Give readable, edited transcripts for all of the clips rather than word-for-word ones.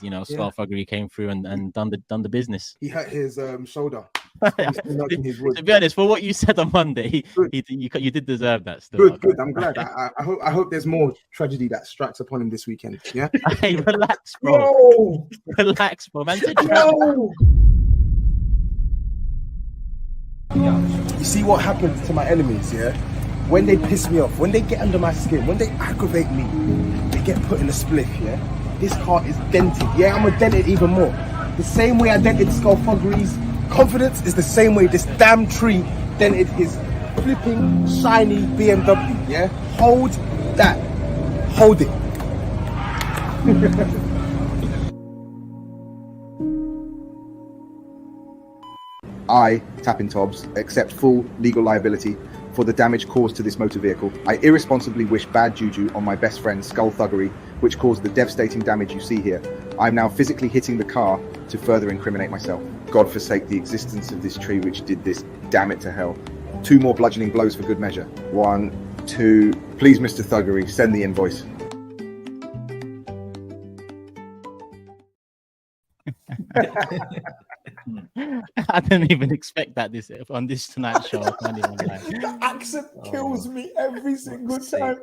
you know, Skull Thuggery came through and done the business. He hurt his shoulder. To be honest, for what you said on Monday, you did deserve that. Still, good. I'm glad. I hope there's more tragedy that strikes upon him this weekend. Yeah. Hey, relax, bro. No! Relax, bro. Man, no! You see what happens to my enemies, yeah? When they piss me off, when they get under my skin, when they aggravate me, they get put in a spliff, yeah? This car is dented. Yeah, I'm gonna dent it even more. The same way I dented Skull Thuggery's confidence is the same way this damn tree dented his flipping shiny BMW, yeah? Hold that. Hold it. I, Tapping TOBS, accept full legal liability for the damage caused to this motor vehicle. I irresponsibly wish bad juju on my best friend Skull Thuggery, which caused the devastating damage you see here. I'm now physically hitting the car to further incriminate myself. God forsake the existence of this tree which did this, damn it to hell. 2 more bludgeoning blows for good measure. 1, 2, please Mr. Thuggery, send the invoice. I didn't even expect that on this Tonight Show. The accent kills me every single time.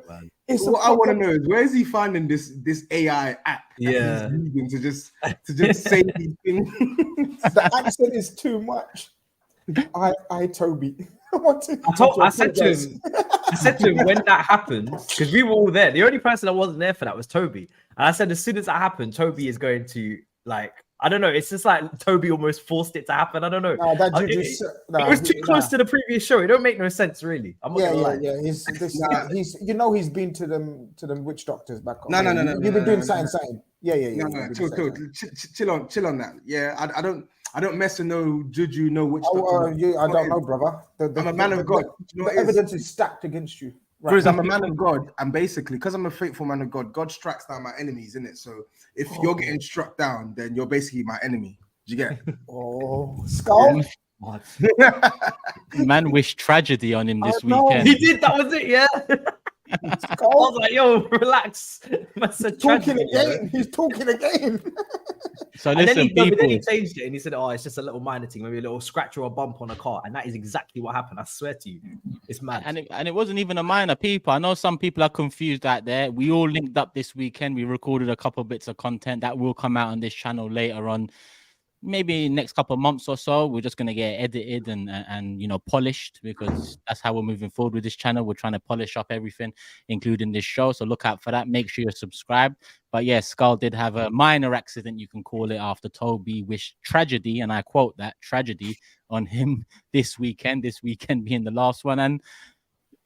It's what I want to know is where is he finding this AI app? Yeah, using to just say these things. The accent is too much. I Toby. I said to him when that happened, because we were all there. The only person that wasn't there for that was Toby. And I said as soon as that happened, Toby is going to I don't know. It's just like Toby almost forced it to happen. I don't know. It was too close to the previous show. It don't make no sense, really. I'm not gonna lie. Yeah. He's he's been to them witch doctors back home. No. You've been doing something. Yeah. Chill on that. Yeah, I don't mess with no juju, no witch doctors. I don't know, brother. I'm a man of God. The evidence is stacked against you. Because I'm a man of God, and basically, because I'm a faithful man of God, God strikes down my enemies, innit? So if you're getting struck down, then you're basically my enemy. Do you get it? Skull? Man wished tragedy on him this weekend. He did, that was it, yeah. I was like, yo, relax. He's talking again. So listen, then he changed it and he said, oh, it's just a little minor thing, maybe a little scratch or a bump on a car. And that is exactly what happened. I swear to you. It's mad. And it wasn't even a minor, people. I know some people are confused out there. We all linked up this weekend. We recorded a couple bits of content that will come out on this channel later on. Maybe next couple of months or so, we're just going to get edited and you know, polished, because that's how we're moving forward with this channel. We're trying to polish up everything, including this show. So look out for that. Make sure you're subscribed. But yeah, Skull did have a minor accident, you can call it, after Toby wished tragedy, and I quote that, tragedy on him this weekend being the last one. And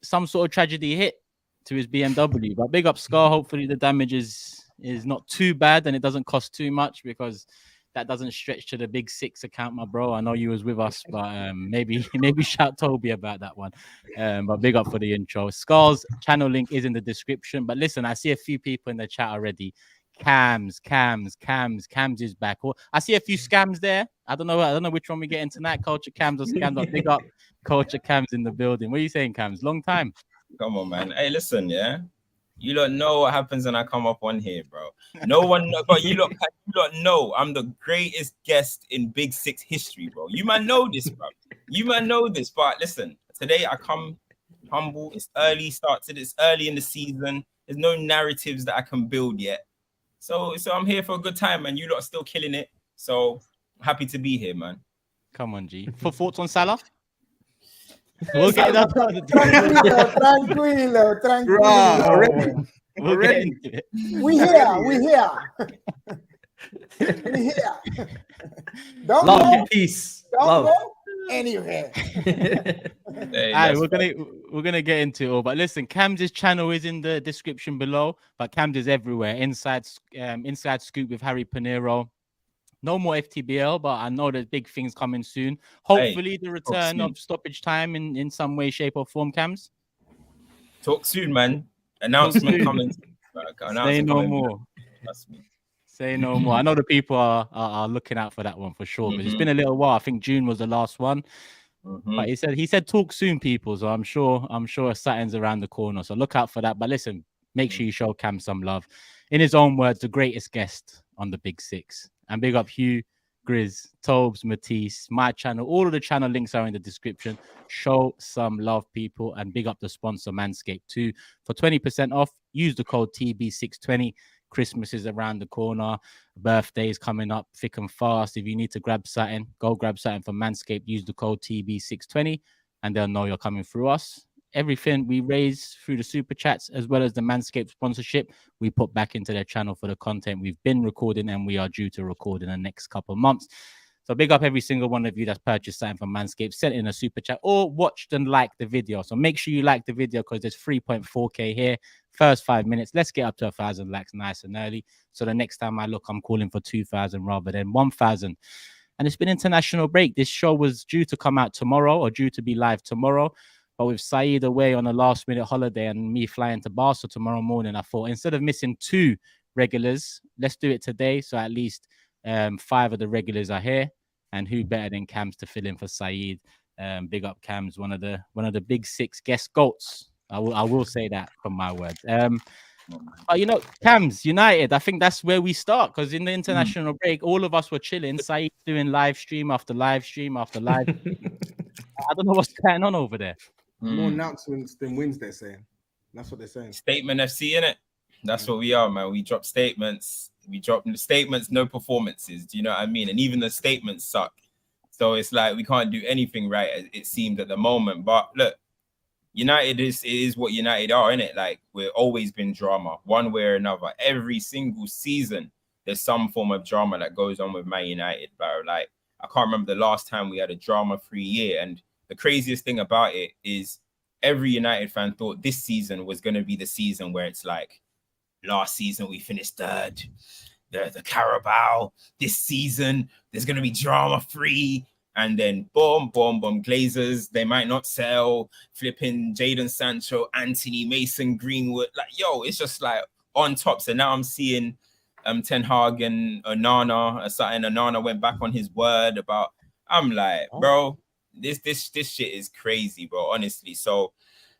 some sort of tragedy hit to his BMW. But big up Skull. Hopefully the damage is not too bad and it doesn't cost too much, because that doesn't stretch to the big 6 account, my bro. I know you was with us, but maybe shout Toby about that one. But big up for the intro. Skull's channel link is in the description. But listen, I see a few people in the chat already. Cams is back. I see a few scams there. I don't know which one we're getting tonight. Culture Cams or scams. But big up Culture Cams in the building. What are you saying, Cams? Long time. Come on, man. Hey, listen, yeah. You don't know what happens when I come up on here, bro. No one, but you lot know I'm the greatest guest in Big Six history, bro. You might know this, bro. You might know this, but listen, today I come humble. It's early, it's early in the season. There's no narratives that I can build yet. So I'm here for a good time, and you lot are still killing it. So I'm happy to be here, man. Come on, G. For thoughts on Salah? We'll get that. Tranquilo. We'll get into it. We here. Don't love go. And peace. Don't go anywhere. Hey, all right, we're gonna get into it all. But listen, Cam's channel is in the description below. But Cam's is everywhere. Inside Scoop with Harry Pinero. No more FTBL, but I know there's big things coming soon. Hopefully, the return of stoppage time in some way, shape, or form, Cams. Talk soon, man. Announcement coming. Say no more. Say no more. I know the people are looking out for that one for sure. But it's been a little while. I think June was the last one. But he said talk soon, people. So I'm sure something's around the corner. So look out for that. But listen, make sure you show Cam some love. In his own words, the greatest guest on the Big Six. And big up Hugh, GRIZZ, TOBS, Matisse, my channel. All of the channel links are in the description. Show some love, people, and big up the sponsor, Manscaped, too. For 20% off, use the code TB620. Christmas is around the corner. Birthdays coming up thick and fast. If you need to grab something, go grab something from Manscaped. Use the code TB620, and they'll know you're coming through us. Everything we raise through the super chats, as well as the Manscaped sponsorship, we put back into their channel for the content we've been recording and we are due to record in the next couple of months. So big up every single one of you that's purchased something from Manscaped, sent in a super chat, or watched and liked the video. So make sure you like the video because there's 3.4K here. First 5 minutes. Let's get up to 1,000 likes nice and early. So the next time I look, I'm calling for 2,000 rather than 1,000. And it's been international break. This show was due to come out tomorrow or due to be live tomorrow. But with Saeed away on a last-minute holiday and me flying to Barcelona tomorrow morning, I thought instead of missing 2 regulars, let's do it today. So at least 5 of the regulars are here. And who better than Cams to fill in for Saeed? Big up Cams, one of the Big Six guest goats. I will say that from my words. But you know, Cams United, I think that's where we start because in the international break, all of us were chilling. Saeed doing live stream after live stream after live. I don't know what's going on over there. More announcements than wins, they're saying. That's what they're saying. Statement FC, innit? That's what we are, man. We drop statements. We drop statements, no performances. Do you know what I mean? And even the statements suck. So it's like we can't do anything right, it seemed at the moment. But look, United is what United are, innit? Like, we've always been drama, one way or another. Every single season, there's some form of drama that goes on with Man United, bro. Like, I can't remember the last time we had a drama-free year. And the craziest thing about it is every United fan thought this season was going to be the season where it's like, last season we finished third, the Carabao. This season there's going to be drama-free. And then boom, boom, boom, Glazers, they might not sell. Flipping Jadon Sancho, Anthony, Mason Greenwood. Like, yo, it's just like on top. So now I'm seeing Ten Hag and Onana went back on his word about, I'm like, bro, this shit is crazy, bro, honestly. So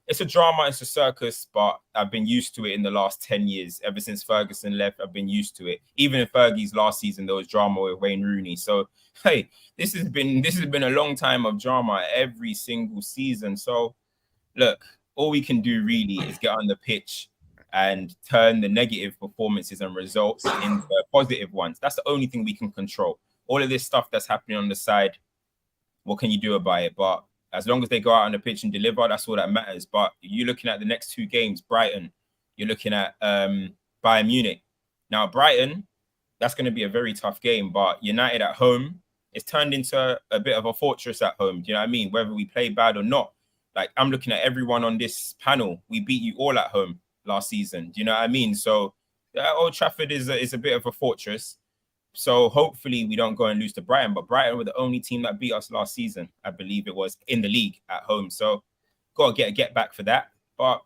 it's a drama, it's a circus, but I've been used to it in the last 10 years. Ever since Ferguson left, I've been used to it. Even in Fergie's last season, there was drama with Wayne Rooney. So, hey, this has been a long time of drama every single season. So, look, all we can do really is get on the pitch and turn the negative performances and results into positive ones. That's the only thing we can control. All of this stuff that's happening on the side, what can you do about it? But as long as they go out on the pitch and deliver, that's all that matters. But you're looking at the next 2 games, Brighton. You're looking at Bayern Munich. Now, Brighton, that's going to be a very tough game. But United at home, it's turned into a bit of a fortress at home. Do you know what I mean? Whether we play bad or not. Like, I'm looking at everyone on this panel. We beat you all at home last season. Do you know what I mean? So Old Trafford is a bit of a fortress. So hopefully we don't go and lose to Brighton. But Brighton were the only team that beat us last season, I believe it was, in the league at home. So got to get back for that. But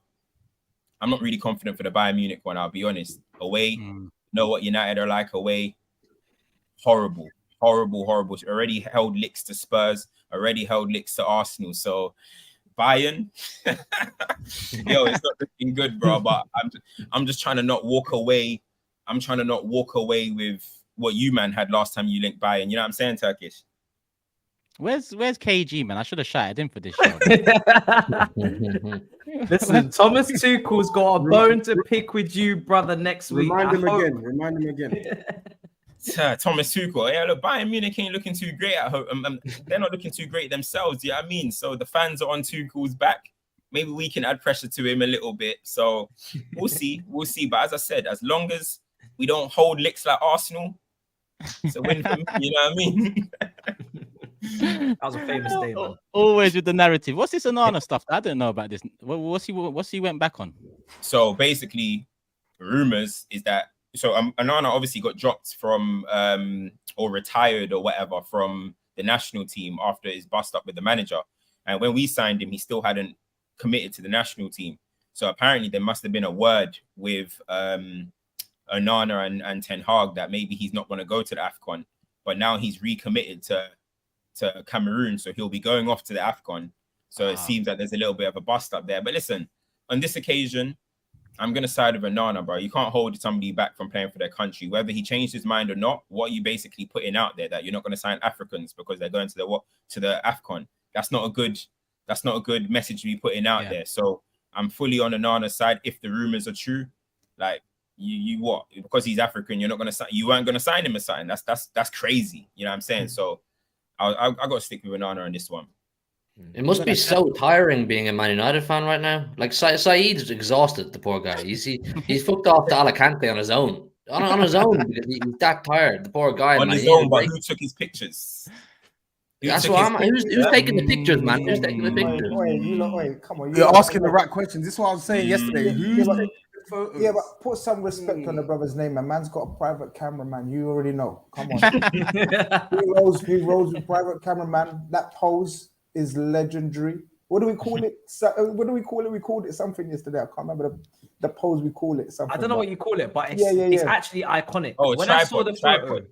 I'm not really confident for the Bayern Munich one, I'll be honest. Away, know what United are like away. Horrible. Already held licks to Spurs, already held licks to Arsenal. So Bayern, yo, it's not looking good, bro. But I'm just trying to not walk away. I'm trying to not walk away with what you, man, had last time you linked Bayern. You know what I'm saying, Turkish? Where's KG, man? I should have shouted him for this show. Listen, Thomas Tuchel's got a bone to pick with you, brother, next week. Remind him again. Thomas Tuchel. Yeah, look, Bayern Munich ain't looking too great at home. They're not looking too great themselves. You know what I mean? So the fans are on Tuchel's back. Maybe we can add pressure to him a little bit. So we'll see. But as I said, as long as we don't hold licks like Arsenal, it's a win for me. You know what I mean? That was a famous day, man. Always with the narrative. What's this Onana stuff? I don't know about this. What's he went back on? So basically, rumors is that Onana obviously got dropped from or retired or whatever from the national team after his bust up with the manager. And when we signed him, he still hadn't committed to the national team. So apparently there must have been a word with Onana and Ten Hag that maybe he's not going to go to the AFCON, but now he's recommitted to Cameroon, so he'll be going off to the AFCON. So it seems that there's a little bit of a bust up there. But listen, on this occasion, I'm gonna side with Onana, bro. You can't hold somebody back from playing for their country, whether he changed his mind or not. What are you basically putting out there that you're not gonna sign Africans because they're going to the AFCON? That's not a good message to be putting out there. So I'm fully on Onana's side if the rumors are true. Like you what? Because he's African, you weren't gonna sign him or something. That's crazy. You know what I'm saying? So I got to stick with Onana on this one. It must be so tiring being a Man United fan right now. Like Saeed's exhausted, the poor guy. He's fucked off to Alicante on his own. On his own because he's that tired. The poor guy. On his own, but who took his pictures? That's what I'm. Who's taking the pictures, man? Who's taking the pictures? Wait, come on. You're asking the right questions. This is what I was saying yesterday. Yeah, but put some respect on the brother's name. A man's got a private cameraman. You already know. Come on. he rolls with private cameraman. That pose is legendary. What do we call it? What do we call it? We called it something yesterday. I can't remember the pose we call it. Something. I don't know what you call it, but it's actually iconic. Oh, when tripod, I saw the photo,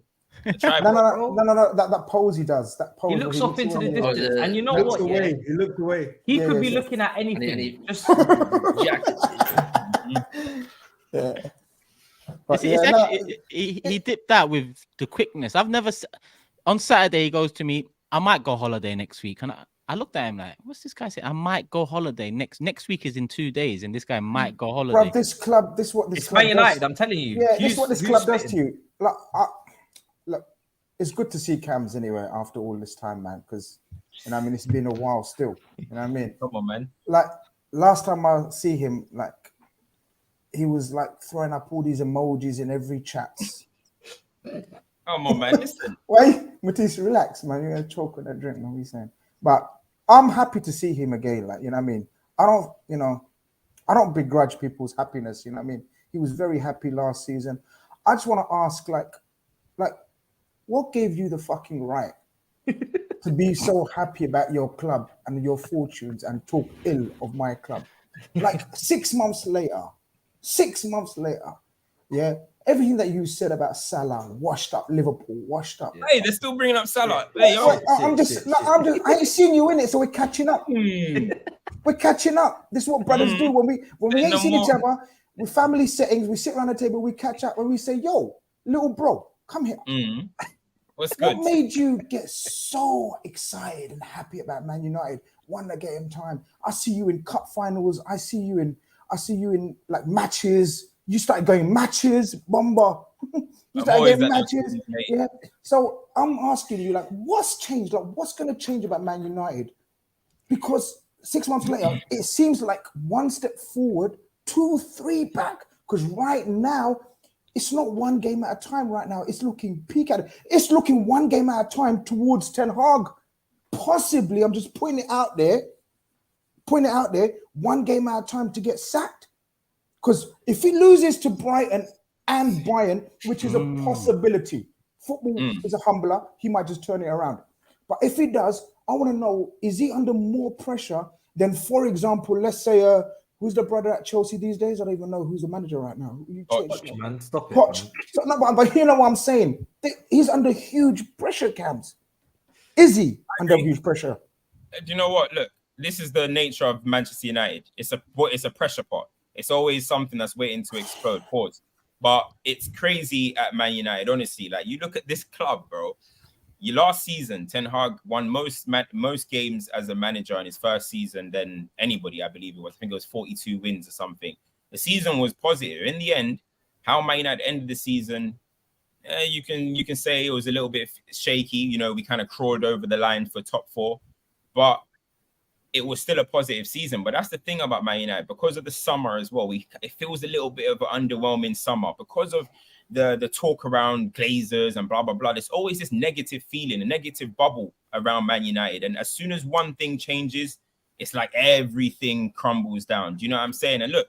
no, that pose he does. That pose. He looks off into the distance, and you know what? He looked away. He could be looking at anything. Just yeah. But he dipped that with the quickness. I've never. On Saturday, he goes to me, I might go holiday next week. And I looked at him like, what's this guy saying? I might go holiday next week is in 2 days, and this guy might go holiday. Bro, this club it's club Man United, I'm telling you. Yeah, this is what this club does to you. Look, it's good to see Cams anyway after all this time, man, because, you know what I mean, it's been a while still. You know what I mean? Come on, man. Like, last time I see him, like, he was, like, throwing up all these emojis in every chat. Come on, man. Listen. Wait, Matisse, relax, man. You're going to choke on that drink, what are you saying? But I'm happy to see him again, like, you know what I mean? I don't begrudge people's happiness, you know what I mean? He was very happy last season. I just want to ask, like, what gave you the fucking right to be so happy about your club and your fortunes and talk ill of my club? Like 6 months later, yeah, everything that you said about Salah, washed up Liverpool, washed up. Hey, they're still bringing up Salah. Hey, yo. I ain't seen you in it, so we're catching up. We're catching up. This is what brothers do when we ain't seen each other. With family settings, we sit around the table, we catch up, and we say, "Yo, little bro, come here." What's good? What made you get so excited and happy about Man United? One game time. I see you in cup finals. I see you in like matches. You started going matches, Bomber. You started getting matches. Yeah. So I'm asking you, like, what's changed? Like, what's going to change about Man United? Because 6 months later, it seems like one step forward, 2, 3 back. Because right now, it's not one game at a time right now. It's looking peak at it. It's looking one game at a time towards Ten Hag. Possibly, I'm just pointing it out there, one game at a time to get sacked. Because if he loses to Brighton and Bayern, which is a possibility, football is a humbler, he might just turn it around. But if he does, I want to know, is he under more pressure than, for example, let's say, who's the brother at Chelsea these days? I don't even know who's the manager right now. Man, stop it. Poch. So, no, but you know what I'm saying? He's under huge pressure, Cams. Is he under huge pressure? Do you know what? Look, this is the nature of Manchester United. It's a pressure pot. It's always something that's waiting to explode. Pause. But it's crazy at Man United, honestly. Like, you look at this club, bro. Last season, Ten Hag won most games as a manager in his first season than anybody, I believe it was. I think it was 42 wins or something. The season was positive. In the end, how Man United ended the season, you can say it was a little bit shaky. You know, we kind of crawled over the line for top 4. But it was still a positive season. But that's the thing about Man United. Because of the summer as well, it feels a little bit of an underwhelming summer. Because of the talk around Glazers and blah, blah, blah. There's always this negative feeling, a negative bubble around Man United. And as soon as one thing changes, it's like everything crumbles down. Do you know what I'm saying? And look,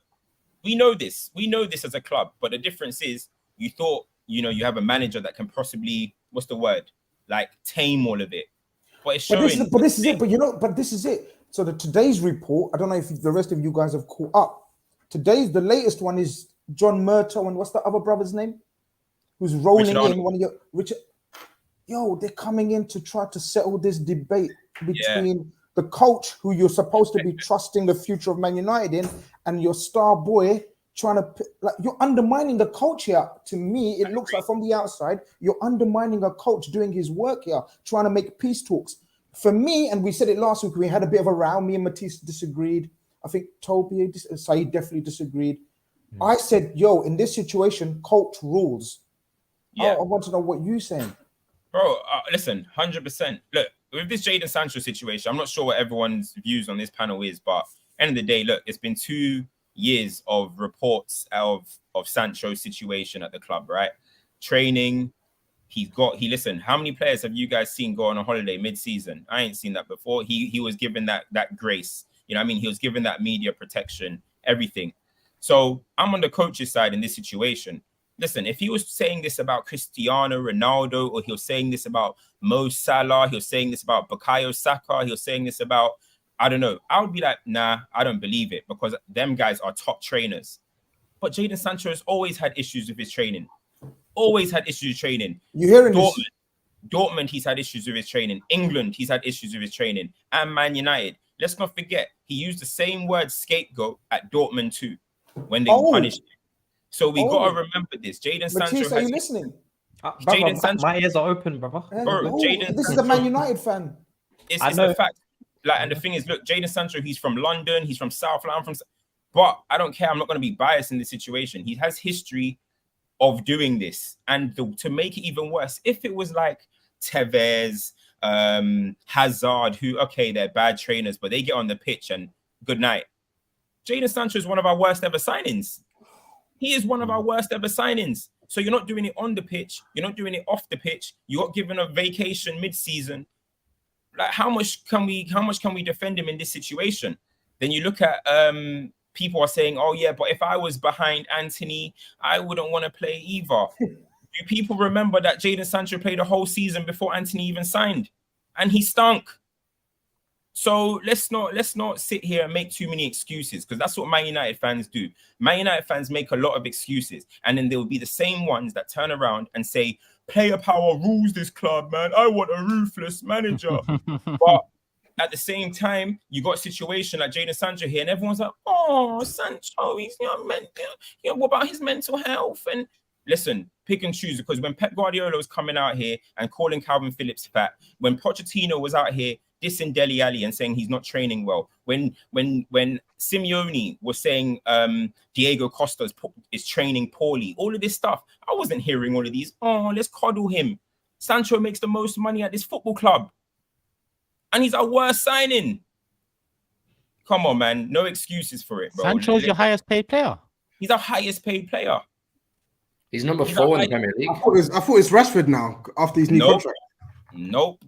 we know this. We know this as a club. But the difference is you thought, you have a manager that can possibly, what's the word? Like tame all of it. But it's showing. But this is it. So today's report, I don't know if the rest of you guys have caught up. The latest one is John Murtaugh and what's the other brother's name? Who's rolling in one of your Richard. Yo, they're coming in to try to settle this debate between the coach who you're supposed to be trusting the future of Man United in and your star boy trying to like you're undermining the coach here. To me, it looks like from the outside, you're undermining a coach doing his work here, trying to make peace talks. For me, and we said it last week, we had a bit of a row. Me and Matisse disagreed. I think Saeed definitely disagreed. I said, yo, in this situation, coach rules. Yeah. I want to know what you're saying. Bro, listen, 100%. Look, with this Jadon Sancho situation, I'm not sure what everyone's views on this panel is, but end of the day, look, it's been 2 years of reports of Sancho's situation at the club, right? Training, listen, how many players have you guys seen go on a holiday mid-season? I ain't seen that before. He was given that grace. You know what I mean? He was given that media protection, everything. So I'm on the coach's side in this situation. Listen, if he was saying this about Cristiano Ronaldo, or he was saying this about Mo Salah, he was saying this about Bukayo Saka, he was saying this about, I don't know, I would be like, nah, I don't believe it, because them guys are top trainers. But Jadon Sancho has always had issues with his training. Always had issues with training. You hearing Dortmund, he's had issues with his training. England, he's had issues with his training. And Man United. Let's not forget, he used the same word scapegoat at Dortmund too, when they punished him. So we got to remember this. Jadon Sancho. Are you listening? Jadon Sancho. My ears are open, brother. This is a Man United fan. It's a fact. Like, and the thing is, look, Jadon Sancho, he's from London, he's from South London, but I don't care. I'm not going to be biased in this situation. He has history of doing this, and to make it even worse, if it was like Tevez, Hazard, who they're bad trainers, but they get on the pitch and good night. Jadon Sancho is one of our worst ever signings. He is one of our worst ever signings. So you're not doing it on the pitch. You're not doing it off the pitch. You got given a vacation mid-season. Like, how much can we defend him in this situation? Then you look at people are saying, oh yeah, but if I was behind Anthony, I wouldn't want to play either. Do people remember that Jadon Sancho played a whole season before Anthony even signed? And he stunk. So let's not sit here and make too many excuses, because that's what Man United fans do. Man United fans make a lot of excuses, and then there will be the same ones that turn around and say, player power rules this club, man. I want a ruthless manager. But at the same time, you got a situation like Jadon Sancho here, and everyone's like, oh, Sancho, he's what about his mental health? And listen, pick and choose, because when Pep Guardiola was coming out here and calling Calvin Phillips fat, when Pochettino was out here dissing Dele Alli and saying he's not training well, when Simeone was saying Diego Costa is training poorly, all of this stuff, I wasn't hearing all of these. Oh, let's coddle him. Sancho makes the most money at this football club, and he's our worst signing. Come on, man, no excuses for it, bro. Sancho's your highest paid player. He's our highest paid player. He's number 4 in the Premier League. I thought it's Rashford now after his new contract. Nope.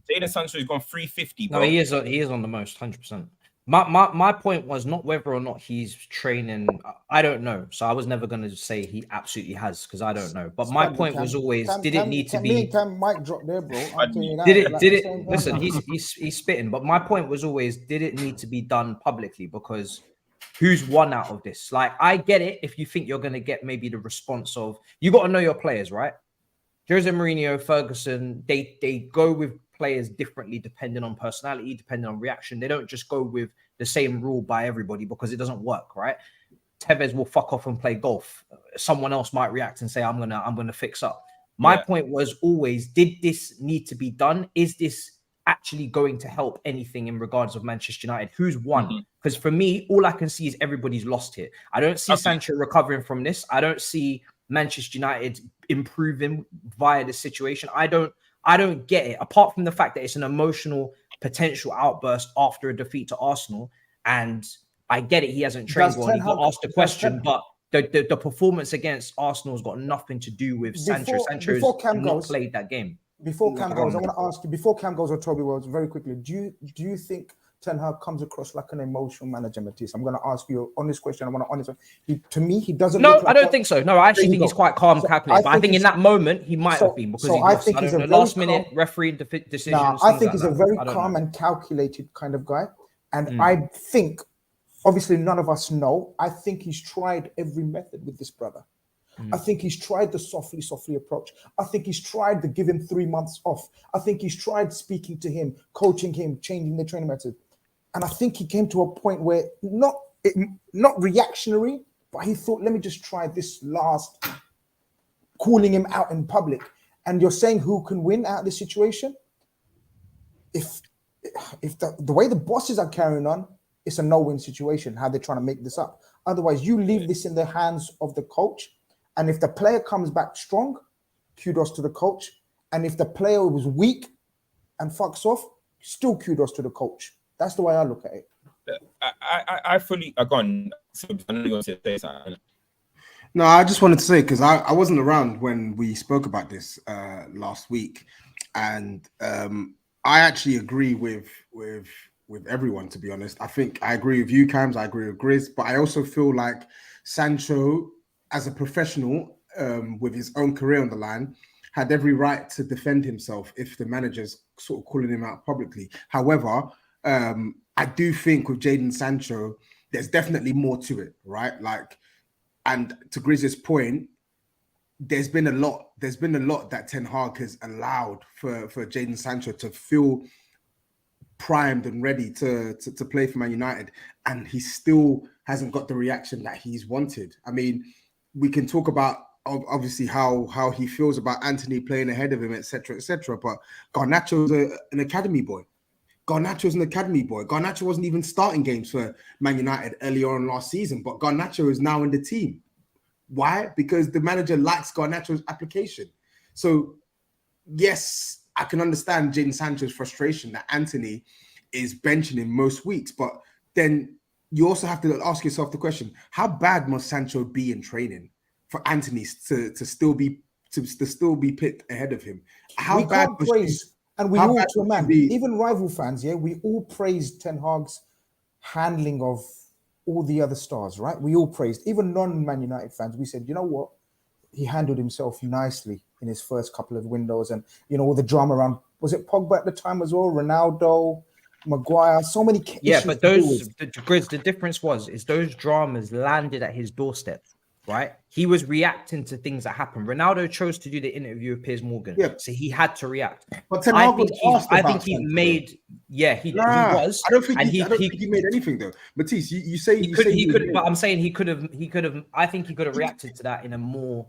Jadon Sancho has gone 350. Bro. No, he is on the most, 100%. My point was not whether or not he's training. I don't know. So I was never going to say he absolutely has, because I don't know. But my point was always, did it need to be? Mic drop there, bro. Listen, he's spitting. But my point was always, did it need to be done publicly? Because who's won out of this? Like, I get it if you think you're going to get maybe the response of, you got to know your players, right? Jose Mourinho, Ferguson, they go with players differently depending on personality, depending on reaction. They don't just go with the same rule by everybody, because it doesn't work, right? Tevez will fuck off and play golf. Someone else might react and say, I'm gonna fix up. My point was always, did this need to be done? Is this actually going to help anything in regards of Manchester United? Who's won? Because for me, all I can see is everybody's lost here. I don't see Sancho recovering from this. I don't see Manchester United improving via this situation. I don't get it, apart from the fact that it's an emotional potential outburst after a defeat to Arsenal. And I get it, he hasn't trained well. He got asked the question, but the performance against Arsenal has got nothing to do with Sancho. Sancho's not played that game. Before Cam goes, I want to ask you, before Cam goes or Toby Wells, very quickly, do you think Ten Hag comes across like an emotional manager, Matisse? I'm going to ask you an honest question. I want to honest. To me, he doesn't. No, I don't think so. No, I actually think he's quite calm, calculated. But I think in that moment he might have been, because I think he's a last minute referee decisions. Nah, I think he's a very calm and calculated kind of guy, and I think, obviously, none of us know. I think he's tried every method with this brother. I think he's tried the softly approach. I think he's tried to give him 3 months off. I think he's tried speaking to him, coaching him, changing the training method. And I think he came to a point where not reactionary, but he thought, let me just try this last, calling him out in public. And you're saying who can win out of this situation? If the way the bosses are carrying on, it's a no-win situation, how they're trying to make this up. Otherwise, you leave this in the hands of the coach. And if the player comes back strong, kudos to the coach. And if the player was weak and fucks off, still kudos to the coach. That's the way I look at it. I fully gone. I know you're going to say something. No, I just wanted to say, because I wasn't around when we spoke about this last week, and I actually agree with everyone, to be honest. I think I agree with you, Cams, I agree with GRIZZ, but I also feel like Sancho, as a professional with his own career on the line, had every right to defend himself if the manager's sort of calling him out publicly. However, I do think with Jadon Sancho, there's definitely more to it, right? Like, and to GRIZZ's point, there's been a lot that Ten Hag has allowed for Jadon Sancho to feel primed and ready to play for Man United, and he still hasn't got the reaction that he's wanted. I mean, we can talk about obviously how he feels about Anthony playing ahead of him, etc., but Garnacho's an academy boy. Garnacho wasn't even starting games for Man United earlier on last season, but Garnacho is now in the team. Why? Because the manager likes Garnacho's application. So, yes, I can understand Jadon Sancho's frustration that Anthony is benching him most weeks, but then you also have to ask yourself the question: how bad must Sancho be in training for Anthony to still be picked ahead of him? How we bad can't praise, and we all, to a man, even rival fans, yeah, we all praised Ten Hag's handling of all the other stars, right? We all praised, even non-Man United fans. We said, you know what? He handled himself nicely in his first couple of windows, and all the drama around, was it Pogba at the time as well? Ronaldo, Maguire, so many Yeah, issues but the difference is those dramas landed at his doorstep, right? He was reacting to things that happened. Ronaldo chose to do the interview with Piers Morgan, so he had to react. But Ten Hag was asked I about think he Sancho. made, he was. I don't think he made anything though. Matisse, you say he could, but I'm saying he could have. I think he could have reacted to that in a more.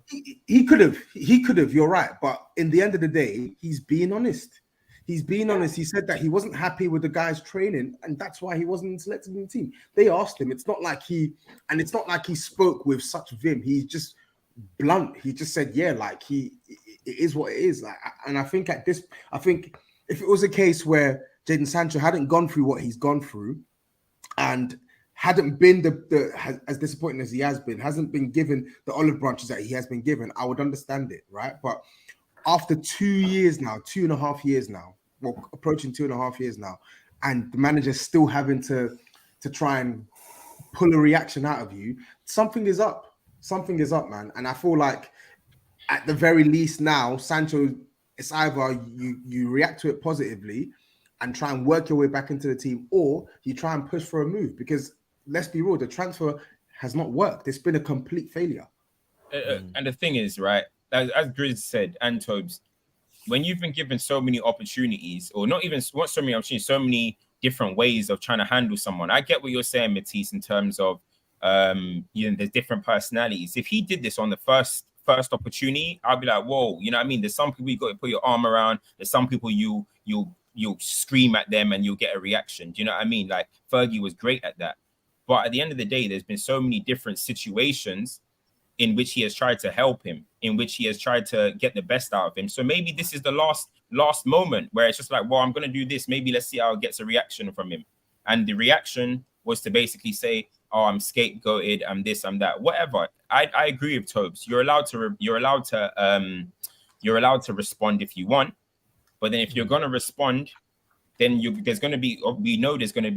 He could have. You're right, but in the end of the day, he's being honest. He's being honest. He said that he wasn't happy with the guys' training, and that's why he wasn't selected in the team. They asked him. It's not like he spoke with such vim. He's just blunt. He just said, "Yeah, like it is what it is." Like, and I think if it was a case where Jadon Sancho hadn't gone through what he's gone through, and hadn't been as disappointing as he has been, hasn't been given the olive branches that he has been given, I would understand it, right? But after 2.5 years now, well, approaching 2.5 years now, and the manager's still having to try and pull a reaction out of you, something is up. Something is up, man. And I feel like at the very least now, Sancho, it's either you react to it positively and try and work your way back into the team, or you try and push for a move. Because let's be real, the transfer has not worked. It's been a complete failure. And the thing is, right, as GRIZZ said, and TOBS, when you've been given so many opportunities, or not even so many opportunities, so many different ways of trying to handle someone. I get what you're saying, Matisse, in terms of there's different personalities. If he did this on the first opportunity, I'll be like, whoa, you know what I mean? There's some people you got to put your arm around. There's some people you'll scream at them and you'll get a reaction. Do you know what I mean? Like Fergie was great at that. But at the end of the day, there's been so many different situations in which he has tried to help him, in which he has tried to get the best out of him. So maybe this is the last moment where it's just like, well, I'm going to do this. Maybe let's see how it gets a reaction from him. And the reaction was to basically say, oh, I'm scapegoated, I'm this, I'm that, whatever. I agree with TOBS. You're allowed to respond if you want. But then if you're going to respond, then there's going to be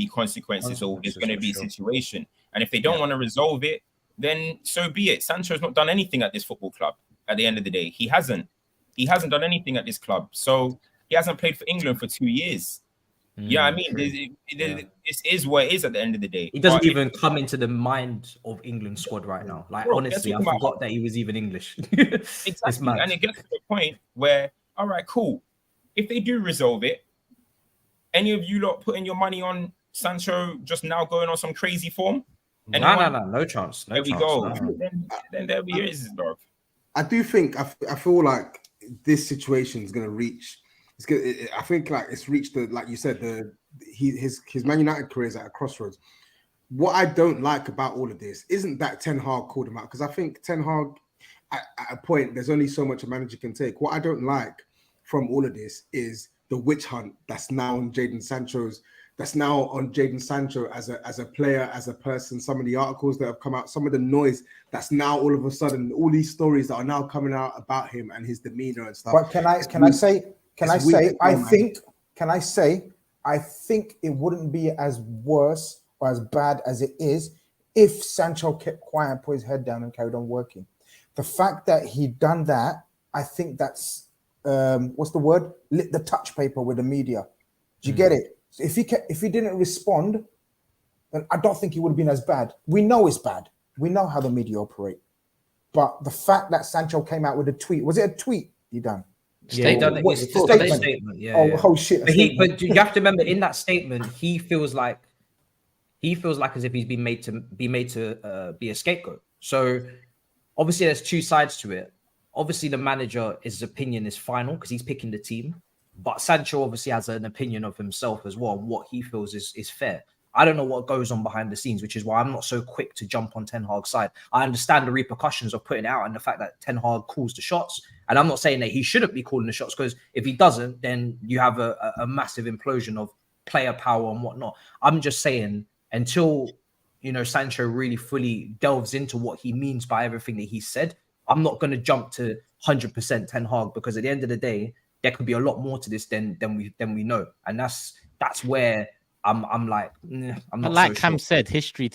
consequences, or there's going to be a situation. And if they don't want to resolve it, then so be it. Sancho's not done anything at this football club. At the end of the day, he hasn't done anything at this club. So he hasn't played for England for 2 years. Yeah, I mean, this is what it is at the end of the day. He doesn't even come into the mind of England squad right now. Like, honestly, I forgot that he was even English. Exactly. And it gets to the point where, all right, cool. If they do resolve it, any of you lot putting your money on Sancho just now going on some crazy form? No chance. No There we chance. go. No. Then there'll be races, bro. I do think I feel like this situation is going to reach. It's gonna. I think like it's reached the, like you said, his Man United career is at a crossroads. What I don't like about all of this isn't that Ten Hag called him out, because I think Ten Hag at a point there's only so much a manager can take. What I don't like from all of this is the witch hunt that's now on Jadon Sancho as a player, as a person. Some of the articles that have come out, some of the noise that's now all of a sudden, all these stories that are now coming out about him and his demeanor and stuff. But I think it wouldn't be as worse or as bad as it is if Sancho kept quiet and put his head down and carried on working. The fact that he'd done that, I think that's what's the word? Lit the touch paper with the media. Do you get it? So if he didn't respond, then I don't think it would have been as bad. We know it's bad. We know how the media operate. But the fact that Sancho came out with a tweet, was it a tweet he done? Statement. Yeah. Oh shit! But you have to remember, in that statement, he feels like as if he's been made to be a scapegoat. So obviously, there's two sides to it. Obviously, the manager's opinion is final because he's picking the team. But Sancho obviously has an opinion of himself as well, and what he feels is fair. I don't know what goes on behind the scenes, which is why I'm not so quick to jump on Ten Hag's side. I understand the repercussions of putting it out and the fact that Ten Hag calls the shots. And I'm not saying that he shouldn't be calling the shots, because if he doesn't, then you have a massive implosion of player power and whatnot. I'm just saying, until Sancho really fully delves into what he means by everything that he said, I'm not going to jump to 100% Ten Hag, because at the end of the day, there could be a lot more to this than we know, and that's where I'm like, I'm not. Like so Cam sure. said, history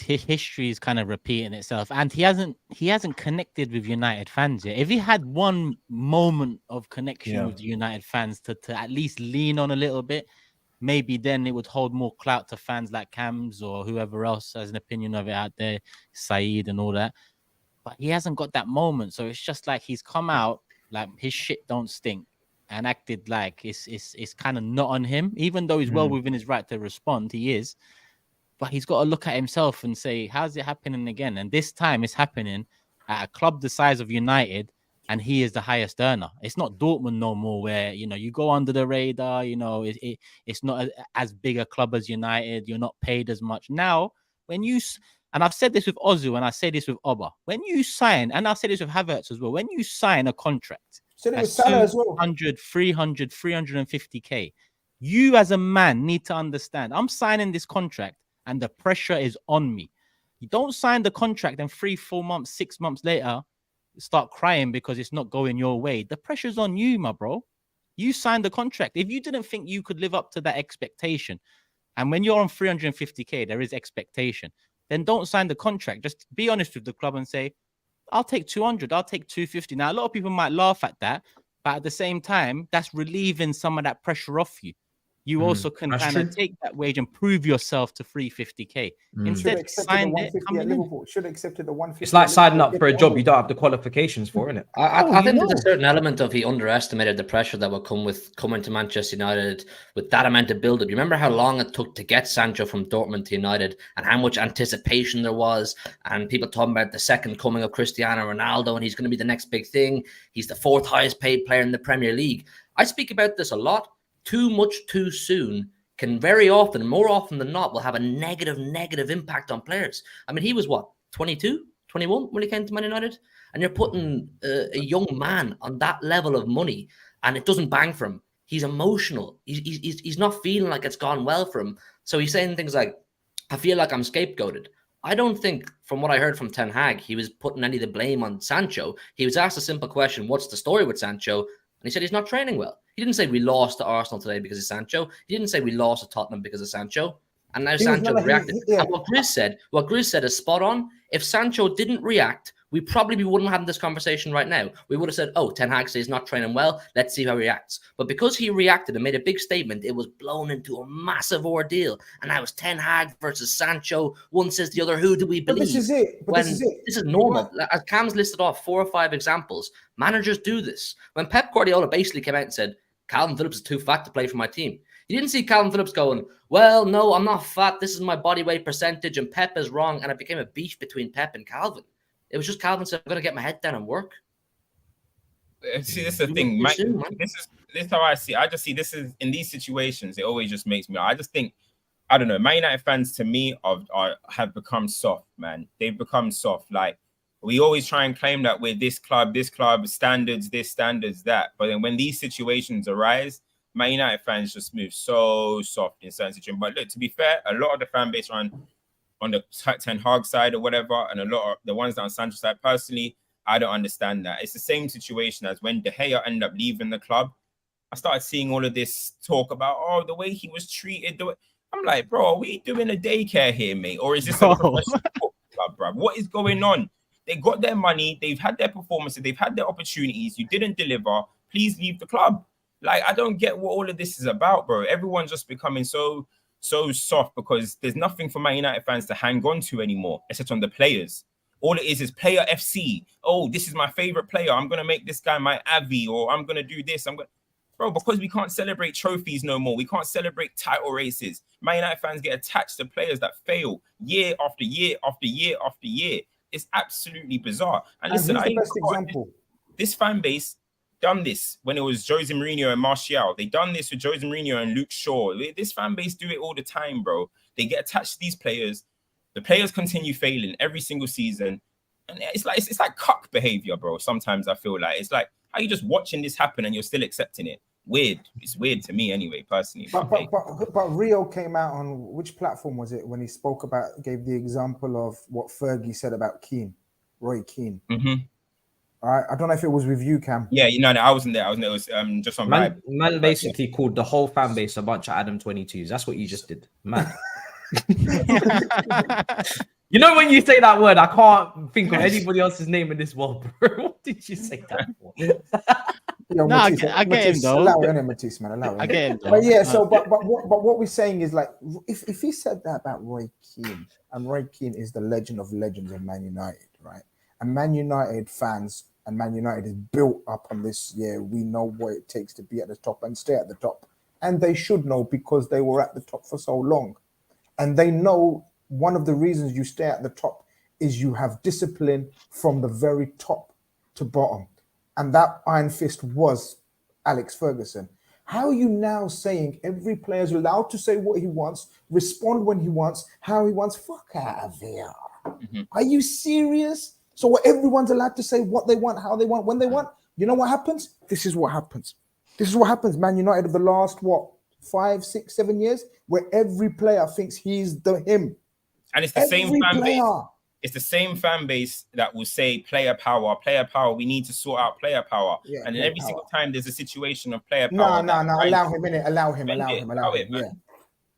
is kind of repeating itself, and he hasn't connected with United fans yet. If he had one moment of connection with the United fans to at least lean on a little bit, maybe then it would hold more clout to fans like Cam's or whoever else has an opinion of it out there, Saeed and all that. But he hasn't got that moment, so it's just like he's come out like his shit don't stink and acted like it's kind of not on him, even though he's well within his right to respond. He is, but he's got to look at himself and say, how's it happening again? And this time it's happening at a club the size of United, and he is the highest earner. It's not Dortmund no more, where you go under the radar. It's not as big a club as United. You're not paid as much now. When you, and I've said this with Ozil, and I say this with Oba, when you sign, and I'll say this with Havertz as well, when you sign a contract, said it with Salah as well, 100, 300, 350k, you as a man need to understand, I'm signing this contract and the pressure is on me. You don't sign the contract and 3, 4 months, 6 months later start crying because it's not going your way. The pressure's on you, my bro. You signed the contract. If you didn't think you could live up to that expectation, and when you're on 350k, there is expectation, then don't sign the contract. Just be honest with the club and say, I'll take 200, I'll take 250. Now, a lot of people might laugh at that, but at the same time, that's relieving some of that pressure off you. You also can kind of take that wage and prove yourself to 350k. Instead, sign it. Should have accepted the 150. It's like signing up for a job you don't have the qualifications for, isn't it? I think there's a certain element of he underestimated the pressure that would come with coming to Manchester United with that amount of build-up. You remember how long it took to get Sancho from Dortmund to United and how much anticipation there was, and people talking about the second coming of Cristiano Ronaldo and he's going to be the next big thing. He's the 4th highest paid player in the Premier League. I speak about this a lot. Too much too soon can very often, more often than not, will have a negative impact on players. I mean, he was what, 22, 21 when he came to Man United? And you're putting a young man on that level of money and it doesn't bang for him. He's emotional. He's not feeling like it's gone well for him. So he's saying things like, I feel like I'm scapegoated. I don't think, from what I heard from Ten Hag, he was putting any of the blame on Sancho. He was asked a simple question, what's the story with Sancho? And he said he's not training well. He didn't say we lost to Arsenal today because of Sancho. He didn't say we lost to Tottenham because of Sancho. And now Sancho reacted. And what GRIZZ said is spot on. If Sancho didn't react, we probably wouldn't have this conversation right now. We would have said, oh, Ten Hag says he's not training well. Let's see how he reacts. But because he reacted and made a big statement, it was blown into a massive ordeal. And now it's Ten Hag versus Sancho. One says the other, who do we believe? But this is it. This is normal. As Cam's listed off 4 or 5 examples, managers do this. When Pep Guardiola basically came out and said, Calvin Phillips is too fat to play for my team, You didn't see Calvin Phillips going, well, no, I'm not fat. This is my body weight percentage, and Pep is wrong. And it became a beef between Pep and Calvin. It was just Calvin said, I'm going to get my head down and work. See, this is the thing. This is how I see it. I just see this is in these situations, it always just makes me. I just think, I don't know, Man United fans to me have become soft, man. They've become soft. Like, we always try and claim that we're this club, standards, this, standards, that. But then when these situations arise, Man United fans just move so soft in certain situations. But look, to be fair, a lot of the fan base are on the Ten Hag side or whatever, and a lot of the ones that are on Sancho's side, personally, I don't understand that. It's the same situation as when De Gea ended up leaving the club. I started seeing all of this talk about, oh, the way he was treated. I'm like, bro, are we doing a daycare here, mate? Or is this a professional club, bro? What is going on? They got their money. They've had their performances. They've had their opportunities. You didn't deliver. Please leave the club. Like, I don't get what all of this is about, bro. Everyone's just becoming so soft because there's nothing for Man United fans to hang on to anymore, except on the players. All it is player FC. Oh, this is my favorite player. I'm going to make this guy my Avi, or I'm going to do this. Bro, because we can't celebrate trophies no more. We can't celebrate title races. Man United fans get attached to players that fail year after year after year after year. It's absolutely bizarre. And listen, this fan base done this when it was Jose Mourinho and Martial. They done this with Jose Mourinho and Luke Shaw. This fan base do it all the time, bro. They get attached to these players. The players continue failing every single season. And it's like cuck behavior, bro. Sometimes I feel like it's like, how are you just watching this happen and you're still accepting it? Weird. It's weird to me anyway, personally. But Rio came out on which platform was it when he gave the example of what Fergie said about Keane, Roy Keane. Mm-hmm. All right, I don't know if it was with you, Cam. Yeah, no, I wasn't there. It was just on man basically called the whole fan base a bunch of Adam 22s. That's what you just did, man. You know, when you say that word, I can't think of anybody else's name in this world, bro. What did you say that for? No, Matisse, I get him though. Allow it, Matisse, man. Allow it. I get him though. But yeah, so but what we're saying is, like, if he said that about Roy Keane, and Roy Keane is the legend of legends of Man United, right? And Man United fans and Man United is built up on this. Yeah, we know what it takes to be at the top and stay at the top, and they should know because they were at the top for so long, and they know one of the reasons you stay at the top is you have discipline from the very top to bottom. And that iron fist was Alex Ferguson. How are you now saying every player is allowed to say what he wants, respond when he wants, how he wants? Fuck out of here. Mm-hmm. Are you serious? So everyone's allowed to say what they want, how they want, when they want? You know what happens? This is what happens. This is what happens. Man United of the last, 5, 6, 7 years, where every player thinks he's him. And it's the same fan base. It's the same fan base that will say player power. We need to sort out player power. Yeah, and then every single time there's a situation of player power. No. Allow him in it. Allow him. Yeah.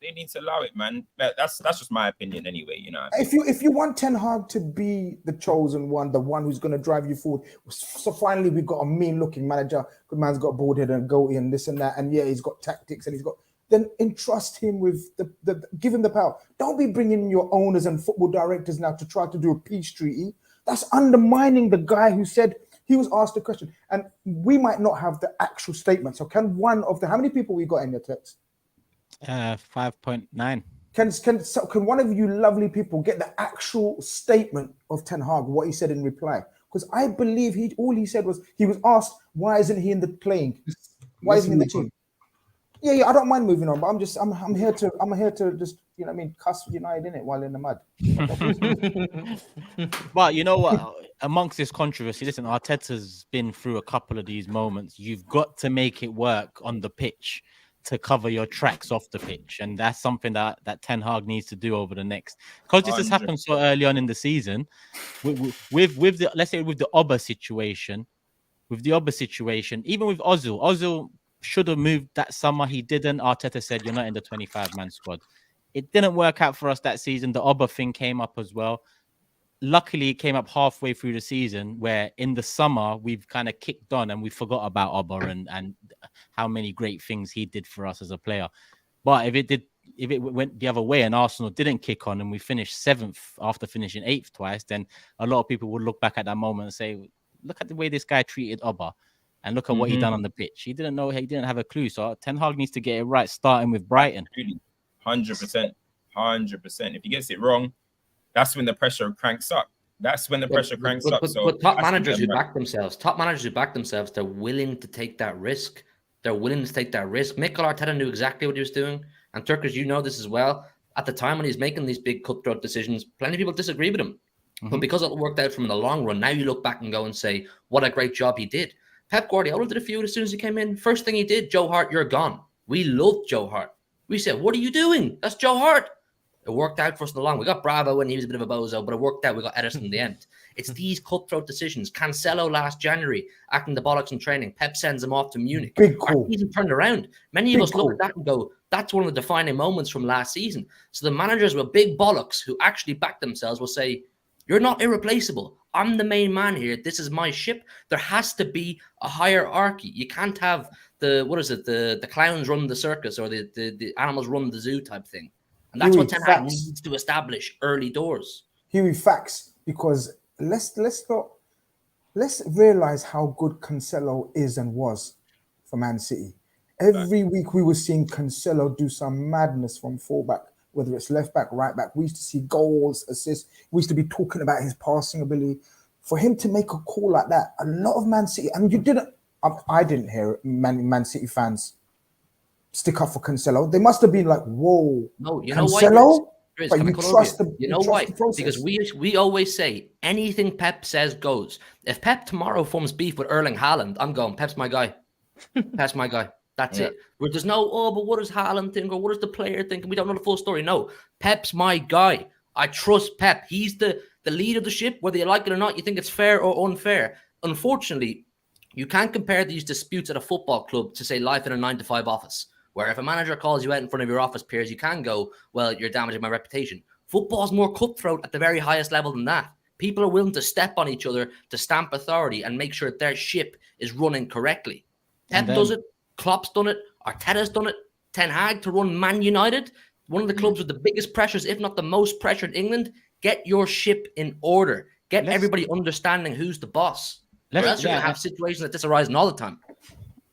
They need to allow it, man. That's just my opinion anyway. You know. If you want Ten Hag to be the chosen one, the one who's going to drive you forward, so finally we've got a mean-looking manager. Good man's got bald head and goatee and this and that, and yeah, he's got tactics and he's got. Then entrust him with give him the power. Don't be bringing your owners and football directors now to try to do a peace treaty. That's undermining the guy who said he was asked a question. And we might not have the actual statement. So can how many people we got in your text? 5.9. Can one of you lovely people get the actual statement of Ten Hag, what he said in reply? Because I believe all he said was he was asked, why isn't he in the playing? Why isn't he in the team? Yeah, I don't mind moving on, but I'm here to just, you know what I mean, cuss United in it while in the mud. But you know what? Amongst this controversy, listen, Arteta's been through a couple of these moments. You've got to make it work on the pitch to cover your tracks off the pitch, and that's something that Ten Hag needs to do over the next. Because this has happened so early on in the season, with the let's say with the Oba situation, even with Ozil should have moved that summer. He didn't. Arteta said, you're not in the 25-man squad. It didn't work out for us that season. The Oba thing came up as well. Luckily, it came up halfway through the season where in the summer, we've kind of kicked on and we forgot about Oba and how many great things he did for us as a player. But if it went the other way and Arsenal didn't kick on and we finished 7th after finishing 8th twice, then a lot of people would look back at that moment and say, look at the way this guy treated Oba. And look at what he done on the pitch. He didn't know. He didn't have a clue. So Ten Hag needs to get it right, starting with Brighton. 100%. If he gets it wrong, that's when the pressure cranks up. That's when the pressure cranks up. So top managers who back themselves, they're willing to take that risk. Mikel Arteta knew exactly what he was doing. And Turkish, you know this as well. At the time when he's making these big cutthroat decisions, plenty of people disagree with him. But because it worked out for him in the long run, now you look back and go and say, what a great job he did. Pep Guardiola did a few as soon as he came in. First thing he did, Joe Hart, you're gone. We loved Joe Hart. We said, what are you doing? That's Joe Hart. It worked out for us in the long. We got Bravo when he was a bit of a bozo, but it worked out. We got Edison in the end. It's these cutthroat decisions. Cancelo last January, acting the bollocks in training. Pep sends him off to Munich. Big call. Our season turned around. Many of us look at that and go, that's one of the defining moments from last season. So the managers with big bollocks who actually back themselves will say, you're not irreplaceable. I'm the main man here. This is my ship. There has to be a hierarchy. You can't have the clowns run the circus or the animals run the zoo type thing. And that's what Ten Hag needs to establish early doors. Huey, facts, because let's realize how good Cancelo is and was for Man City. Every week we were seeing Cancelo do some madness from fullback, whether it's left back, right back. We used to see goals, assists. We used to be talking about his passing ability. For him to make a call like that, a lot of Man City, I mean, I didn't hear Man City fans stick up for Cancelo. They must have been like, whoa, no, you know Cancelo? Why? Grizz, but you trust the, you know why? Because we always say anything Pep says goes. If Pep tomorrow forms beef with Erling Haaland, I'm going, Pep's my guy. Pep's my guy. That's it. Where there's no, but what does Haaland think? Or what does the player think? And we don't know the full story. No, Pep's my guy. I trust Pep. He's the lead of the ship, whether you like it or not. You think it's fair or unfair. Unfortunately, you can't compare these disputes at a football club to, say, life in a 9-to-5 office, where if a manager calls you out in front of your office peers, you can go, well, you're damaging my reputation. Football's more cutthroat at the very highest level than that. People are willing to step on each other to stamp authority and make sure their ship is running correctly. Pep does it. Klopp's done it. Arteta's done it. Ten Hag to run Man United, one of the clubs with the biggest pressures, if not the most pressure in England. Get your ship in order. Get everybody understanding who's the boss. Or else you're going to have situations like this arising all the time.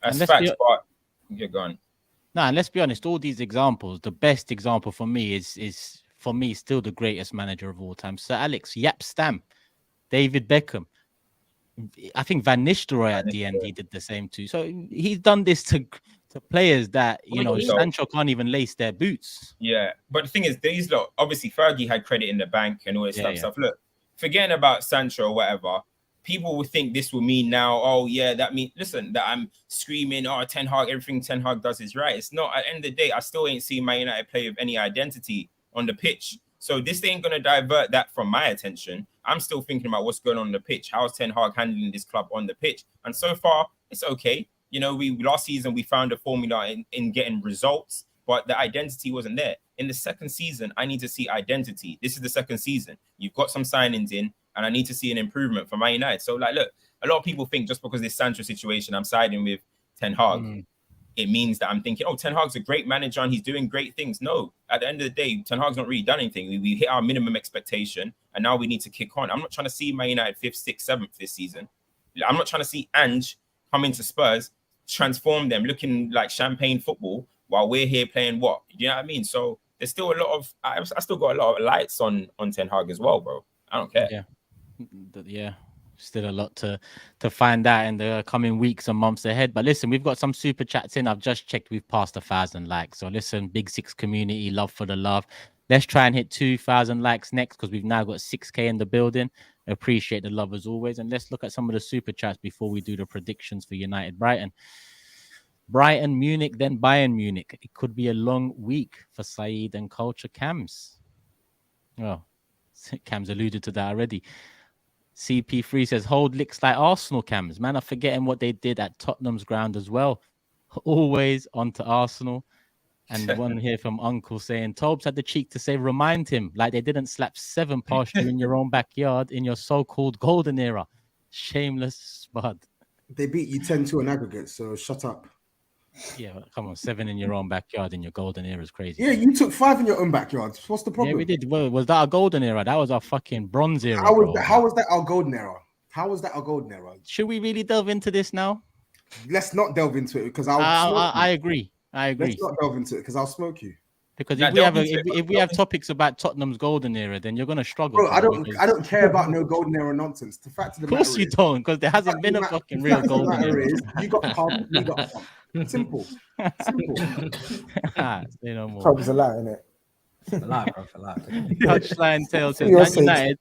That's facts, but you're gone. No, and let's be honest, all these examples, the best example for me is for me still the greatest manager of all time. Sir Alex, Jaap Stam, David Beckham. I think Van Nistelrooy at the end, he did the same too. So he's done this to players that, you know, Sancho can't even lace their boots. Yeah, but the thing is, these lot, obviously Fergie had credit in the bank and all this stuff. Look, forgetting about Sancho or whatever, people would think this will mean now, oh yeah, that means, listen, that I'm screaming, oh, Ten Hag, everything Ten Hag does is right. It's not. At the end of the day, I still ain't seen Man United play with any identity on the pitch. So this ain't going to divert that from my attention. I'm still thinking about what's going on the pitch. How's Ten Hag handling this club on the pitch? And so far, it's okay. You know, last season, we found a formula in getting results, but the identity wasn't there. In the second season, I need to see identity. This is the second season. You've got some signings in, and I need to see an improvement for Man United. So, like, look, a lot of people think just because this Sancho situation, I'm siding with Ten Hag. It means that I'm thinking, oh, Ten Hag's a great manager and he's doing great things. No, at the end of the day, Ten Hag's not really done anything. We hit our minimum expectation, and now we need to kick on. I'm not trying to see Man United 5th, 6th, 7th this season. I'm not trying to see Ange come into Spurs, transform them, looking like champagne football, while we're here playing what? You know what I mean? So there's still a lot of, I still got a lot of lights on Ten Hag as well, bro. I don't care. Yeah. Still a lot to find out in the coming weeks and months ahead. But listen, we've got some super chats in. I've just checked. We've passed 1,000 likes. So listen, Big Six community, love for the love. Let's try and hit 2,000 likes next, because we've now got 6K in the building. Appreciate the love as always. And let's look at some of the super chats before we do the predictions for United Brighton. Brighton, Munich, then Bayern Munich. It could be a long week for Saeed and Culture Cams. Oh, Cams alluded to that already. CP3 says, hold licks like Arsenal, Cams. Man, I'm forgetting what they did at Tottenham's ground as well. Always on to Arsenal. And one here from Uncle saying, Tobes had the cheek to say, remind him, like they didn't slap 7 past you in your own backyard in your so-called golden era. Shameless spud. They beat you 10-2 in aggregate, so shut up. Yeah, come on, 7 in your own backyard in your golden era is crazy. Yeah, you took 5 in your own backyard. What's the problem? Yeah, we did. Well, was that our golden era? That was our fucking bronze era. How was that our golden era? How was that our golden era? Should we really delve into this now? let's not delve into it because I'll smoke I you. agree. I agree. Let's not delve into it because I'll smoke you. Because Nah, if we have delve into it, if we have topics about Tottenham's golden era, then you're gonna struggle. Bro, I brother, don't care about no golden era nonsense. The fact of the Of course matter you is, don't, because there hasn't been a fucking real golden era. You got pumped, we got pumped. Simple. Say no more. Probably a lot, innit? Touchline Tale says Your Man sake. United.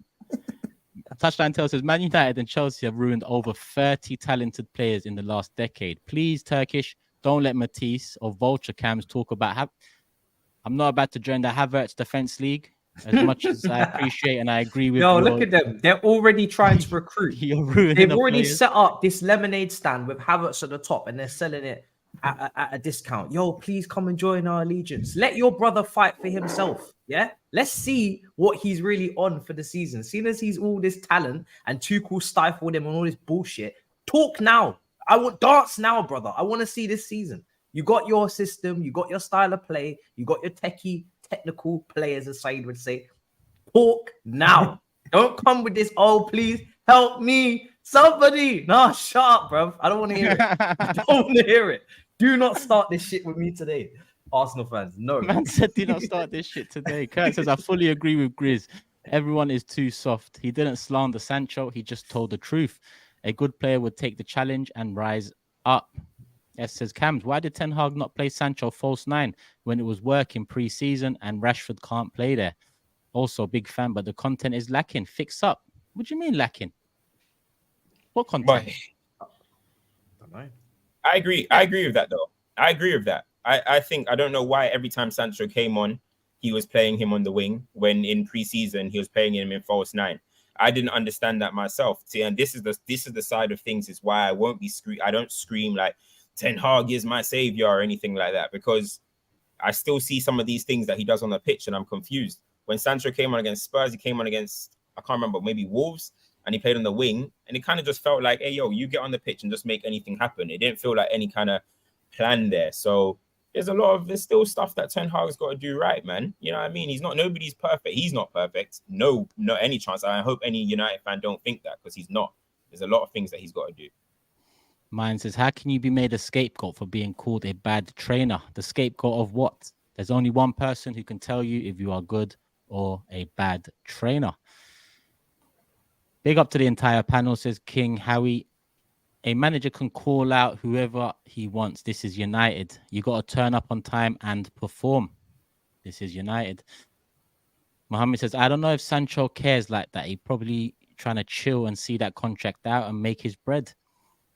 Touchline Tale says Man United and Chelsea have ruined over 30 talented players in the last decade. Please, Turkish, don't let Matisse or Vulture Cams talk about. I'm not about to join the Havertz Defense League as much as I appreciate and I agree with. No, look at them. They're already trying to recruit. They've already set up this lemonade stand with Havertz at the top and they're selling it at a discount. Yo, please come and join our allegiance. Let your brother fight for himself. Yeah, let's see what he's really on for the season. Seeing as he's all this talent and Tuchel stifled him on all this bullshit. Talk now. I want dance now, brother. I want to see this season. You got your system, you got your style of play, you got your technical players, as Said would say. Talk now. Don't come with this, oh, please help me. Somebody. No, shut up, bro. I don't want to hear it. I don't want to hear it. Do not start this shit with me today, Arsenal fans. No. Man said, do not start this shit today. Kurt says, I fully agree with GRIZZ. Everyone is too soft. He didn't slander Sancho. He just told the truth. A good player would take the challenge and rise up. Yes, says Cams, why did Ten Hag not play Sancho false 9 when it was working pre-season and Rashford can't play there? Also, big fan, but the content is lacking. Fix up. What do you mean lacking? What content? I agree with that, though. I agree with that. I think, I don't know why every time Sancho came on, he was playing him on the wing when in pre-season he was playing him in false 9. I didn't understand that myself. See, and this is the side of things is why I won't be I don't scream like Ten Hag is my savior or anything like that, because I still see some of these things that he does on the pitch and I'm confused. When Sancho came on against Spurs, he came on against, I can't remember, maybe Wolves, and he played on the wing, and it kind of just felt like, hey, yo, you get on the pitch and just make anything happen. It didn't feel like any kind of plan there. So there's still stuff that Ten Hag's got to do right, man. You know what I mean? Nobody's perfect. He's not perfect. No, not any chance. I hope any United fan don't think that, because he's not. There's a lot of things that he's got to do. Mine says, how can you be made a scapegoat for being called a bad trainer? The scapegoat of what? There's only one person who can tell you if you are good or a bad trainer. Big up to the entire panel, says King Howie. A manager can call out whoever he wants. This is United. You got to turn up on time and perform. This is United. Mohammed says, I don't know if Sancho cares like that. He probably trying to chill and see that contract out and make his bread.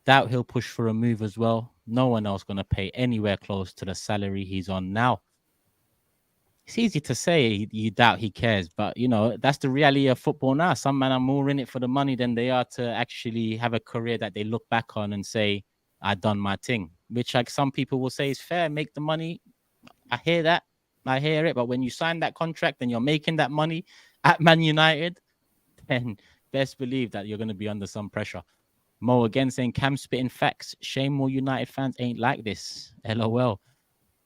Doubt he'll push for a move as well. No one else going to pay anywhere close to the salary he's on now. It's easy to say you doubt he cares, but, you know, that's the reality of football now. Some men are more in it for the money than they are to actually have a career that they look back on and say, I done my thing, which like some people will say is fair, make the money. I hear that. I hear it. But when you sign that contract and you're making that money at Man United, then best believe that you're going to be under some pressure. Mo again saying, Cam spitting facts. Shame more United fans ain't like this. LOL.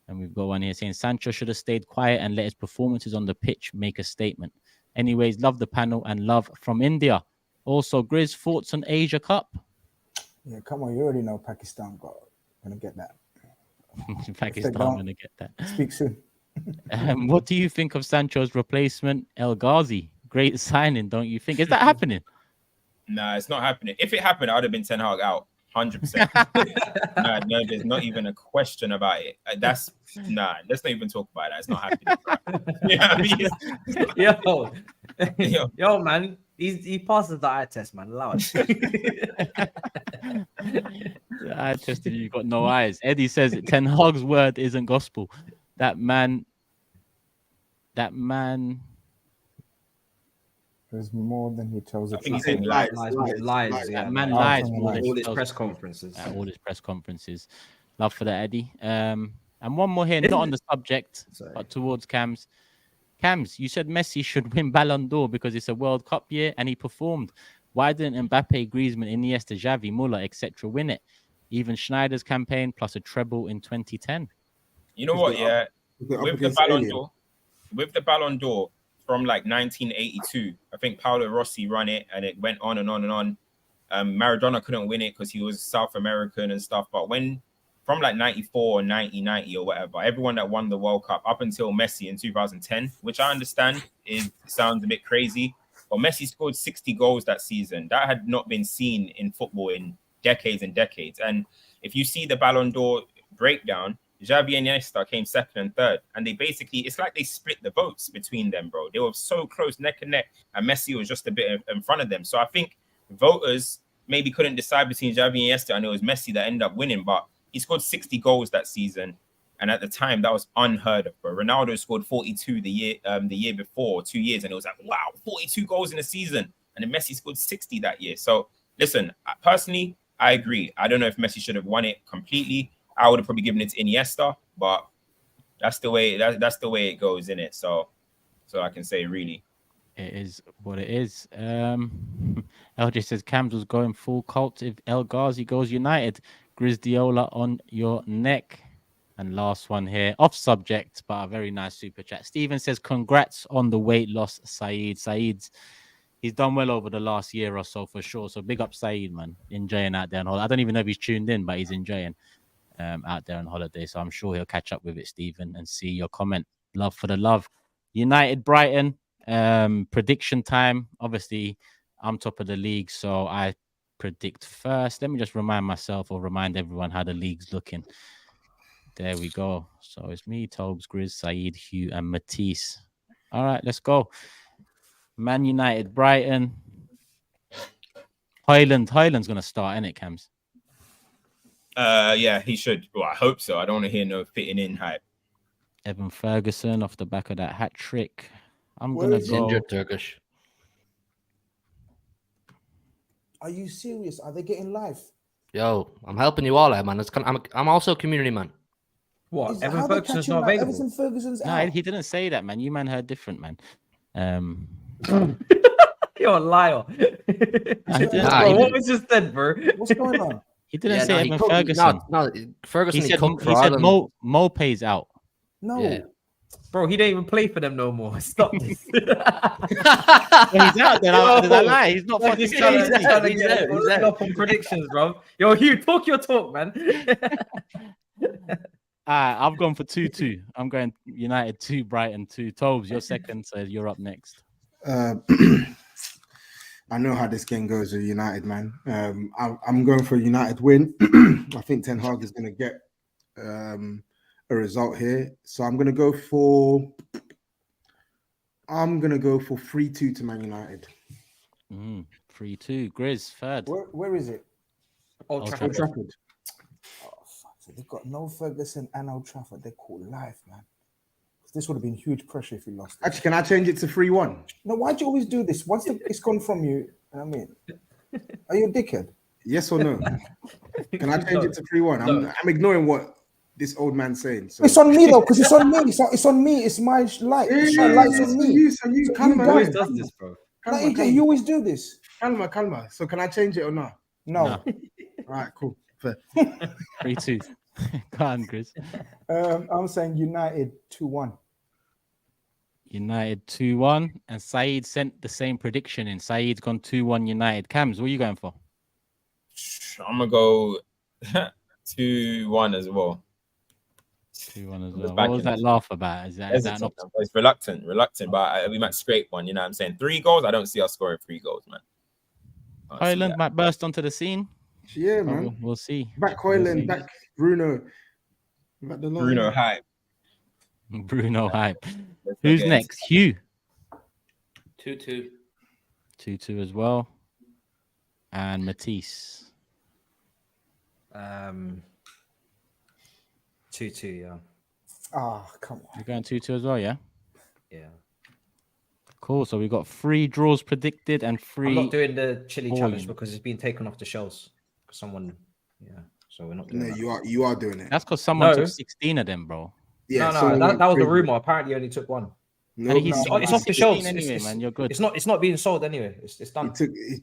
And we've got one here saying Sancho should have stayed quiet and let his performances on the pitch make a statement. Anyways, love the panel and love from India. Also, GRIZZ, thoughts on Asia Cup? Yeah, come on. You already know Pakistan gonna get that. Pakistan gonna get that. Speak soon. What do you think of Sancho's replacement, El Ghazi? Great signing, don't you think? Is that happening? Nah, it's not happening. If it happened, I would have been Ten Hag out. 100%. No, there's not even a question about it. Let's not even talk about that. It's not happening. You know what I mean? Yo, man, he passes the eye test, man. Allow it. The eye test, you got no eyes. Eddie says Ten Hag's word isn't gospel. That man. There's more than he tells us. I think he's saying lies. Yeah, Man lies. All his press conferences. All his press conferences. Love for that, Eddie. And one more here, not on the subject, but towards Cams. Cams, you said Messi should win Ballon d'Or because it's a World Cup year and he performed. Why didn't Mbappe, Griezmann, Iniesta, Xavi, Muller, etc. win it? Even Schneider's campaign plus a treble in 2010. You know what? Yeah, with the Ballon d'Or from like 1982, I think Paolo Rossi run it, and it went on and on and on. Maradona couldn't win it because he was South American and stuff. But when from like 94 or 90 or whatever, everyone that won the World Cup up until Messi in 2010, which I understand sounds a bit crazy, but Messi scored 60 goals that season. That had not been seen in football in decades and decades. And if you see the Ballon d'Or breakdown, Xavi and Iniesta came second and third, and it's like they split the votes between them, bro. They were so close, neck and neck, and Messi was just a bit in front of them. So I think voters maybe couldn't decide between Xavi and Iniesta, and it was Messi that ended up winning, but he scored 60 goals that season, and at the time that was unheard of, bro. Ronaldo scored 42 the year before, 2 years, and it was like, wow, 42 goals in a season, and then Messi scored 60 that year. So listen, personally, I agree. I don't know if Messi should have won it completely. I would have probably given it to Iniesta, but that's the way it goes, in it. So I can say really. It is what it is. LJ says Cams was going full cult if El Ghazi goes United. Grizdiola on your neck. And last one here, off subject, but a very nice super chat. Steven says, congrats on the weight loss, Saeed. He's done well over the last year or so for sure. So big up Saeed, man. Enjoying out there on holiday. I don't even know if he's tuned in, but he's enjoying out there on holiday. So I'm sure he'll catch up with it, Stephen, and see your comment. Love for the love. United, Brighton, prediction time. Obviously, I'm top of the league, so I predict first. Let me just remind everyone how the league's looking. There we go. So it's me, TOBS, GRIZZ, Saeed, Hugh, and Matisse. All right, let's go. Man United, Brighton. Hojlund's going to start, innit, Cams? Yeah, he should. Well, I hope so. I don't want to hear no fitting in hype. Evan Ferguson off the back of that hat trick. I'm going to go. Injured Turkish. Are you serious? Are they getting live? Yo, I'm helping you all out, man. I'm also a community man. What? Evan Ferguson's not available? Evan Ferguson's No, out. he didn't say that, man. You man heard different, man. You're a liar. What was just said, bro? What's going on? He didn't say Evan Ferguson. No, Ferguson. He said Mo pays out. No. Yeah. Bro, he don't even play for them no more. Stop this. Well, he's out there. Did I lie? He's not fucking He's trying to get up on predictions, bro. Yo, Hugh, talk your talk, man. I've gone for 2-2. I'm going United 2, Brighton 2. Tobes, you're second, so you're up next. I know how this game goes with United, man. I'm going for a United win. I think Ten Hag is going to get a result here. So I'm going to go for 3-2 to Man United. 3-2. Grizz, third. Where is it? Old Old Trafford. Oh, fuck. So they've got no Ferguson and Old Trafford. They're called live, man. This would have been huge pressure if you lost. Actually, can I change it to 3-1? No, why'd you always do this? Once it's gone from you, I mean, are you a dickhead? Yes or no? Can I change it to 3-1? I'm ignoring what this old man's saying. So. It's on me though, because it's on me. It's on me. It's my light. My light's on me. You always does this, bro. You always do this. Calma. So can I change it or not? No. All right, cool. Fair. 3-2. Go on, Grizz. I'm saying United 2-1. United 2-1. And Saeed sent the same prediction in. Saeed's gone 2-1 United. Cams, what are you going for? I'm going to go 2-1 as well. 2-1 as well. What was that laugh about? Is that an option? It's reluctant, but we might scrape one, you know what I'm saying? 3 goals, I don't see us scoring 3 goals, man. Hojlund might burst onto the scene. Yeah, man. We'll see. Back Hojlund, back Bruno. Back the Bruno hype. Bruno hype. Who's next? Hugh. 2-2. 2-2 as well. And Matisse. 2-2, yeah. Oh, come on. You're going 2-2 as well, yeah? Yeah. Cool. So we've got 3 draws predicted and 3. I'm not doing the chili falling. challenge because it's been taken off the shelves. Someone, so we're not doing that. You are doing it. That's because someone took 16 of them, bro. Yeah, that was the rumor. Apparently, he only took 1. It's off the shelves anyway, man. You're good. It's not being sold anyway. It's done.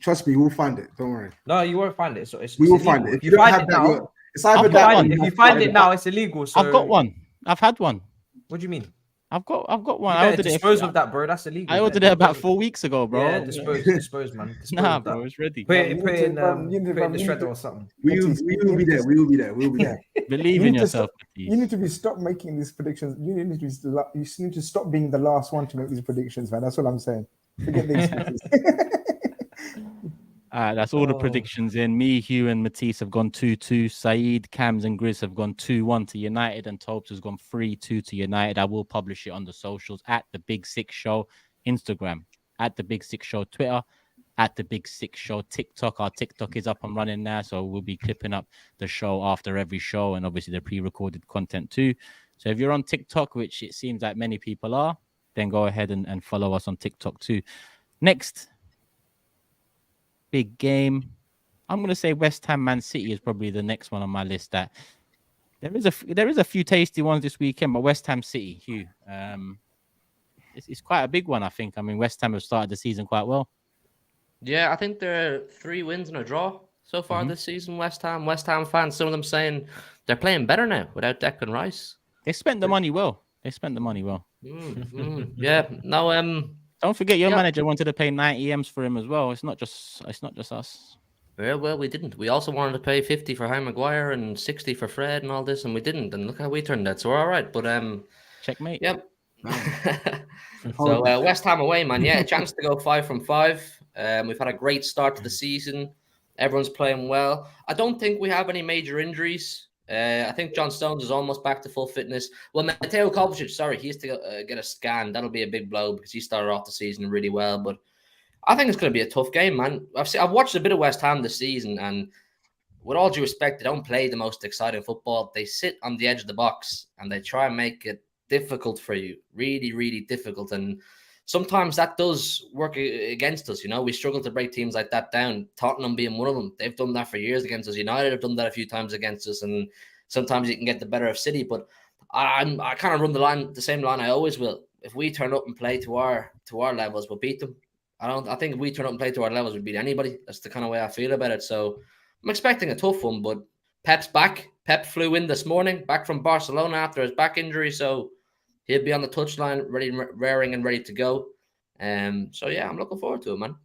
Trust me, we'll find it. Don't worry. No, you won't find it. We will find it. If you find it now, it's either if you find it now, it's illegal. So I've got one. I've had one. What do you mean? I've got You one. I better ordered it. dispose of that, bro. That's illegal. I ordered it about 4 weeks ago, bro. Yeah, dispose, man. Dispose Nah, of that. bro, it's ready. Put You it need in to, you need the to- shredder or something. We will Matisse, you be need there. to- We will be there. We'll be there. Believe You in need to yourself. You need to be stop making these predictions. You need to stop being the last one to make these predictions, man. That's what I'm saying. Forget the excuses. That's all the predictions in. Me, Hugh, and Matisse have gone 2-2. Saeed, Cams, and Grizz have gone 2-1 to United, and Tobes has gone 3-2 to United. I will publish it on the socials at the Big Six Show, Instagram, at the Big Six Show, Twitter, at the Big Six Show, TikTok. Our TikTok is up and running now, so we'll be clipping up the show after every show, and obviously the pre-recorded content too. So if you're on TikTok, which it seems like many people are, then go ahead and follow us on TikTok too. Next big game, I'm gonna say West Ham Man City is probably the next one on my list. That there is a few tasty ones this weekend, but West Ham City, Hugh, it's quite a big one, I think. I mean, West Ham have started the season quite well. Yeah, I think there are 3 wins and a draw so far this season. West Ham fans, some of them saying they're playing better now without Declan Rice. They spent the money well. Yeah, no. Don't forget your manager wanted to pay 90 M's for him as well. It's not just us. Very well, we didn't. We also wanted to pay 50 for Harry Maguire and 60 for Fred and all this, and we didn't. And look how we turned out. So we're all right. But checkmate. Yep. So West Ham away, man. Yeah, a chance to go 5 from 5. We've had a great start to the season. Everyone's playing well. I don't think we have any major injuries. I think John Stones is almost back to full fitness. Well, Mateo Kovacic, sorry, he has to get a scan. That'll be a big blow because he started off the season really well. But I think it's going to be a tough game, man. I've watched a bit of West Ham this season, and with all due respect, they don't play the most exciting football. They sit on the edge of the box, and they try and make it difficult for you. Really, really difficult. And sometimes that does work against us. You know, we struggle to break teams like that down. Tottenham being one of them. They've done that for years against us. United have done that a few times against us. And sometimes you can get the better of City. But I kind of run the same line I always will. If we turn up and play to our levels, we'll beat them. I think if we turn up and play to our levels, we'll beat anybody. That's the kind of way I feel about it. So I'm expecting a tough one. But Pep's back. Pep flew in this morning, back from Barcelona after his back injury. So he'll be on the touchline, ready, raring and ready to go. So yeah, I'm looking forward to it, man.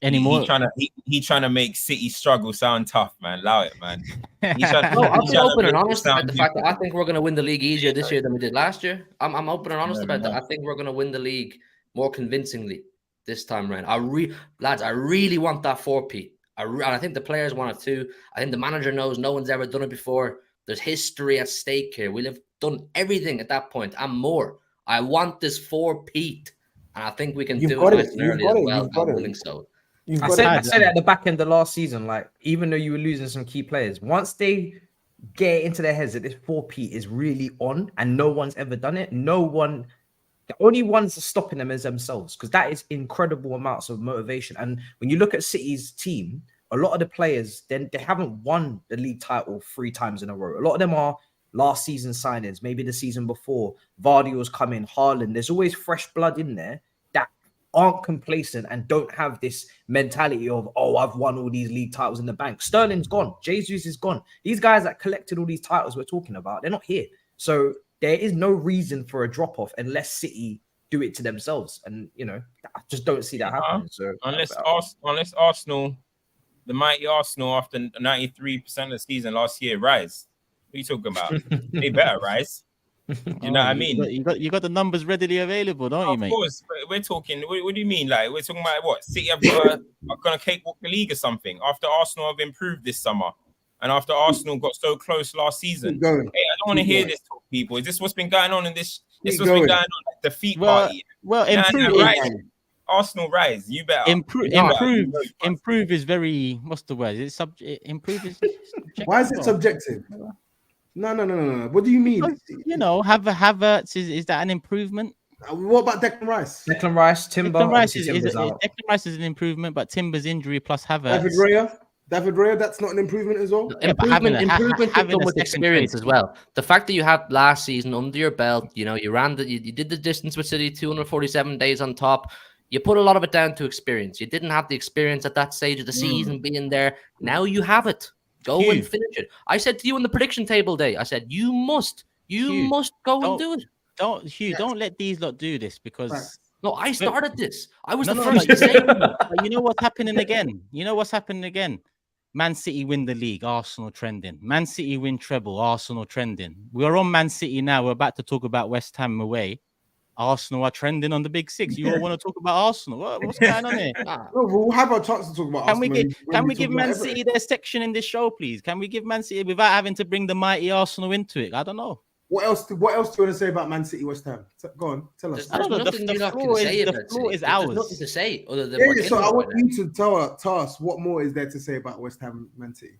He's trying to make City struggle sound tough, man. Allow it, man. I'll be open and honest about the fact that I think we're going to win the league easier this year than we did last year. I'm open and honest about that. I think we're going to win the league more convincingly this time around. I really want that 4-peat. And I think the players want it too. I think the manager knows no one's ever done it before. There's history at stake here. We'll have done everything at that point and more. I want this 4-peat, and I think we can do it nice and early as well. I'm willing so. I said it at the back end of last season, like, even though you were losing some key players, once they get into their heads that this 4-peat is really on and no one's ever done it, the only ones stopping them is themselves, because that is incredible amounts of motivation. And when you look at City's team, a lot of the players, then they haven't won the league title 3 times in a row. A lot of them are last season signings, maybe the season before. Vardy was coming, Haaland. There's always fresh blood in there that aren't complacent and don't have this mentality of, oh, I've won all these league titles in the bank. Sterling's gone. Jesus is gone. These guys that collected all these titles we're talking about, they're not here. So there is no reason for a drop-off unless City do it to themselves. And, you know, I just don't see that happening. So unless Arsenal, the mighty Arsenal, after 93% of the season last year, rise. What are you talking about? They better rise. You know what I mean? You got the numbers readily available, don't you, mate? Of course. We're talking. What do you mean? Like, we're talking about what? City are going to cakewalk the league or something after Arsenal have improved this summer, and after Arsenal got so close last season. Hey, I don't want to hear this talk, people. Is this what's been going on in this? This what's been going on like defeat party. Well, improve. Arsenal rise. You better improve is very. What's the word? Is it improve is. Why is it subjective? No. What do you mean? You know, Havertz is that an improvement? What about Declan Rice? Declan Rice, Timber. Declan Rice is an improvement, but Timber's injury plus Havertz. David Raya, that's not an improvement as well. Improvement comes with experience as well. The fact that you had last season under your belt, you know, you did the distance with City, 247 days on top. You put a lot of it down to experience. You didn't have the experience at that stage of the season being there. Now you have it. Go and finish it. I said to you on the prediction table day, I said, you must go and do it. Don't let these lot do this because. Right. No, I started this. I was No, the no, first no, to say it. but you know what's happening again? Man City win the league, Arsenal trending. Man City win treble, Arsenal trending. We're on Man City now. We're about to talk about West Ham away. Arsenal are trending on the big six. You all want to talk about Arsenal? What's going on here? Ah, No, we'll have a chance to talk about Can we Arsenal give when talk about Man Everton. City their section in this show, please? Can we give Man City without having to bring the mighty Arsenal into it? I don't know. What else do you want to say about Man City, West Ham? Go on, tell us. I There's don't know, nothing the you lot floor can is- say the about floor City. is There's ours. nothing to say other than Yeah, we're yeah, in so it I right want now. you to tell us what more is there to say about West Ham, Man City.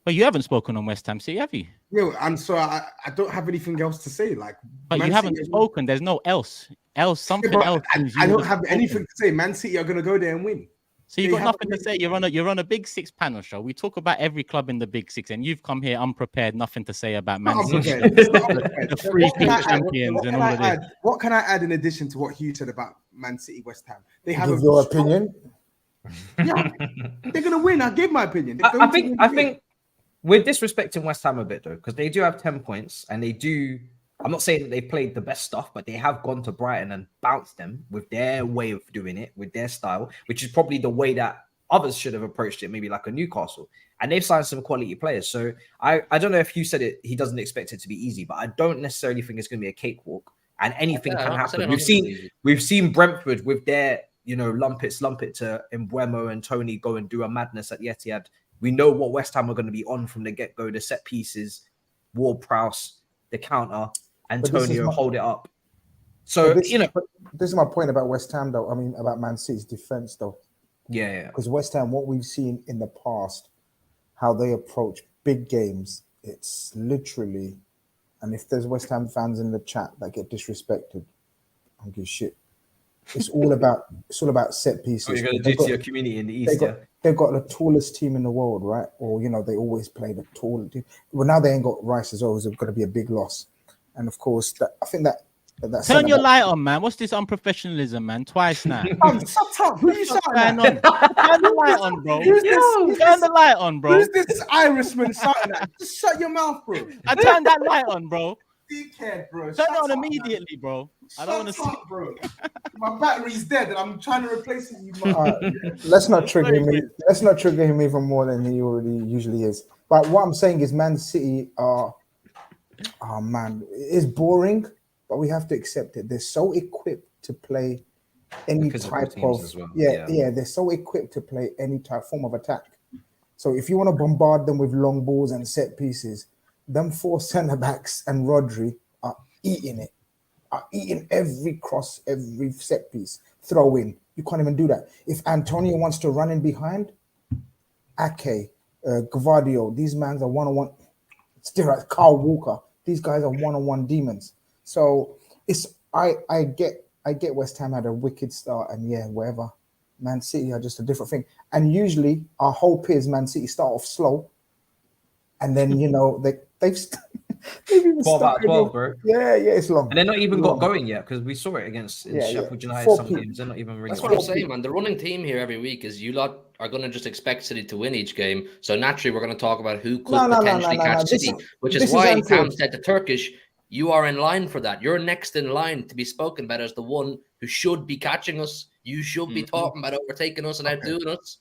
But you haven't spoken on West Ham City, have you? Yeah, and so I don't have anything else to say. Like, But Man you haven't City- spoken. There's no else. Something Yeah, but else. I don't have anything to say. Man City are going to go there and win. So you They got haven't nothing to say. You're on a Big Six panel show. We talk about every club in the Big Six, and you've come here unprepared, nothing to say about Man Not City, unprepared. It's not unprepared. the three-peat What can I add? champions, What and can all I of this. add? What can I add in addition to what Hugh said about Man City, West Ham? They have Give a your strong- opinion. Yeah, they're going to win. I gave my opinion. They're I going to think win I the game. think we're disrespecting West Ham a bit though, because they do have 10 points and they do. I'm not saying that they played the best stuff, but they have gone to Brighton and bounced them with their way of doing it, with their style, which is probably the way that others should have approached it, maybe like a Newcastle. And they've signed some quality players. So I don't know if you said it, he doesn't expect it to be easy, but I don't necessarily think it's going to be a cakewalk. And anything Yeah, can I said happen. it We've seen Brentford with their, lump it to Mbeumo and Tony go and do a madness at the Etihad. We know what West Ham are going to be on from the get-go, the set pieces, Ward-Prowse, the counter, Antonio hold it up. So, This is my point about West Ham, though. I mean, about Man City's defense, though. yeah. Because West Ham, what we've seen in the past, how they approach big games, it's literally, and if there's West Ham fans in the chat that get disrespected, I don't give a shit. It's all about set pieces. What you're going to do to your community in the East, They've got the tallest team in the world, right? Or they always play the tall team. Well, now they ain't got Rice as well. It's going to be a big loss. And of course, I think that Turn your light on, man. What's this unprofessionalism, man? Twice now. Shut up. Who are you shouting Turn at? the light on, bro. Who's this? Turn the light on, bro. Who's this Irishman shouting at? Just shut your mouth, bro. I turned that light on, bro. Dickhead, bro. Turn Shut it on up, immediately, bro. I don't want to Shut see. up, bro. My battery's dead, and I'm trying to replace it. let's not trigger him. Let's not trigger him even more than he already usually is. But what I'm saying is, Man City are, oh man, it's boring, but we have to accept it. They're so equipped to play any Because of type the teams of as well. yeah. They're so equipped to play any type form of attack. So if you want to bombard them with long balls and set pieces, them four centre backs and Rodri are eating it. Are eating every cross, every set piece, throw in. You can't even do that. If Antonio wants to run in behind, Ake, Gvardio, these mans are one-on-one. Still right, Carl Walker. These guys are one-on-one demons. So I get West Ham had a wicked start, and whatever. Man City are just a different thing. And usually our hope is Man City start off slow, and then they've even About started 12, off- bro. Yeah, it's long. And they're not even Long. got going yet because we saw it against Sheffield United. Four Some people. games they're not even really. That's what I'm saying, man. The running theme here every week is you lot are going to just expect City to win each game. So naturally, we're going to talk about who could potentially catch City, which is why Cam said to Turkish, you are in line for that. You're next in line to be spoken about as the one who should be catching us. You should be talking about overtaking us and outdoing us.